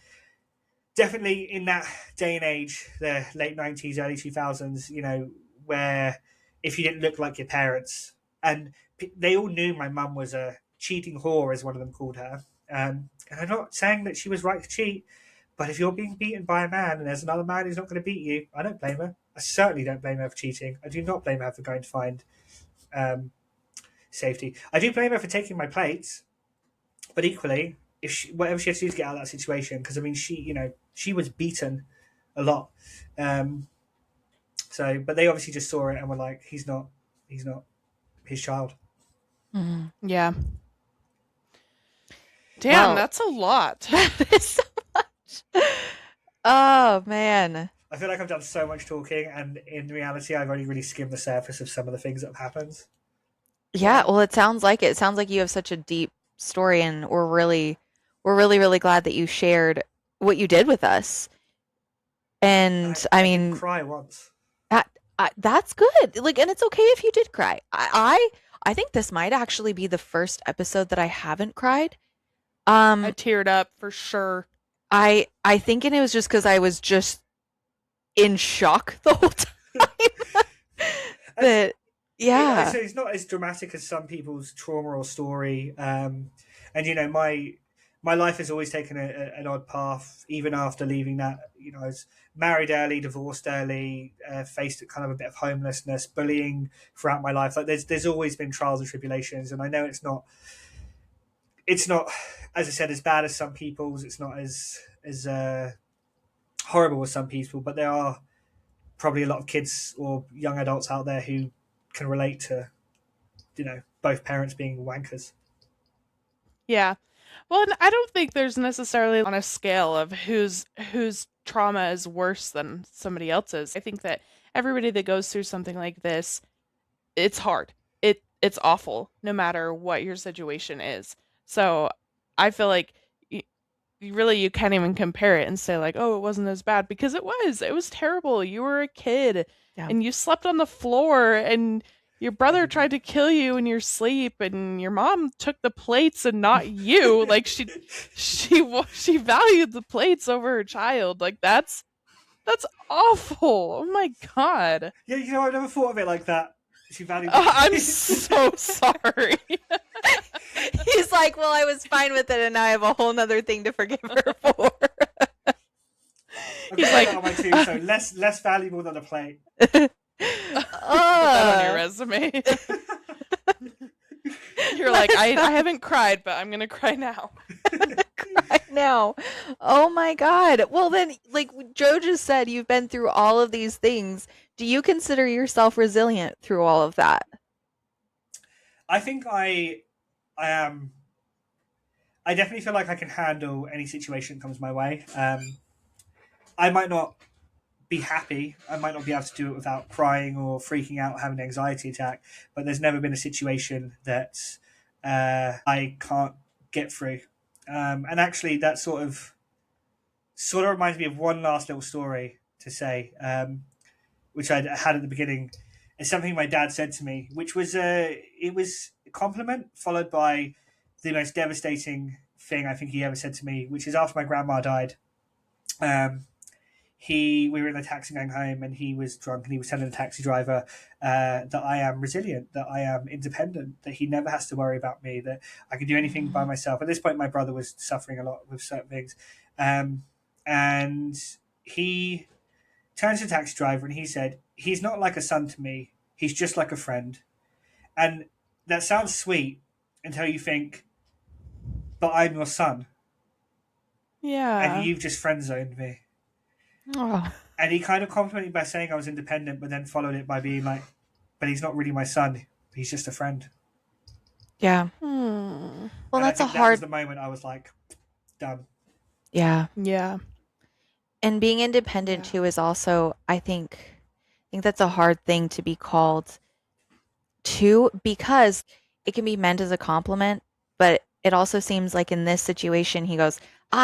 in that day and age, the late 90s, early 2000s, where if you didn't look like your parents, and they all knew my mum was a cheating whore, as one of them called her. And I'm not saying that she was right to cheat, but if you're being beaten by a man and there's another man who's not going to beat you, I don't blame her. I certainly don't blame her for cheating. I do not blame her for going to find safety. I do blame her for taking my plates, but equally, whatever she has to do to get out of that situation. Because I mean, she was beaten a lot. But they obviously just saw it and were like, he's not his child. Yeah. Damn, Well- that's a lot. That is so much. Oh man. I feel like I've done so much talking, and in reality, I've only really skimmed the surface of some of the things that have happened. Yeah, well, it sounds like it. It sounds like you have such a deep story, and we're really, really glad that you shared what you did with us. And I did mean, cry once. that's good. Like, and it's okay if you did cry. I think this might actually be the first episode that I haven't cried. I teared up for sure. I think, and it was just because I was just in shock the whole time. That yeah. So it's not as dramatic as some people's trauma or story. And my life has always taken an odd path, even after leaving that. I was married early, divorced early, faced kind of a bit of homelessness, bullying throughout my life. Like there's always been trials and tribulations, and I know it's not, as I said, as bad as some people's. It's not as horrible as some people, but there are probably a lot of kids or young adults out there who can relate to, both parents being wankers. Yeah. Well, and I don't think there's necessarily on a scale of whose trauma is worse than somebody else's. I think that everybody that goes through something like this, it's hard. It's awful, no matter what your situation is. So I feel like you can't even compare it and say like, oh, it wasn't as bad, because it was terrible. You were a kid and you slept on the floor, and your brother tried to kill you in your sleep, and your mom took the plates and not you. Like she valued the plates over her child. Like that's awful. Oh my God. Yeah, I never thought of it like that. She valued. I'm so sorry. He's like, well, I was fine with it, and now I have a whole nother thing to forgive her for. He's like, on my tombstone, less valuable than a plate. Put that on your resume. You're like, I haven't cried, but I'm gonna cry now. Right now. Oh my God. Well, then, like Joe just said, you've been through all of these things. Do you consider yourself resilient through all of that? I think I am. I definitely feel like I can handle any situation that comes my way. I might not be happy. I might not be able to do it without crying or freaking out, having an anxiety attack. But there's never been a situation that I can't get through. And actually, that sort of reminds me of one last little story to say, which I had at the beginning. It's something my dad said to me, which was it was a compliment followed by the most devastating thing I think he ever said to me, which is after my grandma died. We were in a taxi going home, and he was drunk, and he was telling the taxi driver that I am resilient, that I am independent, that he never has to worry about me, that I can do anything by myself. At this point, my brother was suffering a lot with certain things. And he turned to the taxi driver and he said, he's not like a son to me. He's just like a friend. And that sounds sweet until you think, but I'm your son. Yeah. And you've just friend zoned me. Oh. And he kind of complimented me by saying I was independent, but then followed it by being like, but he's not really my son. He's just a friend. Yeah. Hmm. Well, And that's I a think that hard. was the moment I was like, done. Yeah. Yeah. And being independent too is also, I think that's a hard thing to be called to, because it can be meant as a compliment, but it also seems like in this situation he goes,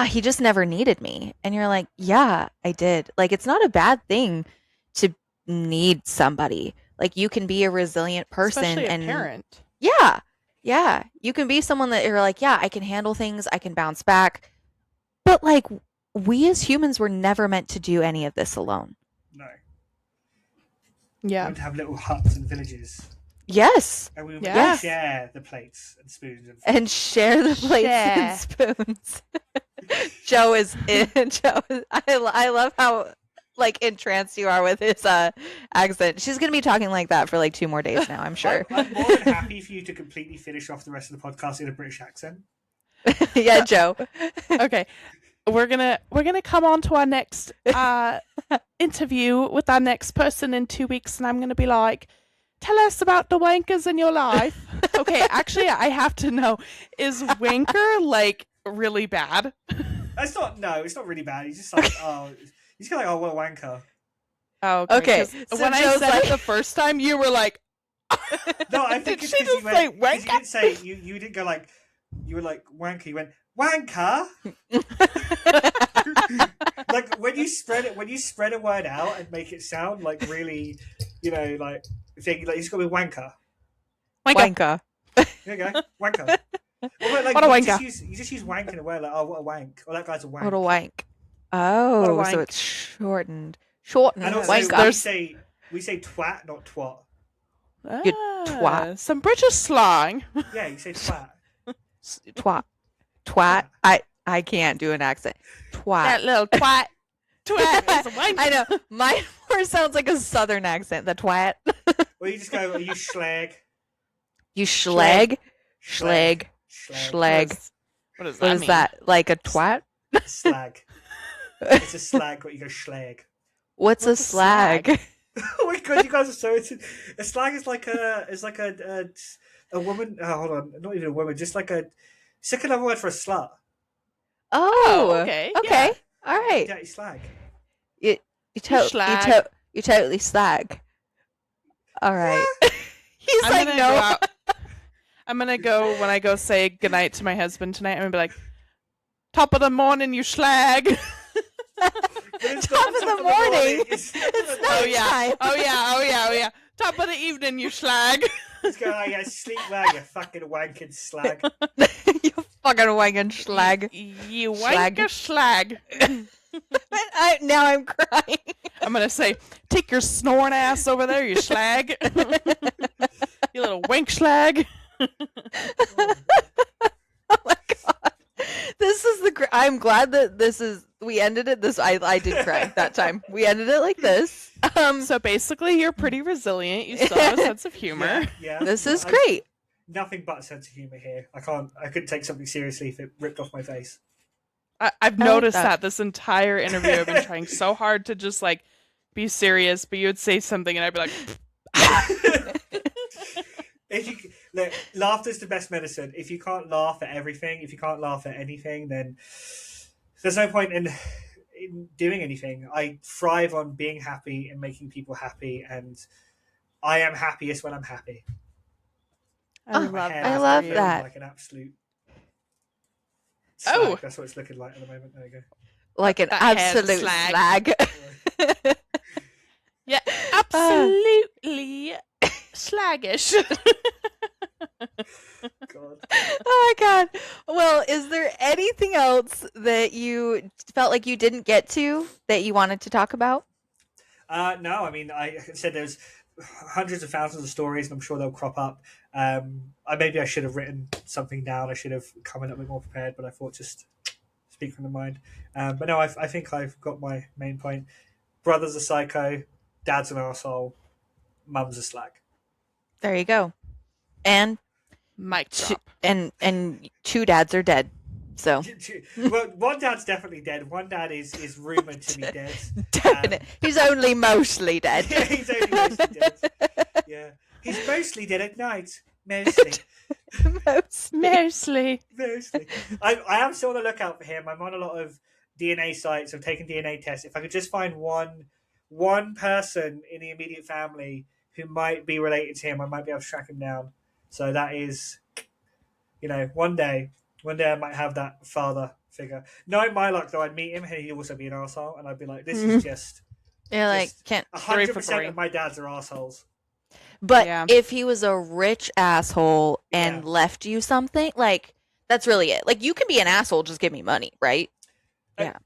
he just never needed me. And you're like, yeah, I did. Like, it's not a bad thing to need somebody. Like, you can be a resilient person. Especially a and parent. Yeah. Yeah. You can be someone that you're like, yeah, I can handle things, I can bounce back. But like, we as humans were never meant to do any of this alone. No. Yeah. We would have little huts and villages. Yes. And we would Yes. share the plates and spoons. And share the plates Share. and spoons. Joe is in. I love how like entranced you are with his accent. She's gonna be talking like that for like 2 more days now, I'm sure. I'm more than happy for you to completely finish off the rest of the podcast in a British accent. Yeah, Joe. Okay. We're gonna come on to our next interview with our next person in 2 weeks, and I'm gonna be like, tell us about the wankers in your life. Okay, actually, I have to know, is wanker like really bad? It's not. No, it's not really bad. He's just like, oh, he's kind of like, oh, what a wanker. Oh, Okay, 'cause so when I Joe's said like- it the first time, you were like, No, I think did it's she because just you say went. 'Cause you wanker? didn't say you didn't go like. You were like wanker. You went wanker. Like when you spread a word out and make it sound like really, like think like it's got to be wanker. Wanker. There you go, wanker. Or like What a you wanker. just use wank in a way like, oh, what a wank, or that guy's a wank. What a wank. Oh, so wank. it's shortened. Shortened. And also Wanker. we say twat, not twat. You twat. Some British slang. Yeah, you say twat. Twat. Twat. I can't do an accent. Twat. That little twat. Twat is a wank. I know. Mine more sounds like a southern accent. The twat. Or you just go, are you schlag? You schlag? Schlag. Schlag. Schlag. What does that What is mean? that? Like a twat? Slag. It's a slag, but you go schlag. What's a What's a slag? slag? Oh my god, you guys are so into a slag is like a woman. Oh, hold on, not even a woman, just like it's like another word for a slut. Oh, okay. Okay. All right. Dirty slag. You Schlag. totally slag. All right. He's I'm like, gonna no. go out. I'm gonna go when I go say goodnight to my husband tonight. I'm gonna be like, top of the morning, you schlag. But it's Top not of the morning. It's Oh yeah. Nighttime. Oh yeah. Oh yeah. Oh yeah. Top of the evening, you schlag. It's going, oh yeah, sleep well, you fucking wanking slag. You fucking wanking slag. You Schlag. wanker slag. Now I'm crying. I'm gonna say, take your snoring ass over there, you slag. You little wank slag. Oh my god. This is I'm glad that we ended it this. I did cry that time. We ended it like this. So basically, you're pretty resilient. You still have a sense of humor. Yeah. This is I- great. Nothing but sense of humor here. I couldn't take something seriously if it ripped off my face. I've I like noticed that. that this entire interview. I've been trying so hard to just like be serious, but you would say something, and I'd be like, If you look, laughter's the best medicine. If you can't laugh at everything, if you can't laugh at anything, then there's no point in doing anything. I thrive on being happy and making people happy, and I am happiest when I'm happy. I Oh, love My hair that. I is love green that. Like an absolute. Oh. slag. That's what it's looking like at the moment. There you go. Like an That hair's absolute slag. slag. Yeah, absolutely slaggish. God. Oh my god. Well, is there anything else that you felt like you didn't get to that you wanted to talk about? No, I mean, I said there's hundreds of thousands of stories, and I'm sure they'll crop up. Maybe I should have written something down. I should have come in a bit more prepared, but I thought just speak from the mind. But no, I think I've got my main point. Brother's a psycho, dad's an arsehole, mum's a slag. There you go. And Mic two, drop. and two dads are dead. So Well, one dad's definitely dead. One dad is rumored to be dead. definite. He's only mostly dead. Yeah, he's only mostly dead. Yeah, he's mostly dead at night. Mostly. Mostly. Mostly. I am still on the lookout for him. I'm on a lot of DNA sites. I'm taking DNA tests. If I could just find one person in the immediate family who might be related to him, I might be able to track him down. So that is, one day I might have that father figure. Knowing my luck, though, I'd meet him and he'd also be an arsehole, and I'd be like, this is just You're like, Just- can't. 100% of my dads are arseholes. But Yeah. if he was a rich asshole and Yeah. left you something, like that's really it. Like you can be an asshole, just give me money, right? Yeah.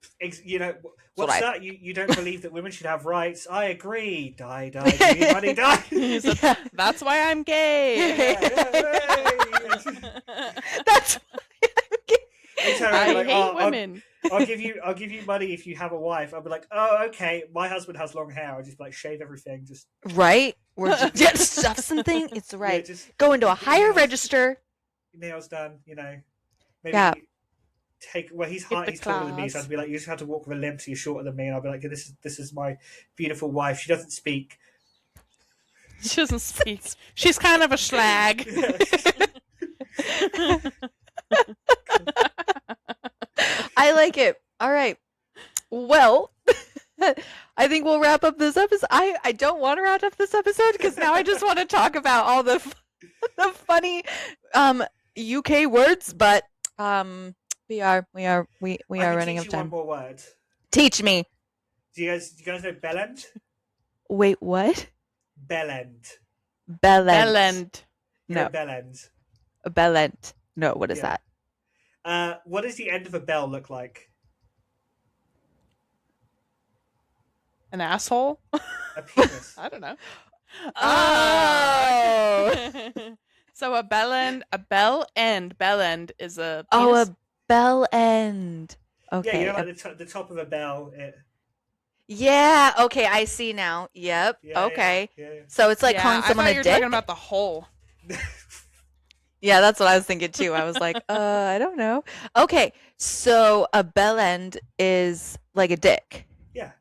What's I- that? You don't believe that women should have rights? I agree. Die, give me money, die. He said, Yeah. that's why I'm gay. That's They turn around I and be like, hate "Oh, women. I'll give you money if you have a wife." I'll be like, "Oh, okay. My husband has long hair. I'll just like shave everything. Just right. We're just stuff something. It's right. just Go into a higher nails- register. nails done. Maybe Yeah. he's Get the he's taller than me, so claws. I'd be like, you just have to walk with a limp, so you're shorter than me, and I'll be like, this is my beautiful wife. She doesn't speak. She doesn't speak. She's kind of a slag. I like it. All right. Well, I think we'll wrap up this episode. I don't want to wrap up this episode because now I just want to talk about all the funny UK words, but we are running out of time. One more word. Teach me. Do you guys know bellend? Wait, what? Bellend. Bellend. Bellend. No. Bellend. Bellend. No, what is Yeah. that? What does the end of a bell look like? An asshole? A penis. I don't know. Oh. So a bell end is a penis. Oh, a bell end. Yeah, Okay. you know, like the top of a bell. Yeah, okay, I see now. Yep. Yeah, okay. Yeah. So it's like Yeah, calling someone I thought a you were dick. talking about the hole. Yeah, that's what I was thinking too. I was like, I don't know. Okay, so a bell end is like a dick. Yeah.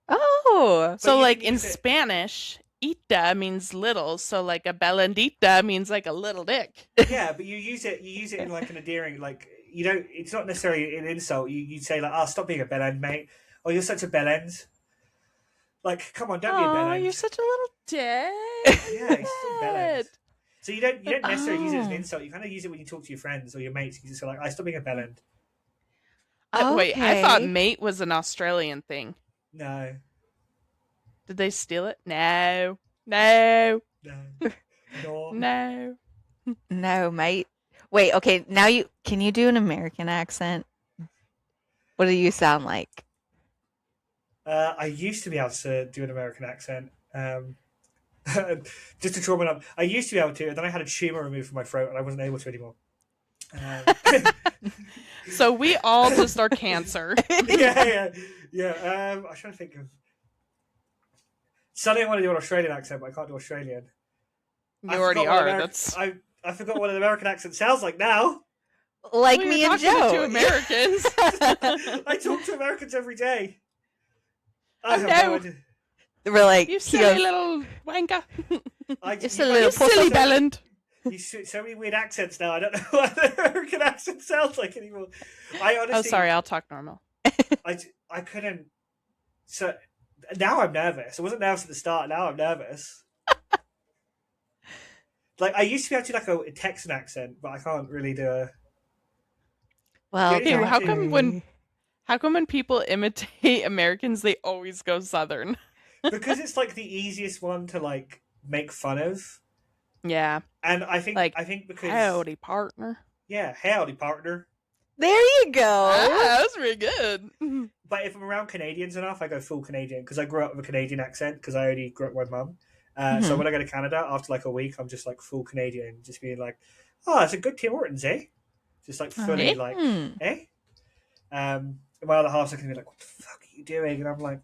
Oh. So you like can in use it- Spanish, ita means little, so like a bellendita means like a little dick. Yeah, but you use it in like an endearing, like, you don't. It's not necessarily an insult. You say like, "Oh, stop being a bellend, mate," or "You're such a bellend." Like, come on, don't be a Oh, bellend. you're such a little dick. Yeah, it's still bellend. So you don't necessarily use it as an Oh. insult. You kind of use it when you talk to your friends or your mates. You just go like, "I stop being a bellend." Wait, I thought Okay. mate was an Australian thing. No, Did they steal it? No. No. no, no. No. No, mate. Wait, okay, now can you do an American accent? What do you sound like? I used to be able to do an American accent. Just to trauma up. I used to be able to, and then I had a tumor removed from my throat, and I wasn't able to anymore. So we all just are cancer. yeah. I'm trying to think of. Suddenly, I want to do an Australian accent, but I can't do Australian. You I already forgot what are. Ameri- That's I forgot what an American accent sounds like now. Like Well, me you're and talking to Joe. two Americans. I talk to Americans every day. I Oh, have no. no idea. We're like, You he silly goes, little wanker. Just you a might- little You silly pussy. bellend. You so many weird accents now. I don't know what an American accent sounds like anymore. I honestly, Oh, sorry. I'll talk normal. I couldn't. So now I'm nervous. I wasn't nervous at the start. Now I'm nervous. Like, I used to be able to do like a Texan accent, but I can't really do a. Well, Okay, well, how come when people imitate Americans, they always go Southern? Because it's like the easiest one to like make fun of, Yeah. and I think Like, because Howdy, partner. yeah, howdy partner. There you go. Ah, that's pretty good. But if I'm around Canadians enough, I go full Canadian because I grew up with a Canadian accent because I only grew up with my mum. So when I go to Canada, after like a week, I'm just like full Canadian, just being like, "Oh, it's a good Tim Hortons, eh?" Just like fully Eh? like, Hmm. "Eh?" And my other half's looking at me like, "What the fuck are you doing?" And I'm like,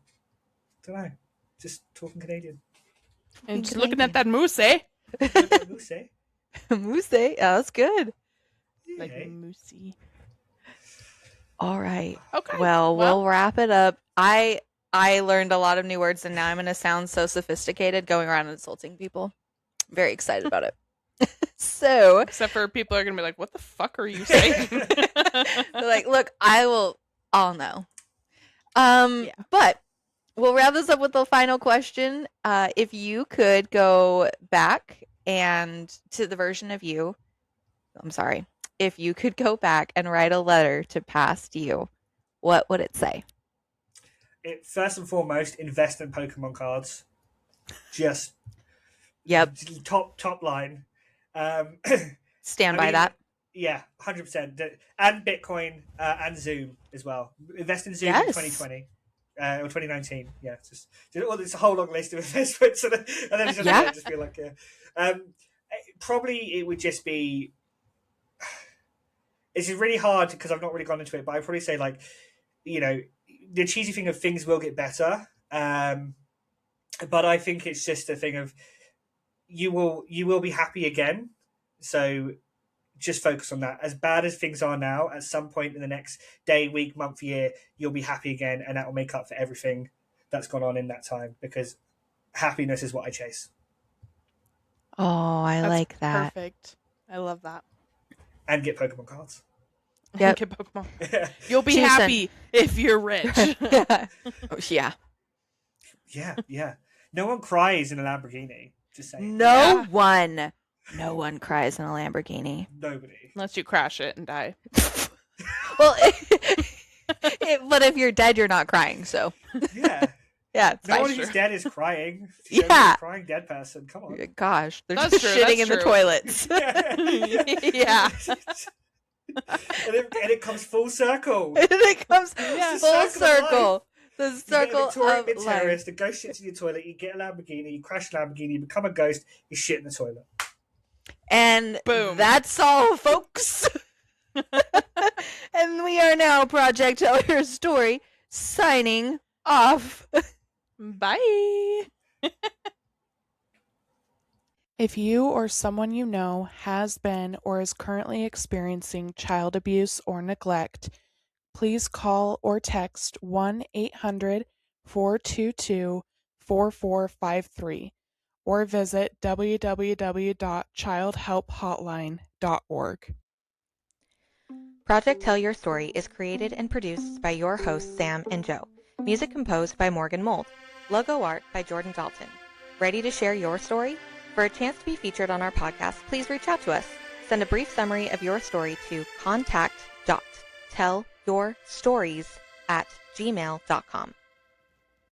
"Don't know, just talking Canadian." And just looking at that moose, eh? Moose, eh? Moose, eh? Oh, that's good. Like Eh? moosey. All right. Okay. Well, we'll wrap it up. I learned a lot of new words, and now I'm going to sound so sophisticated going around insulting people. I'm very excited about it. So, Except for people are gonna be like, "What the fuck are you saying?" they're like, look, I'll know. Yeah. But we'll wrap this up with the final question. If you could go back and to the version of you, I'm sorry, if you could go back and write a letter to past you, what would it say? First and foremost, invest in Pokemon cards. Just Yep, top line. stand I by mean, that. Yeah, 100%. And Bitcoin and Zoom as well. Invest in Zoom in Yes. 2020 or 2019. Yeah, it's a whole long list of investments, and then it's just, Yeah. just be like, probably it would just be. It's really hard because I've not really gone into it, but I'd probably say like, the cheesy thing of things will get better. But I think it's just a thing of you will be happy again. So just focus on that. As bad as things are now, at some point in the next day, week, month, year, you'll be happy again, and that will make up for everything that's gone on in that time, because happiness is what I chase. Oh, I That's like that. perfect. I love that. And get Pokemon cards. Yep. Get Pokemon. You'll be Jason. happy if you're rich. Yeah. Oh, yeah. Yeah. No one cries in a Lamborghini. Just saying. No one cries in a Lamborghini. Nobody. Unless you crash it and die. Well, but if you're dead, you're not crying. So Yeah. yeah, it's No fine. one Sure. who's dead is crying. Yeah. You're a crying dead person. Come on. Gosh, they're That's just true, shitting that's in the true. toilets. Yeah. And it comes full circle. And it comes Yeah. full It's the circle of circle. The You circle get a Victorian of mid-terrace, life. the ghost shits in your toilet, you get a Lamborghini, you crash a Lamborghini, you become a ghost, you shit in the toilet. And Boom. that's all, folks. And we are now Project Tell Your Story, signing off. Bye. If you or someone you know has been or is currently experiencing child abuse or neglect, please call or text 1-800-422-4453 or visit www.childhelphotline.org. Project Tell Your Story is created and produced by your hosts, Sam and Joe. Music composed by Morgan Mold. Logo art by Jordan Dalton. Ready to share your story? For a chance to be featured on our podcast, please reach out to us. Send a brief summary of your story to contact.tellyourstories@gmail.com.